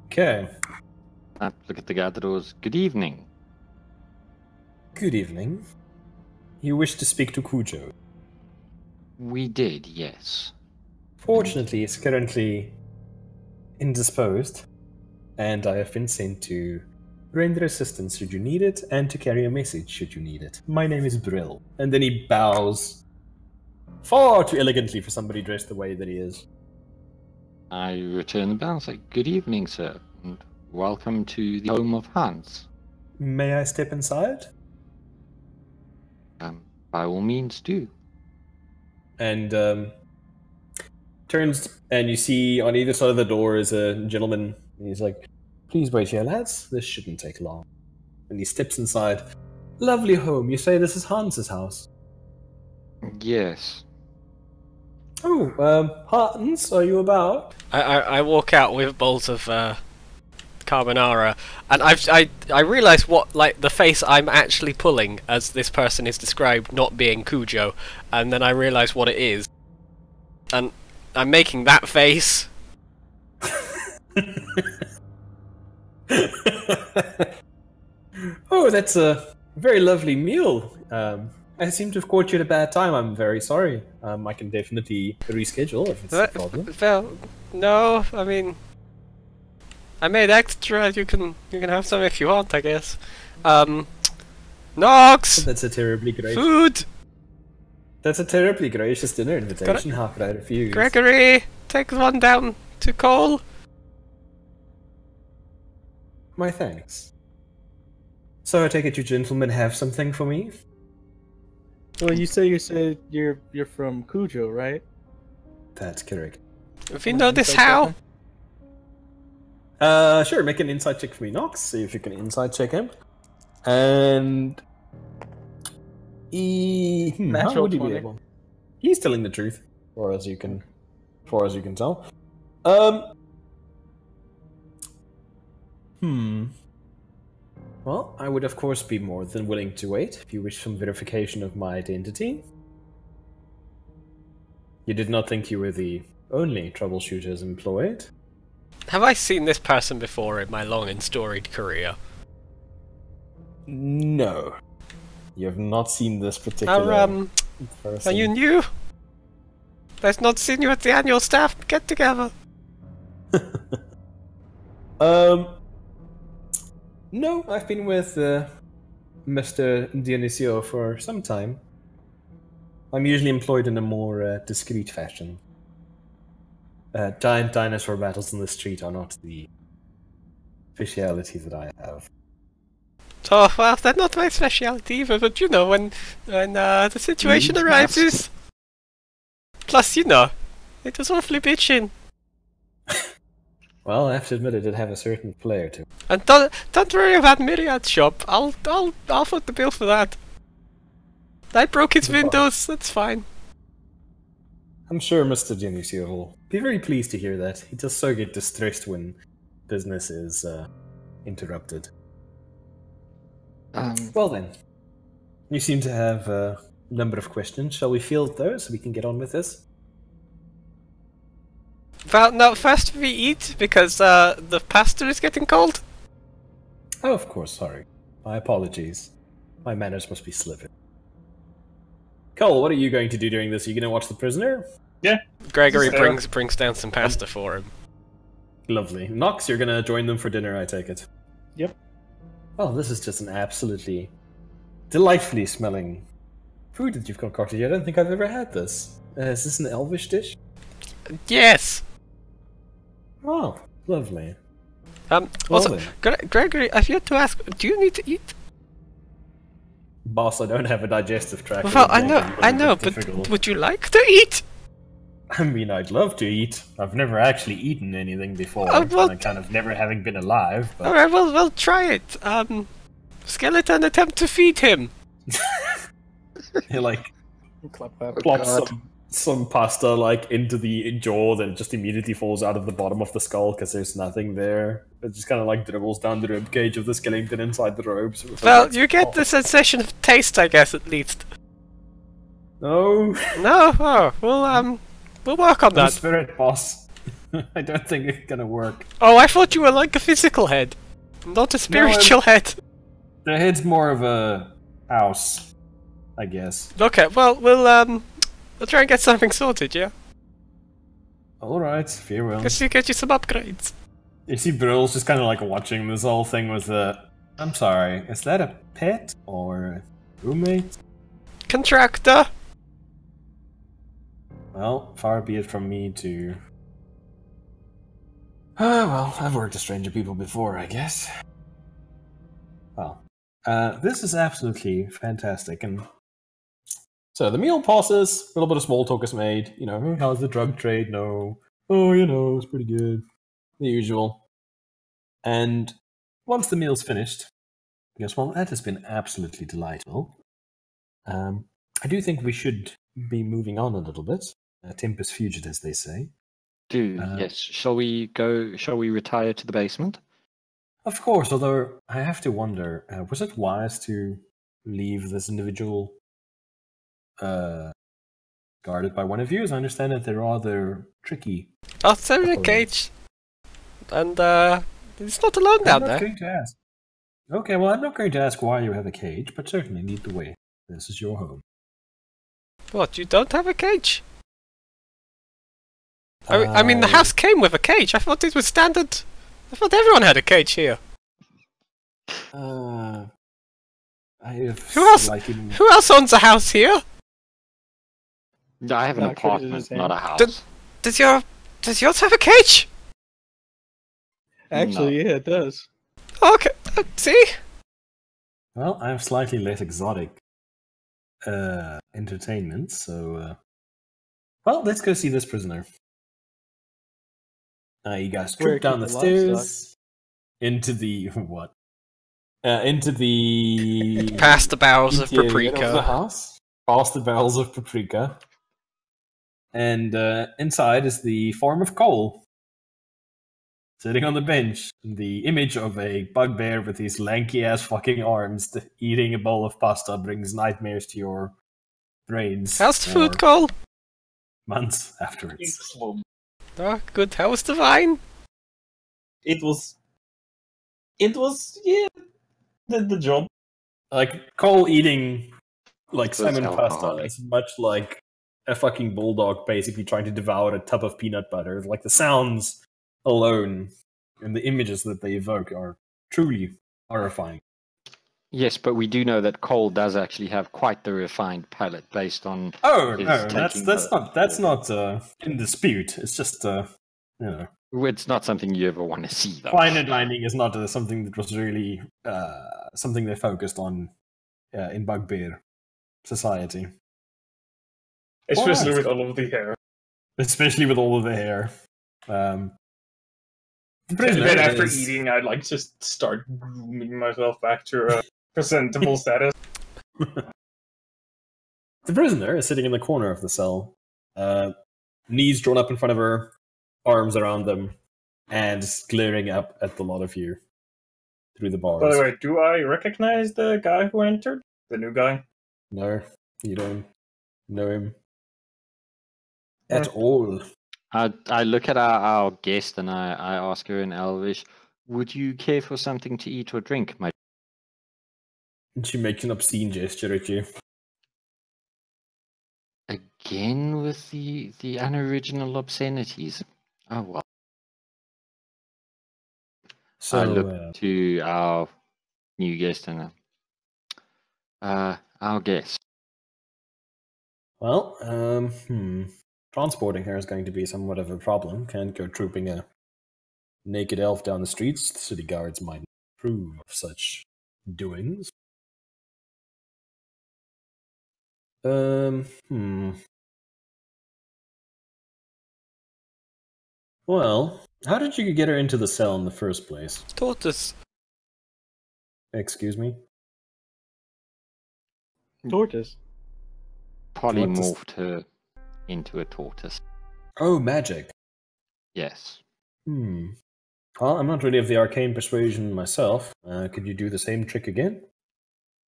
Okay. Look at the guy at the doors. Good evening. Good evening. You wish to speak to Cujo? We did, yes. Fortunately, it's currently indisposed, and I have been sent to render assistance should you need it, and to carry a message should you need it. My name is Brill. And then he bows far too elegantly for somebody dressed the way that he is. I return the bow and say, good evening, sir, and welcome to the home of Hans. May I step inside? By all means, do. And turns, and you see on either side of the door is a gentleman. He's like, please wait here, lads. This shouldn't take long. And he steps inside. Lovely home. You say this is Hans's house? Yes. Oh, Hans, are you about? I walk out with bowls of carbonara, and I realise what, like, the face I'm actually pulling as this person is described not being Cujo, and then I realise what it is, and I'm making that face. Oh, that's a very lovely meal. I seem to have caught you at a bad time. I'm very sorry. I can definitely reschedule if it's a problem. Well, no, I mean, I made extra. You can have some if you want, I guess. Nox! That's a terribly gracious food. That's a terribly gracious dinner invitation. How could I refuse? Gregory, take one down to Cole. My thanks. So I take it you gentlemen have something for me? Well, you said you're from Cujo, right? That's correct. If you know this how? Sure, make an insight check for me, Nox. See if you can insight check him. And how would he be able? He's telling the truth, far as you can tell. Well, I would of course be more than willing to wait if you wish some verification of my identity. You did not think you were the only troubleshooters employed? Have I seen this person before in my long and storied career? No. You have not seen this particular person. Are you new? I've not seen you at the annual staff get-together. No, I've been with Mr. Dionisio for some time. I'm usually employed in a more discreet fashion. Giant dinosaur battles in the street are not the speciality that I have. Oh, well, that's not my specialty either, but you know, when the situation arises... Plus, you know, it was awfully bitchin'. Well, I have to admit it did have a certain flair to it. And don't worry about Myriad's shop. I'll foot the bill for that. I broke his windows. That's fine. I'm sure Mr. Dionisio will be very pleased to hear that. He does so get distressed when business is interrupted. Well then, you seem to have a number of questions. Shall we field those so we can get on with this? Well, no, first we eat, because the pasta is getting cold. Oh, of course, sorry. My apologies. My manners must be slipping. Cole, what are you going to do during this? Are you going to watch the prisoner? Gregory Just, brings down some pasta for him. Lovely. Nox, you're going to join them for dinner, I take it. Yep. Oh, this is just an absolutely delightfully smelling food that you've concocted here. I don't think I've ever had this. Is this an elvish dish? Yes. Oh, lovely. Also, Lovely. Gregory, I've yet to ask. Do you need to eat? Boss, I don't have a digestive tract. Well, It would make it I know, a bit but difficult. would you like to eat? I mean, I'd love to eat. I've never actually eaten anything before. Oh, well- and kind of never having been alive. But... All right, well, we'll try it. Skeleton, attempt to feed him. He like Clap, clap. plops some pasta like into the jaw, then just immediately falls out of the bottom of the skull because there's nothing there. It just kind of like dribbles down the rib cage of the skeleton inside the robes. Well, you get the sensation of taste, I guess, at least. No, No, oh, we'll work on the that. spirit boss. I don't think it's gonna work. Oh, I thought you were like a physical head, not a spiritual head. The head's more of a house, I guess. Okay, well, we'll try and get something sorted, yeah? All right, fair well. Guess you get you some upgrades. You see Brill's just kind of like watching this whole thing with I'm sorry, is that a pet or a roommate? Contractor. Well, far be it from me to... well, I've worked with stranger people before, I guess. Well, this is absolutely fantastic, and... So, the meal passes, a little bit of small talk is made, you know, how's the drug trade? No. Oh, you know, it's pretty good. The usual. And once the meal's finished, I guess, well, that has been absolutely delightful. I do think we should be moving on a little bit. Tempus fugit, as they say. Yes. Shall we retire to the basement? Of course, although I have to wonder, was it wise to leave this individual guarded by one of you? As I understand it, they're rather tricky. Oh, they're in a cage. And, he's not alone down I'm not there. going to ask. Okay, well, I'm not going to ask why you have a cage, but certainly lead the way. This is your home. What, you don't have a cage? I mean, the house came with a cage. I thought it was standard. I thought everyone had a cage here. I have Who else? slightly- Who else owns a house here? No, I have an Not credit in apartment, his not a hand. house. Does yours have a cage? Actually, yeah, it does. Okay, see? Well, I have slightly less exotic entertainment, so... Well, let's go see this prisoner. You guys Where trip down the keep the stairs livestock? into the... what? Into the... Past the barrels of interior paprika. of the house. Past the barrels of paprika. And inside is the form of Cole. Sitting on the bench. The image of a bugbear with these lanky-ass fucking arms eating a bowl of pasta brings nightmares to your brains. How's the for food, Cole? months afterwards. Excellent. Oh, good. How was the vine? It was, yeah, the job. Like, Cole eating, like, So it's salmon pasta alcoholic. is much like a fucking bulldog basically trying to devour a tub of peanut butter. Like, the sounds alone and the images that they evoke are truly horrifying. Yes, but we do know that Cole does actually have quite the refined palate based on. Oh Is no, taking that's not in dispute. It's just you know, It's not something you ever want to see, though. finer dining is not something that was really something they focused on in bugbear society, Especially Alright. with all of the hair. especially with all of the hair. The And prisoner then after is- eating, I'd like just start grooming myself back to a presentable status. The prisoner is sitting in the corner of the cell, knees drawn up in front of her, arms around them, and glaring up at the lot of you through the bars. By the way, do I recognize the guy who entered? The new guy? No, you don't know him at all. I look at our guest and I ask her in Elvish, would you care for something to eat or drink, my... And she makes an obscene gesture at you. again with the unoriginal obscenities. Oh well. So, I look to our new guest and our guest. well, transporting her is going to be somewhat of a problem. Can't go trooping a naked elf down the streets. The city guards might approve of such doings. Well, how did you get her into the cell in the first place? Tortoise. Excuse me? Tortoise. Polymorphed her into a tortoise. Oh, magic. Yes. Well, I'm not really of the arcane persuasion myself. Could you do the same trick again?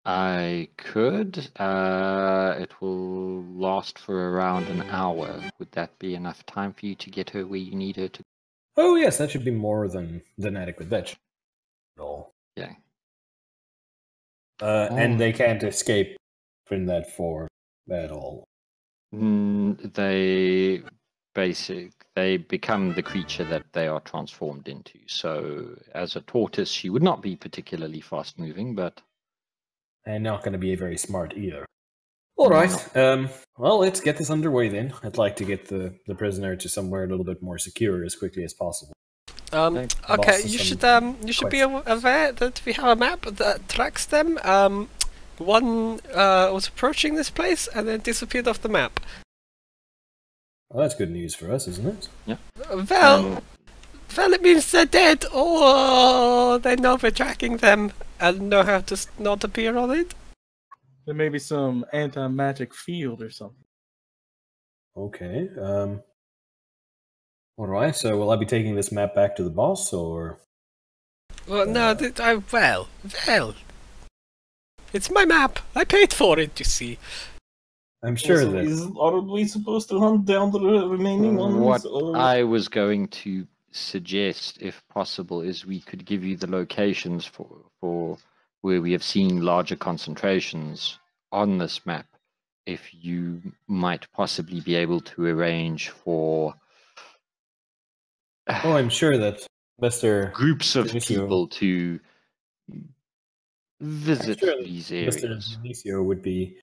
I could. It will last for around an hour. Would that be enough time for you to get her where you need her to? Oh, yes, that should be more than adequate. That should be all. Yeah. And they can't escape in that form at all. They become the creature that they are transformed into. So, as a tortoise, she would not be particularly fast moving, but And not going to be very smart either. All right. Well, let's get this underway then. I'd like to get the prisoner to somewhere a little bit more secure as quickly as possible. Okay, you should be aware that we have a map that tracks them. One was approaching this place and then disappeared off the map. Well, that's good news for us, isn't it? yeah. Well, it means they're dead, or they know we're tracking them and know how to not appear on it. There may be some anti-magic field or something. Okay. All right. So, will I be taking this map back to the boss, or? Well, no, well, it's my map. I paid for it, you see. I'm sure Also, are we supposed to hunt down the remaining ones? What or... I was going to suggest, if possible, is we could give you the locations for where we have seen larger concentrations on this map. If you might possibly be able to arrange for Oh, I'm sure that Mr. groups of Dionisio- people to visit Surely these Mr. areas. Dionisio would be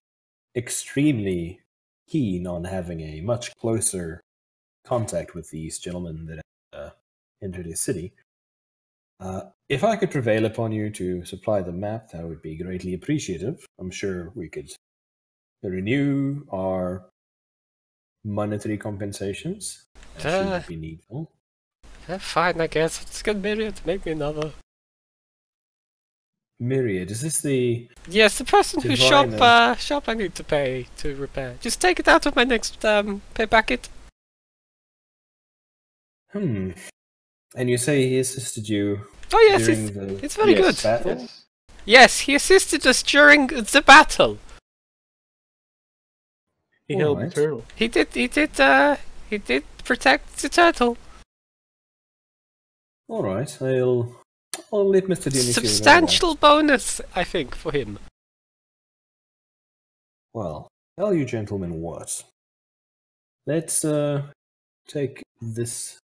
extremely keen on having a much closer contact with these gentlemen that entered his city. If I could prevail upon you to supply the map, that would be greatly appreciative. I'm sure we could renew our monetary compensations. That should be needful. Fine, I guess. Let's get Myriad to make me another. Myriad, is this the... Yes, the person whose shop I need to pay to repair. Just take it out of my next pay packet. And you say he assisted you Oh yes, during the it's very good. battle? Yes. Yes, he assisted us during the battle. He held the Alright. turtle. He did protect the turtle. All right, I'll let Mr. Dionisio know that. Substantial bonus, I think, for him. Well, tell you gentlemen what. Let's take this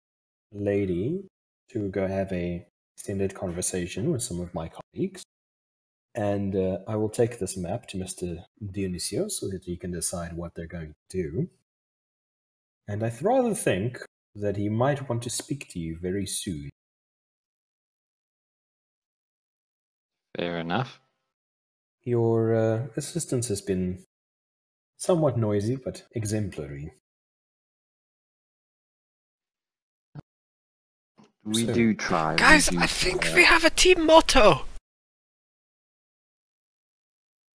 lady to go have a extended conversation with some of my colleagues. And I will take this map to Mr. Dionisio so that he can decide what they're going to do. And I rather think that he might want to speak to you very soon. Fair enough. Your assistance has been somewhat noisy, but exemplary. We So- do try. Guys, we do I think try. we have a team motto.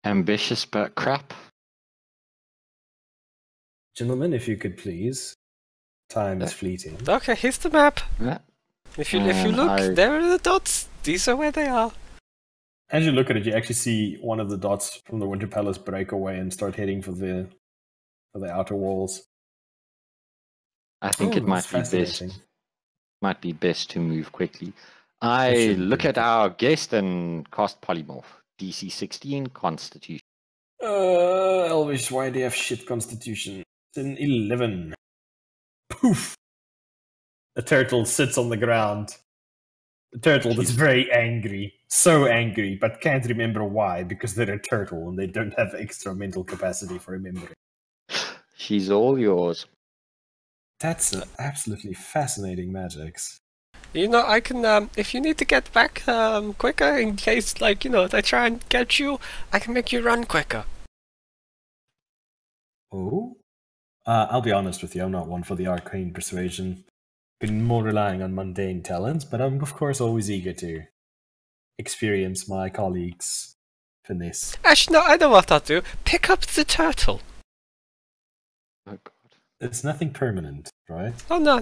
Ambitious but crap. Gentlemen, if you could please. Time is fleeting. Okay, here's the map. Yeah. If you look, there are the dots. These are where they are. As you look at it, you actually see one of the dots from the Winter Palace break away and start heading for the outer walls. I think Oh, it might that's be best. fascinating. Might be best to move quickly. It I should look be. at our guest and cast polymorph. DC 16 Constitution. Elvish, why do you have shit constitution? An 11. Poof! A turtle sits on the ground. A turtle that's very angry. So angry, but can't remember why, because they're a turtle and they don't have extra mental capacity for remembering. She's all yours. That's absolutely fascinating magics. You know, I can, if you need to get back quicker, in case, like, you know, they try and get you, I can make you run quicker. Oh? I'll be honest with you, I'm not one for the arcane persuasion. Been more relying on mundane talents, but I'm of course always eager to experience my colleagues' finesse. Actually, no, I know what I'll do. Pick up the turtle. Oh god. It's nothing permanent, right? Oh, no.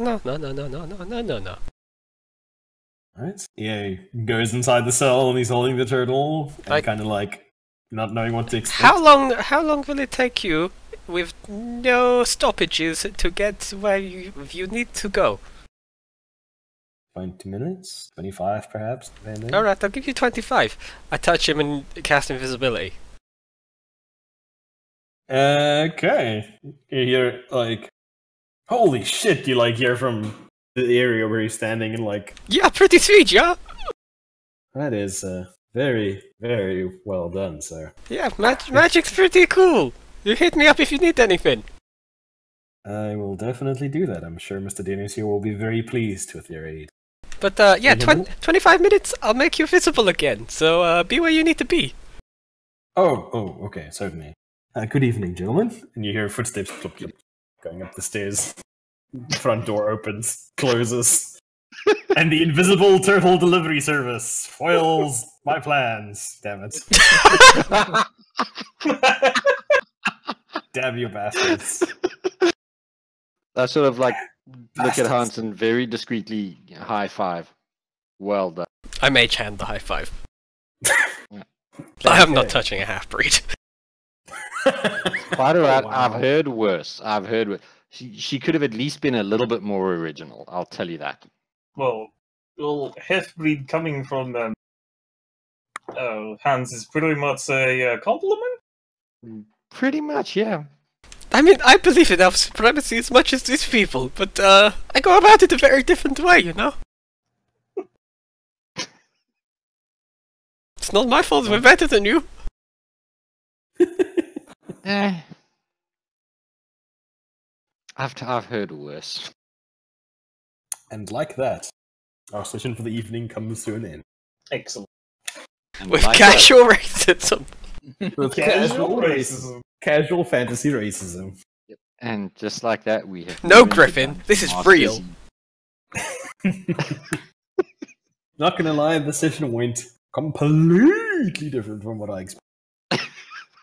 Right? Yeah, he goes inside the cell and he's holding the turtle and Like- kind of like not knowing what to expect. How long will it take you, with no stoppages, to get where you need to go? 20 minutes? 25 perhaps? Depending. Alright, I'll give you 25. I touch him and cast invisibility. Okay. You hear like, holy shit, you like hear from the area where he's standing and like, Yeah, pretty sweet, yeah? that is very, very well done, sir. Yeah, magic's pretty cool. You hit me up if you need anything. I will definitely do that. I'm sure Mr. Dennis here will be very pleased with your aid. But yeah, 25 minutes, I'll make you visible again. So be where you need to be. Oh, okay, certainly. Good evening, gentlemen. And you hear footsteps clip, clip, going up the stairs. The front door opens, closes. And the invisible turtle delivery service foils my plans. Damn it. Damn you bastards. I sort of like look at Bastards. Hans and very discreetly high five. Well done. I mage hand the high five. I am not touching a half-breed. Quite alright. wow. I've heard worse. She could have at least been a little bit more original. I'll tell you that. Well, half-breed coming from Hans is pretty much a compliment. Pretty much, yeah. I mean, I believe in elf supremacy as much as these people, but I go about it a very different way, you know? It's not my fault we're better than you. I've heard worse. And like that, our session for the evening comes to an end. Excellent. And With like casual racism. With Casual racism. Casual fantasy racism. that, and just like that, we have No, moved Griffin, on to this is Master real. Z. Not gonna lie, the session went completely different from what I expected.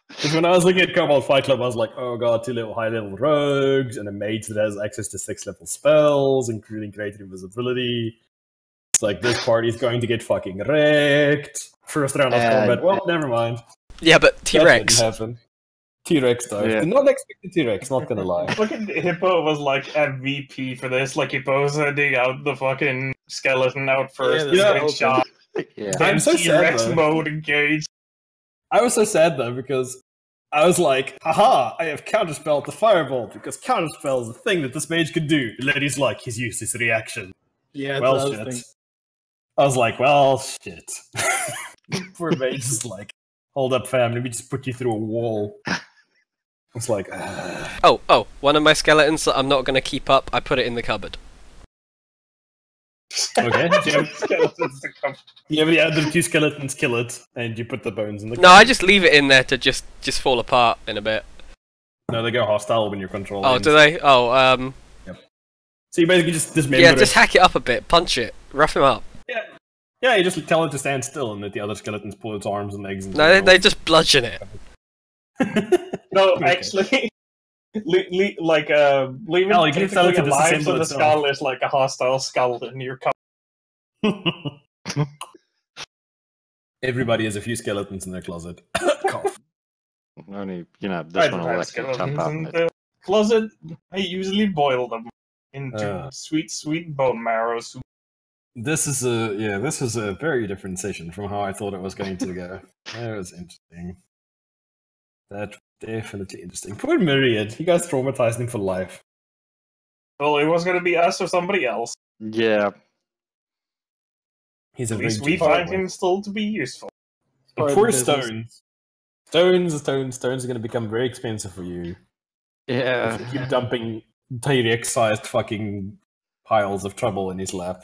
Because when I was looking at Cobalt Fight Club, I was like, oh god, 2 high-level rogues, and a mage that has access to 6-level spells, including greater invisibility. It's like, this party's going to get fucking wrecked. First round of combat, well, never mind. Yeah, but That T-Rex. didn't happen. T-Rex though. Yeah. Did not expect the T-Rex, not gonna lie. Fucking Hippo was like MVP for this. Like Hippo's sending out the fucking skeleton out first, Yeah, and yeah, getting okay. shot. Yeah. I'm Then so sad, T-Rex though. mode engaged. I was so sad though, because I was like, haha, I have counterspell to Firebolt, because counterspell is a thing that this mage could do. The lady's like, he's used his reaction. Yeah, Well, that's what I was shit. thinking. I was like, well, shit. Poor mage is like, hold up, fam, let me just put you through a wall. It's like, Oh, one of my skeletons that I'm not going to keep up, I put it in the cupboard. okay. Do Skeletons to come. you have the other 2 skeletons kill it, and you put the bones in the No, I just leave it in there to just fall apart in a bit. No, they go hostile when you're controlling. Oh, do they? Oh, So you basically just dismember yeah, it. just hack it up a bit, punch it, rough him up. Yeah, you just tell it to stand still, and let the other skeletons pull its arms and legs. And No, they just bludgeon it. No, Okay. actually, leaving No, you can tell it to alive, disassemble so the itself. skull is like a hostile skull in your cup. Everybody has a few skeletons in their closet. Cough. Only, this I one don't will have actually skeletons jump out. in of it. the closet. I usually boil them into sweet, sweet bone marrow soup. This is a very different session from how I thought it was going to go. That was interesting. That Definitely interesting. Poor Myriad. You guys traumatized him for life. Well, it was going to be us or somebody else. Yeah. He's At a least very we gentle find boy. him still to be useful. And Part of poor the business. Stones are going to become very expensive for you. Yeah. If you keep dumping T-Rex-sized fucking piles of trouble in his lap.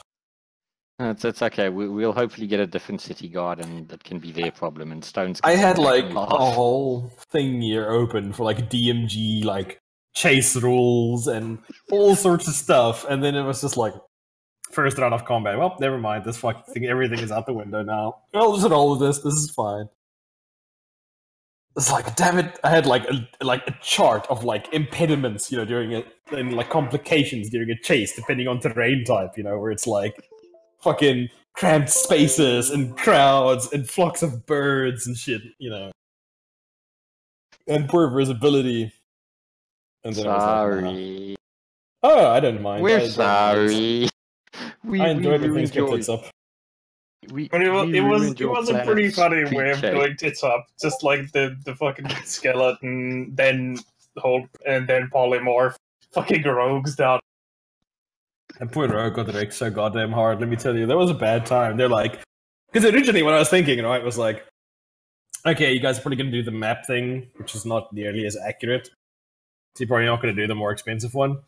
It's okay. We'll hopefully get a different city guard, and that can be their problem. And Stones. Can I had sit back like and a laugh. whole thing here open for like DMG, like chase rules and all sorts of stuff, and then it was just like first round of combat. Well, never mind. This fucking thing, everything is out the window now. I'll just roll with this. This is fine. It's like, damn it! I had like a chart of like impediments, you know, during it, and like complications during a chase, depending on terrain type, you know, where it's like fucking cramped spaces and crowds and flocks of birds and shit, you know, and poor visibility. And then I was like, Sorry. nah. Oh, I don't mind. We're I enjoy sorry. I enjoy when things ruined get your. tits up. But it was a pretty funny way of shape. doing tits up. Just like the fucking skeleton, then polymorph, fucking rogues down. And poor Rogue got wrecked so goddamn hard. Let me tell you, that was a bad time. They're like, because originally what I was thinking, right, was like, okay, you guys are probably going to do the map thing, which is not nearly as accurate. So you're probably not going to do the more expensive one.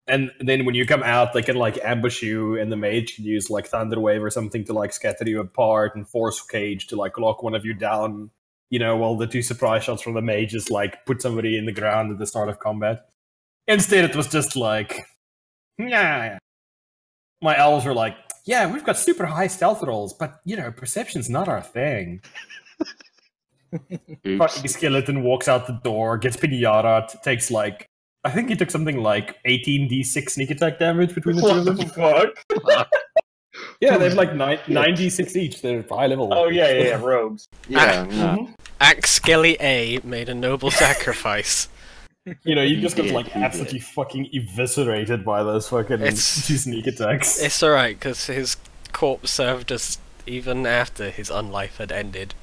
And then when you come out, they can like ambush you, and the mage can use like Thunderwave or something to like scatter you apart, and Force Cage to like lock one of you down. You know, while the two surprise shots from the mages like put somebody in the ground at the start of combat. Instead, it was just like, yeah. My elves were like, yeah, we've got super high stealth rolls, but you know, perception's not our thing. Oops. Fucking skeleton walks out the door, gets pinata, takes like, I think he took something like 18d6 sneak attack damage between the two of them. Fuck? Yeah, they have like 96 each. They're high level. Oh yeah, rogues. Yeah. No. Axskelly A made a noble sacrifice. You know, you just got He like did, he absolutely fucking eviscerated by those fucking It's- two sneak attacks. It's alright, because his corpse served us even after his unlife had ended.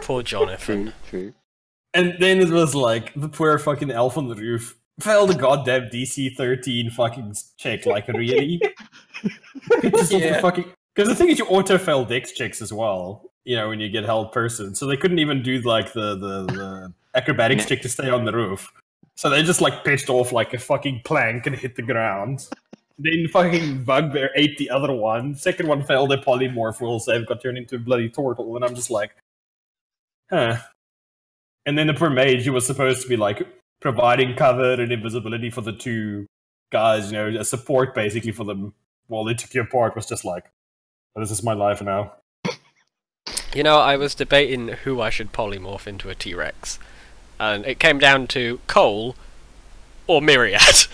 Poor Jonathan. True. And then it was like the poor fucking elf on the roof failed a goddamn DC 13 fucking check. Like, really? Because the thing is, you auto fail dex checks as well. You know, when you get held person, so they couldn't even do like the acrobatics check to stay on the roof. So they just like pitched off like a fucking plank and hit the ground. Then fucking Bugbear ate the other one. Second one failed a polymorph will save, got turned into a bloody turtle, and I'm just like, huh. And then the poor mage, who was supposed to be like providing cover and invisibility for the two guys, you know, a support basically for them while they took you apart, was just like, oh, this is my life now. You know, I was debating who I should polymorph into a T-Rex, and it came down to Cole or Myriad.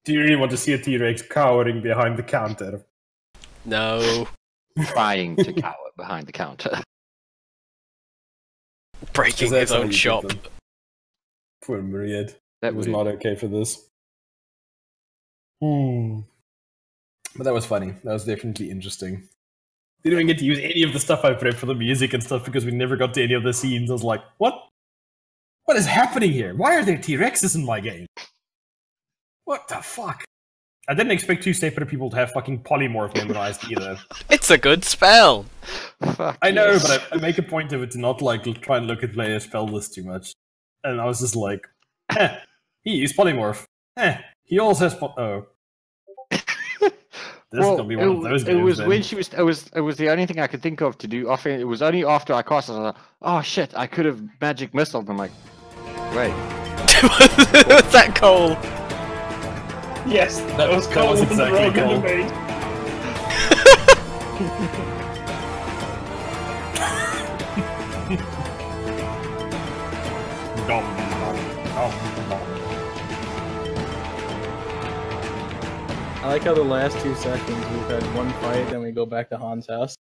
Do you really want to see a T-Rex cowering behind the counter? No. Trying to cower behind the counter. Breaking That's his how own you shop. did them. Poor Myriad. That It was would- not okay for this. But that was funny. That was definitely interesting. Didn't even get to use any of the stuff I prepped for the music and stuff because we never got to any of the scenes. I was like, what? What is happening here? Why are there T-Rexes in my game? What the fuck? I didn't expect two separate people to have fucking polymorph memorized either. It's a good spell! Fuck I know, yes. but I make a point of it to not like try and look at players' spell list too much. And I was just like, he used polymorph. He also has oh. This is gonna be one of those it games, was then. when she was. It was the only thing I could think of to do. Often it was only after I cast it. I was like, oh shit! I could have magic missiled. I'm like, wait. Was that Cole? Yes, that was that Cole was with the exactly rogue and the Cole. mage. Dom, dom, dom. I like how the last 2 sessions we've had one fight, then we go back to Han's house.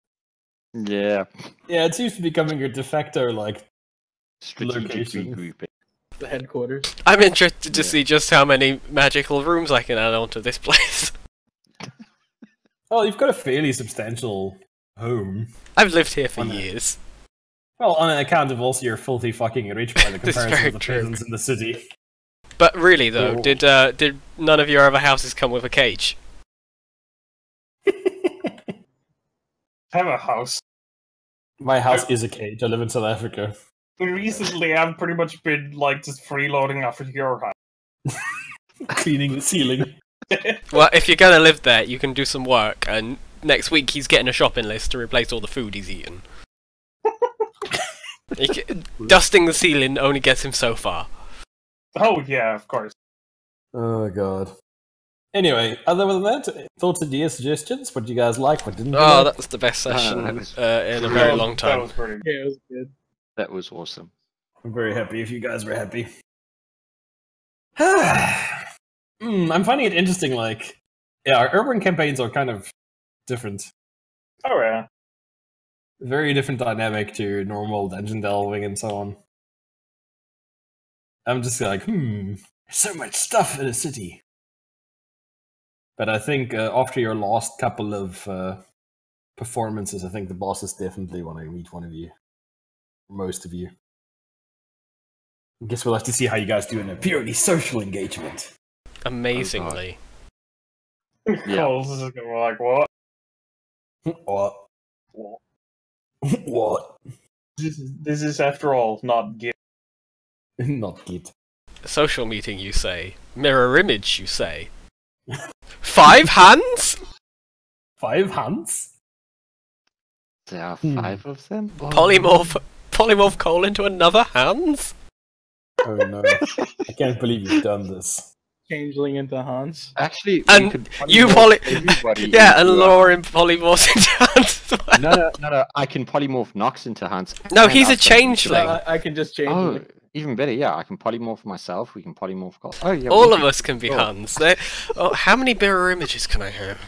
Yeah. Yeah, it seems to be becoming your de facto like Strategic location. regrouping. The headquarters. I'm interested to see just how many magical rooms I can add onto this place. Oh, you've got a fairly substantial home. I've lived here for On a- years. Well, on account of also you're filthy fucking rich by the That's comparison very of the true. peasants in the city. But really, though, Oh. did none of your other houses come with a cage? I have a house. My house is a cage. I live in South Africa. Recently, I've pretty much been like just freeloading off of your house. Cleaning the ceiling. Well, if you're gonna live there, you can do some work, and next week he's getting a shopping list to replace all the food he's eaten. Dusting the ceiling only gets him so far. Oh yeah, of course. Oh god. Anyway, other than that, thoughts, ideas, suggestions? What do you guys like? What didn't you Oh, like? that was the best session that was- in a very long That time. was pretty good. Yeah, it was good. That was awesome. I'm very happy if you guys were happy. I'm finding it interesting, like, yeah, our urban campaigns are kind of different. Oh yeah. Very different dynamic to normal dungeon delving and so on. I'm just like, there's so much stuff in a city. But I think after your last couple of performances, I think the bosses definitely want to meet one of you. Most of you. I guess we'll have to see how you guys do in a purely social engagement. Amazingly. Yeah. Coles is gonna be like, what? What? What? What? This is after all not gay. Not good. Social meeting, you say. Mirror image, you say. 5 hands? 5 hands? There are 5 of them? Polymorph coal into another hands? Oh no. I can't believe you've done this. Changeling into Hans. Actually, And we could you polymorph everybody Yeah, and into, Lauren polymorphs into hands as well. No. I can polymorph Nox into Hans. No, and he's a us into- changeling. I can just change Oh, it. even better. Yeah, I can polymorph myself. We can polymorph. Oh yeah. All we of could- us can be Oh. Hans. Oh, how many mirror images can I have?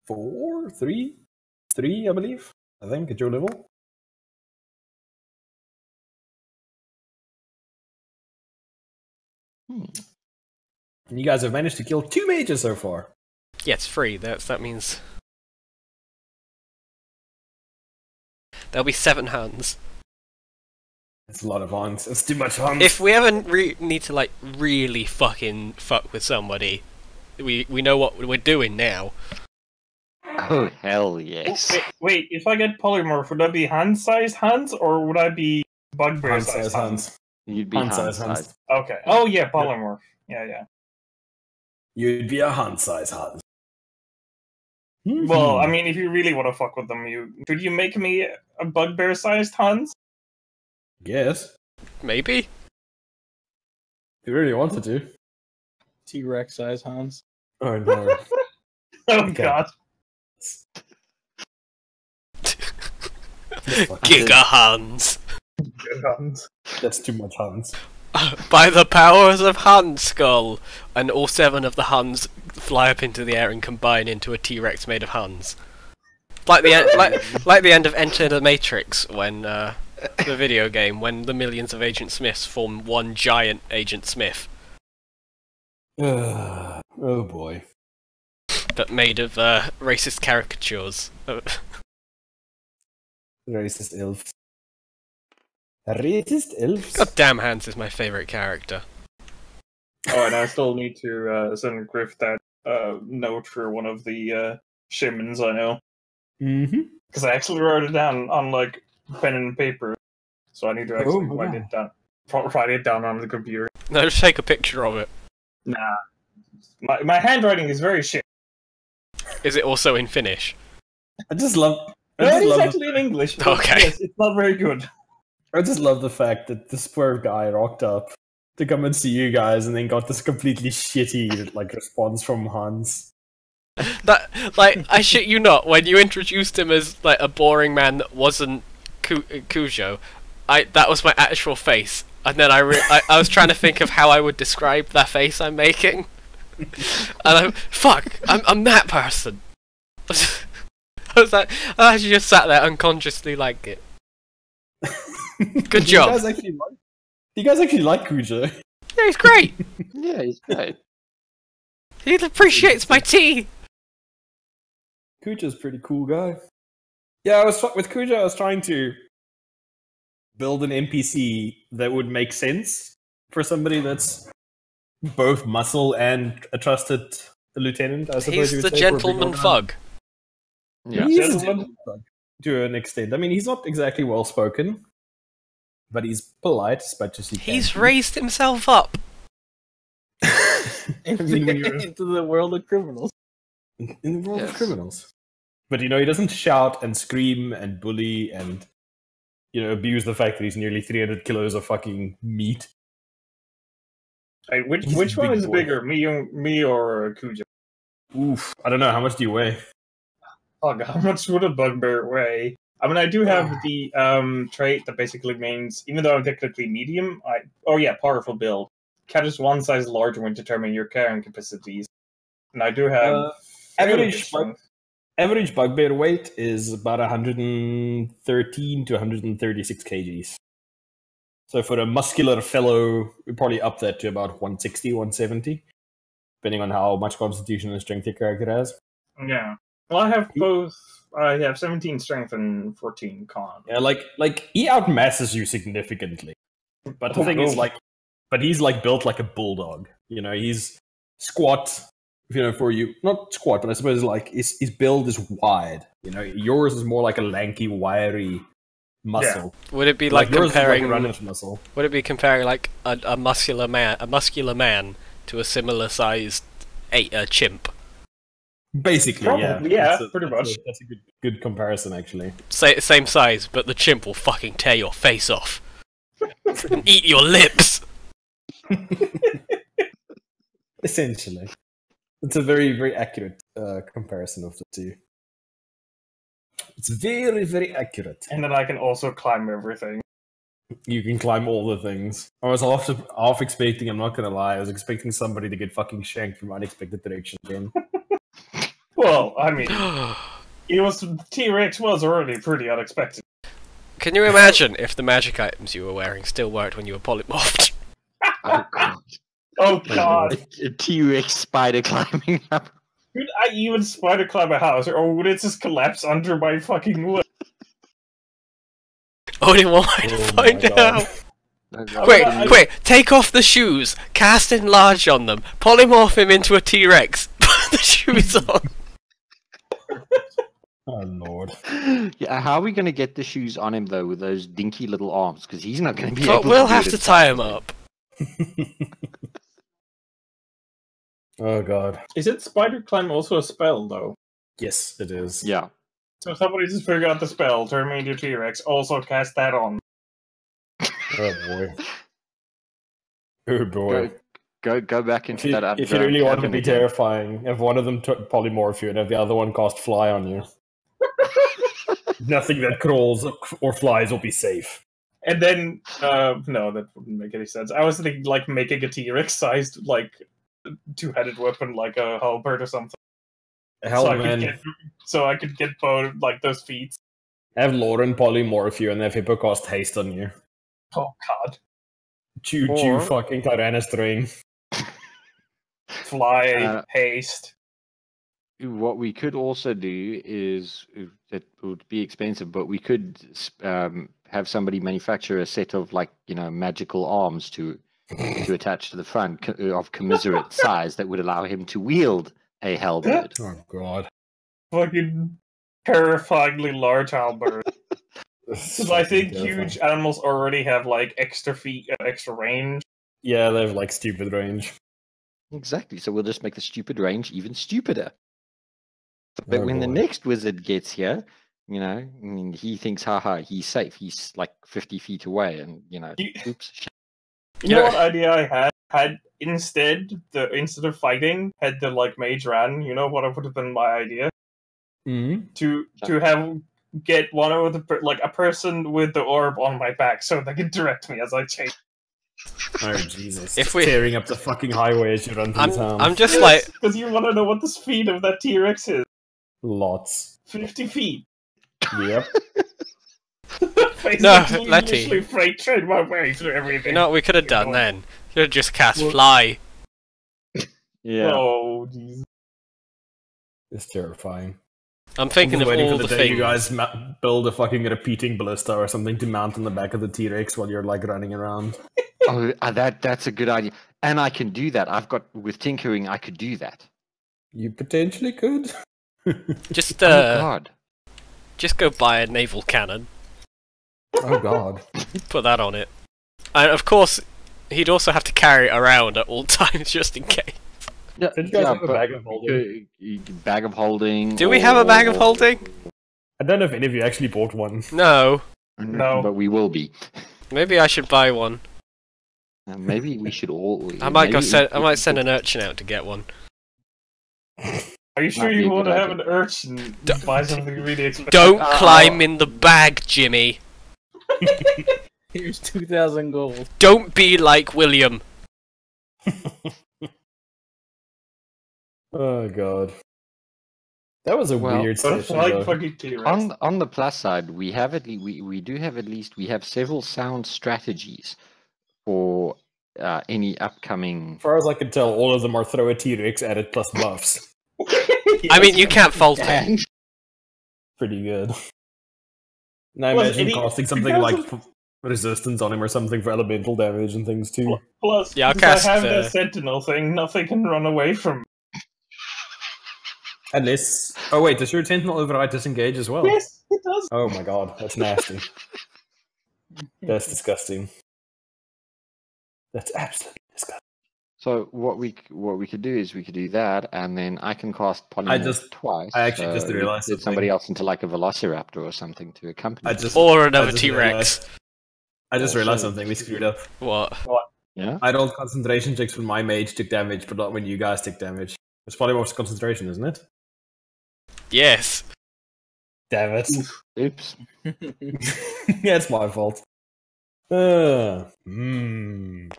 4? 3? 3, I believe. I think, at your level. And you guys have managed to kill 2 mages so far. Yeah, it's free. That means there'll be 7 hands. It's a lot of hands. It's too much hands. If we ever need to like really fucking fuck with somebody, we know what we're doing now. Oh hell yes. Wait, if I get polymorph, would I be hand-sized hands, or would I be bugbear-sized hand-sized hands? hands. You'd be Hand-sized hand hands. Okay. Oh yeah, polymorph. Yeah. You'd be a hand-sized hand. Well, I mean, if you really want to fuck with them, could you make me a bugbear-sized Hans? Yes. Maybe. If you really wanted to. T-Rex size Hans. Oh no. Oh Okay. god. Giga hands. Good Hans. That's too much hands. By the powers of Hans Skull, and all 7 of the Huns fly up into the air and combine into a T-Rex made of Huns. Like the end of Enter the Matrix, when the video game, when the millions of Agent Smiths form one giant Agent Smith, Oh boy. but made of racist caricatures. Racist elves. Racist elves? God damn, Hans is my favourite character. Oh, and I still need to send Griff that note for one of the shamans I know. Mm-hmm. Because I actually wrote it down on like pen and paper. So I need to actually wow. write it down on the computer. No, just take a picture of it. Nah. My handwriting is very shit. Is it also in Finnish? I just love. No, it is actually in English. but Okay. Yes, it's not very good. I just love the fact that this poor guy rocked up to come and see you guys, and then got this completely shitty like response from Hans. That, like, I shit you not, when you introduced him as like a boring man that wasn't Cujo, that was my actual face, and then I was trying to think of how I would describe that face I'm making, and I'm that person. I was like, I actually just sat there unconsciously like it. Good job. You guys actually like Cujo? Yeah, he's great. Yeah, he's great. He appreciates my tea. Kuja's a pretty cool guy. Yeah, with Kuja, I was trying to build an NPC that would make sense for somebody that's both muscle and a trusted lieutenant, I suppose you He's would the say, for a big gentleman organization. thug. Yeah. He's a Gentleman. gentleman thug, to an extent. I mean, he's not exactly well spoken, but he's polite as much as he can. He's raised himself up. I mean, when you're Into the world of criminals. in the world of Yes. criminals. But he doesn't shout and scream and bully and abuse the fact that he's nearly 300 kilos of fucking meat. Hey, He's which a one big is boy. bigger, me or Kuja? Oof, I don't know. How much do you weigh? Oh god, how much would a bugbear weigh? I mean, I do have the trait that basically means, even though I'm technically medium, powerful build. Catches one size larger when determining your carrying capacities. And I do have fairly good strength. Average bugbear weight is about 113 to 136 kgs. So for a muscular fellow, we probably up that to about 160, 170, depending on how much constitution and strength your character has. Yeah. Well, I have both. I have 17 strength and 14 con. Yeah, like he outmasses you significantly. But the thing is, but he's built like a bulldog. He's squat. For you, not squat, but I suppose his build is wide. Yours is more like a lanky, wiry muscle. Would it be like yours comparing? is like a runner's muscle. Would it be comparing like a muscular man to a similar sized chimp? Basically, Probably, yeah. pretty much. That's a good comparison, actually. Same size, but the chimp will fucking tear your face off and eat your lips. Essentially, it's a very, very accurate comparison of the two. It's very, very accurate. And then I can also climb everything. You can climb all the things. I was half expecting, I'm not gonna lie, I was expecting somebody to get fucking shanked from unexpected direction again. Well, I mean, T-Rex was already pretty unexpected. Can you imagine if the magic items you were wearing still worked when you were polymorphed? Oh god. Oh god. A T-Rex spider climbing up. Could I even spider climb a house, or would it just collapse under my fucking wood? Only one way to find out. Quick, take off the shoes, cast enlarge on them, polymorph him into a T-Rex, put the shoes on. Oh lord. Yeah, how are we going to get the shoes on him though with those dinky little arms? Because he's not going to be But able to we'll do have it to as tie him fast. up. Oh god. Is it spider climb also a spell, though? Yes, it is. Yeah. So if somebody just figured out the spell, turn me into T-Rex, also cast that on. Oh boy. Oh boy. Go back into that. If you really want to be again. terrifying, have one of them polymorph you and have the other one cast fly on you. Nothing that crawls or flies will be safe. And then, no, that wouldn't make any sense. I was thinking, like, making a T-Rex sized, like, two-headed weapon, like a halberd or something. Hell, so man. I could get both, like, those feet. Have Lauren polymorph you and have Hippo cast haste on you. Oh god. Chew Or- fucking Tyrannosaurine. Fly, haste. What we could also do is it would be expensive, but we could have somebody manufacture a set of magical arms to attach to the front of commensurate size that would allow him to wield a halberd. Oh god. Fucking terrifyingly large halberd. Because I think huge animals already have, like, extra feet, extra range. Yeah, they have like stupid range. Exactly. So we'll just make the stupid range even stupider. But Oh, when the boy. next wizard gets here, I mean, he thinks, haha, he's safe. He's like 50 feet away, and oops. You know what idea I had instead of fighting, had the like mage ran. You know what would have been my idea? Mm-hmm. To get one of the a person with the orb on my back so they can direct me as I change. Oh Jesus! If we- tearing up the fucking highway as you run through town. I'm just like, Because you want to know what the speed of that T-Rex is. Lots. 50 feet. Yep. Basically, Letty. literally freight train my way through everything. you know what we could have done then? Could have just cast fly. Yeah. Oh, jeez. It's terrifying. I'm thinking of waiting all for the day things. you guys build a fucking repeating ballista or something to mount on the back of the T-Rex while you're like running around. Oh, that's a good idea. And I can do that. I've got with tinkering, I could do that. You potentially could. Just Oh God. just go buy a naval cannon. Oh God. Put that on it. And of course, he'd also have to carry it around at all times just in case. Yeah, Did you guys have a but bag of holding? Bag of holding. Do we have a bag of holding? I don't know if any of you actually bought one. No. No. But we will be. Maybe I should buy one. Maybe we should all. I might maybe I might send an urchin out to get one. Are you sure Might be you a want to good have idea. an urchin buy something really expensive? Don't climb in the bag, Jimmy. Here's 2,000 gold. Don't be like William. Oh God. That was a Well, weird But session. like though. fucking T-Rex. On the plus side, we have we do have several sound strategies for any upcoming. As far as I can tell, all of them are throw a T-Rex at it plus buffs. I mean, you can't fault it. And Pretty good. And I Plus, imagine any- casting something because like resistance on him or something for elemental damage and things too. Plus, Yeah, I'll because cast, I have the Sentinel thing, nothing can run away from me. Unless... Oh wait, does your Sentinel override disengage as well? Yes, it does. Oh my God, that's nasty. That's disgusting. That's absolutely disgusting. so what we could do is we could do that, and then I can cast polymorph twice. I actually just realised get somebody something. else into like a velociraptor or something to accompany. it. Or another I just T-Rex. realised- I just realized something, we screwed up. What? Yeah. I rolled concentration checks when my mage took damage, but not when you guys took damage. It's polymorph's concentration, isn't it? Yes. Damn it. Oops. Yeah, it's my fault. I mean,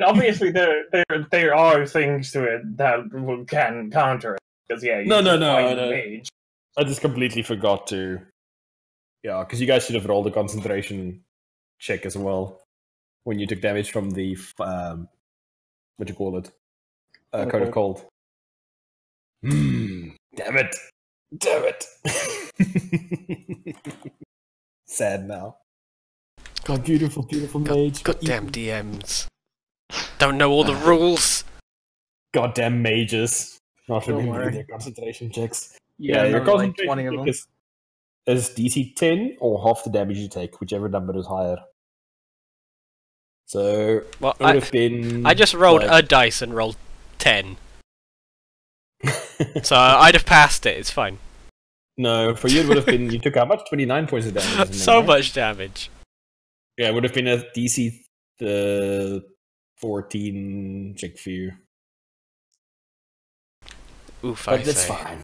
obviously there are things to it that can counter it. Because yeah, you No, can no, fight no. mage. I just completely forgot to. Yeah, because you guys should have rolled a concentration check as well when you took damage from the what do you call it? Code of Cold. Damn it! Damn it! Sad now. God, beautiful, beautiful mage. Goddamn DMs. Don't know all the rules. Goddamn mages. Not Don't remembering worry. their concentration checks. Yeah, your another, like concentration 20 of check them. is DC 10 or half the damage you take, whichever number is higher. So Well, it would have been. I just rolled like- a dice and rolled 10. So I'd have passed it, it's fine. No, for you it would have been. You took how much? 29 points of damage. isn't it, So right? much damage. Yeah, it would have been a DC 14 check for you. Oof, I But it's say. fine.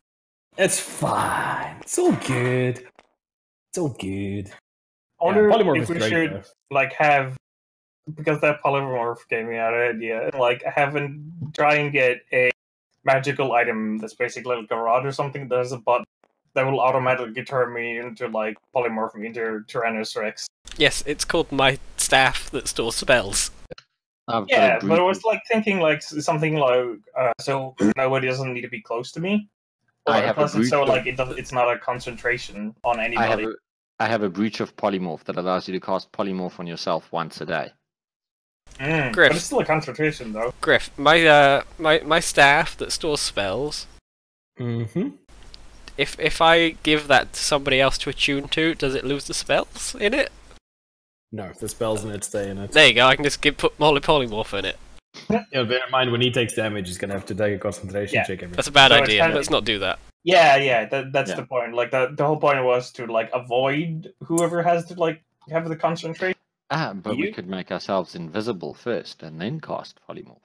It's fine. It's all good. It's all good. I wonder polymorph if is we great, should though. like have, because that polymorph gave me that idea, like try and get a magical item that's basically like a rod or something. There's a button that will automatically turn me into like polymorph me into Tyrannus Rex. Yes, it's called my staff that stores spells. I've got a Yeah, but I brute- was like thinking like something like so nobody doesn't need to be close to me. Or I have a plus it's so brute- like it's not a concentration on I anybody. have a breach of polymorph that allows you to cast polymorph on yourself once a day. Griff. But it's still a concentration though. Griff, my staff that stores spells, Mm-hmm. if I give that to somebody else to attune to, does it lose the spells in it? No, the spells in it stay in it. There you go, I can just put polymorph in it. Yeah, bear in mind when he takes damage, he's gonna have to take a concentration Yeah. check every. That's a bad So it's idea, kind of- let's not do that. Yeah, that's Yeah. the point. Like the whole point was to like avoid whoever has to like have the concentration. But we You- could make ourselves invisible first and then cast polymorph.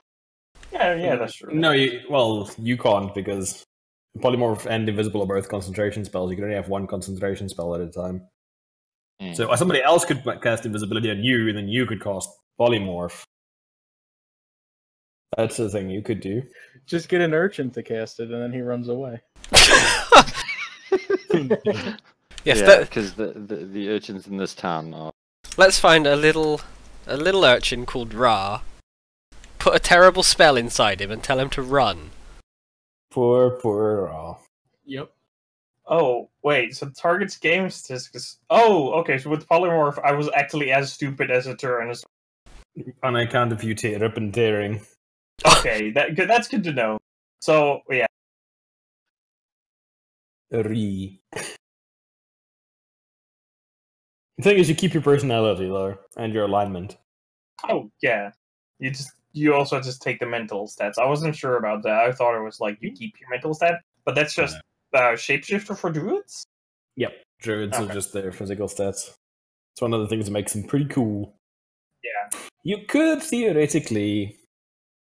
Yeah, that's true. No, you can't because polymorph and invisible are both concentration spells. You can only have one concentration spell at a time. Yeah. So somebody else could cast invisibility on you, and then you could cast polymorph. That's the thing you could do. Just get an urchin to cast it, and then he runs away. Yes, yeah, that, because the urchins in this town are. let's find a little urchin called Ra, put a terrible spell inside him and tell him to run. Poor Raw. Yep. Oh, wait, so target's game statistics. Oh, okay, so with polymorph, I was actually as stupid as a Tyrannus. On account of you tear up and tearing. Okay, that's good to know. So, yeah. The thing is, you keep your personality low and your alignment. Oh, yeah. You also just take the mental stats. I wasn't sure about that. I thought it was like you keep your mental stat, but that's just shapeshifter for druids? Yep, druids are just their physical stats. It's one of the things that makes them pretty cool. Yeah. You could theoretically,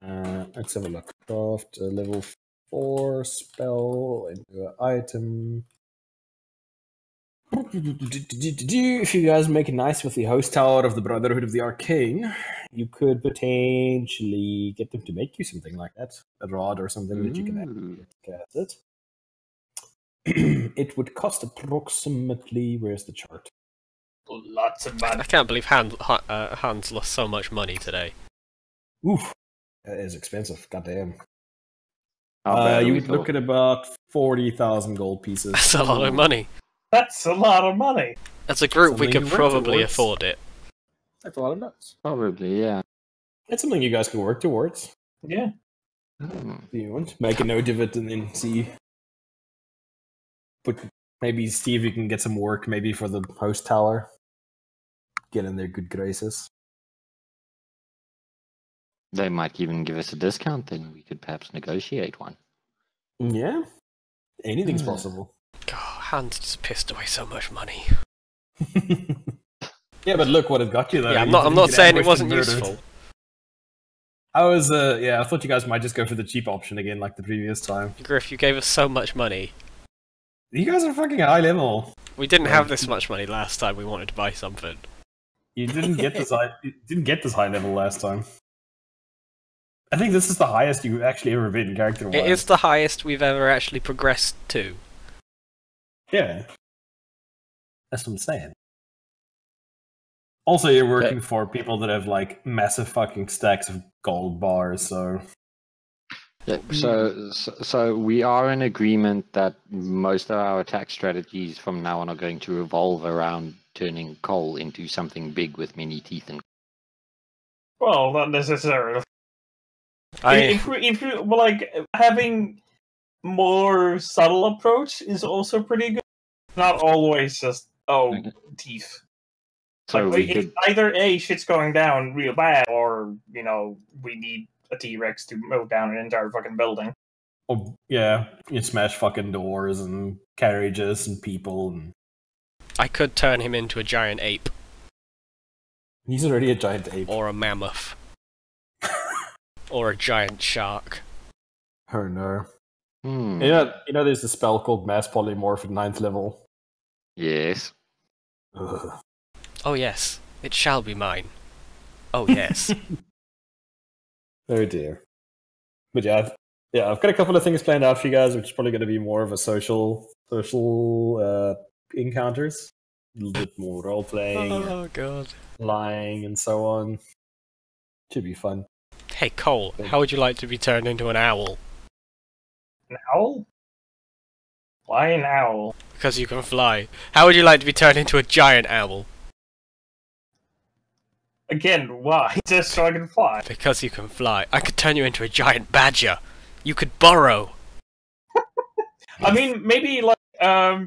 let's have a look. Craft a level 4 spell into an item. If you guys make it nice with the host tower of the Brotherhood of the Arcane, you could potentially get them to make you something like that. A rod or something that you can actually cast it. It would cost approximately... Where's the chart? Lots of money. I can't believe Hans lost so much money today. Oof. That is expensive. Goddamn. You You would look at about 40,000 gold pieces. That's a lot of money. That's a lot of money. As a group, we Something could you work probably towards. afford it. That's a lot of nuts. Probably, yeah. It's something you guys can work towards. Yeah. If you want. Make a note of it and then see. But maybe see if you can get some work maybe for the host tower. Get in their good graces. They might even give us a discount, then we could perhaps negotiate one. Yeah. Anything's possible. God, Hans just pissed away so much money. Yeah, but look what it got you though. Yeah, You I'm didn't not get saying it ambushed wasn't and murdered. useful. I thought you guys might just go for the cheap option again like the previous time. Griff, you gave us so much money. You guys are fucking high level. We didn't have this much money last time we wanted to buy something. You didn't get this high. You didn't get this high level last time. I think this is the highest you've actually ever been character-wise. It is the highest we've ever actually progressed to. Yeah, that's what I'm saying. Also, you're working for people that have like massive fucking stacks of gold bars, so. Yeah, so we are in agreement that most of our attack strategies from now on are going to revolve around turning coal into something big with many teeth and. Well, not necessarily. If we like having more subtle approach is also pretty good. Not always just teeth. So Like, we it's could, either A, shit's going down real bad, or we need a T-Rex to mow down an entire fucking building. Oh, yeah, you smash fucking doors and carriages and people. And... I could turn him into a giant ape. He's already a giant ape. Or a mammoth. Or a giant shark. Oh no. Hmm. You know, there's a spell called Mass Polymorph at 9th level. Yes. Ugh. Oh yes, it shall be mine. Oh yes. Oh dear. But yeah, I've got a couple of things planned out for you guys, which is probably going to be more of a social encounters. A little bit more role playing, Oh god. lying, and so on. Should be fun. Hey Cole, how would you like to be turned into an owl? An owl? Why an owl? Because you can fly. How would you like to be turned into a giant owl? Again, why? Just so I can fly. Because you can fly. I could turn you into a giant badger. You could burrow. I mean, maybe like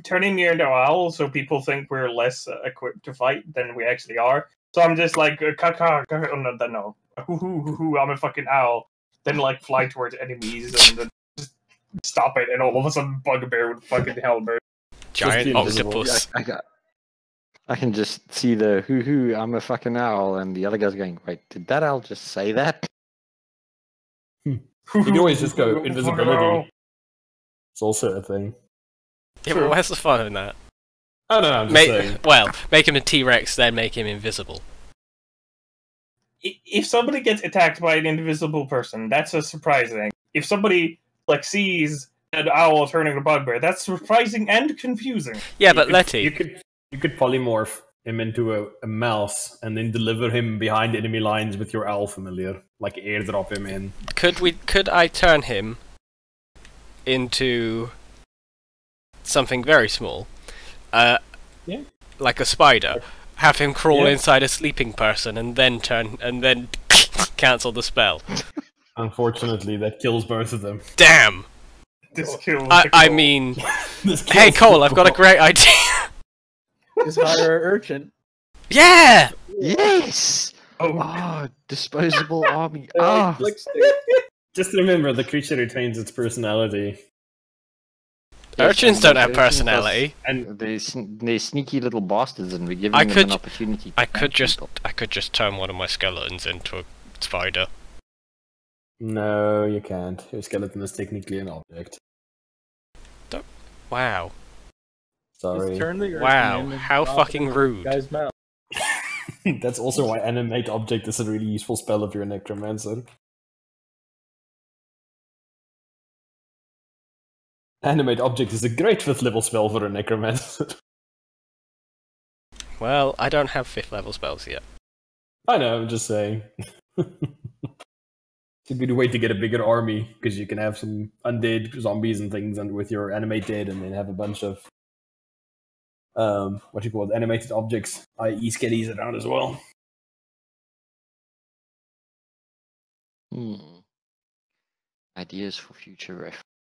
turning me into an owl so people think we're less equipped to fight than we actually are. So I'm just like, no. I'm a fucking owl. Then like fly towards enemies and then just stop it, and all of a sudden Bugbear with fucking halberd. Giant invisible. octopus. I can just see the hoo-hoo, I'm a fucking owl, and the other guy's going, wait, did that owl just say that? You can always just go invisibility. It's also a thing. Yeah, but where's the fun in that? I don't know, I'm just saying. Well, make him a T-Rex, then make him invisible. If somebody gets attacked by an invisible person, that's a surprising. If somebody like sees an owl turning a bugbear, that's surprising and confusing. Yeah, but Letty... You could polymorph him into a mouse and then deliver him behind enemy lines with your owl familiar. Like airdrop him in. Could I turn him into something very small, Yeah. like a spider, have him crawl Yeah. inside a sleeping person, and then cancel the spell. Unfortunately, that kills both of them. Damn! This kills. I mean, This hey kills Cole, I've got a both. great idea. Just hire an urchin. Yeah! Yes! Oh, Oh, disposable army. Like, Oh, flick stick. Just remember, the creature retains its personality. Urchins don't have personality. And they're sneaky little bastards, and we're giving I them could- an opportunity. I to could catch just people. turn one of my skeletons into a spider. no, you can't. Your skeleton is technically an object. Wow. Sorry. Just turn the urchin Wow, in and how drop fucking it in rude. the guy's mouth. That's also why animate object is a really useful spell if you're a necromancer. Animate object is a great 5th level spell for a necromancer. Well, I don't have 5th level spells yet. I know, I'm just saying. It's a good way to get a bigger army, because you can have some undead zombies and things and with your animate dead, and then have a bunch of what you call it, animated objects, i.e. skellies around as well. Ideas for future reference.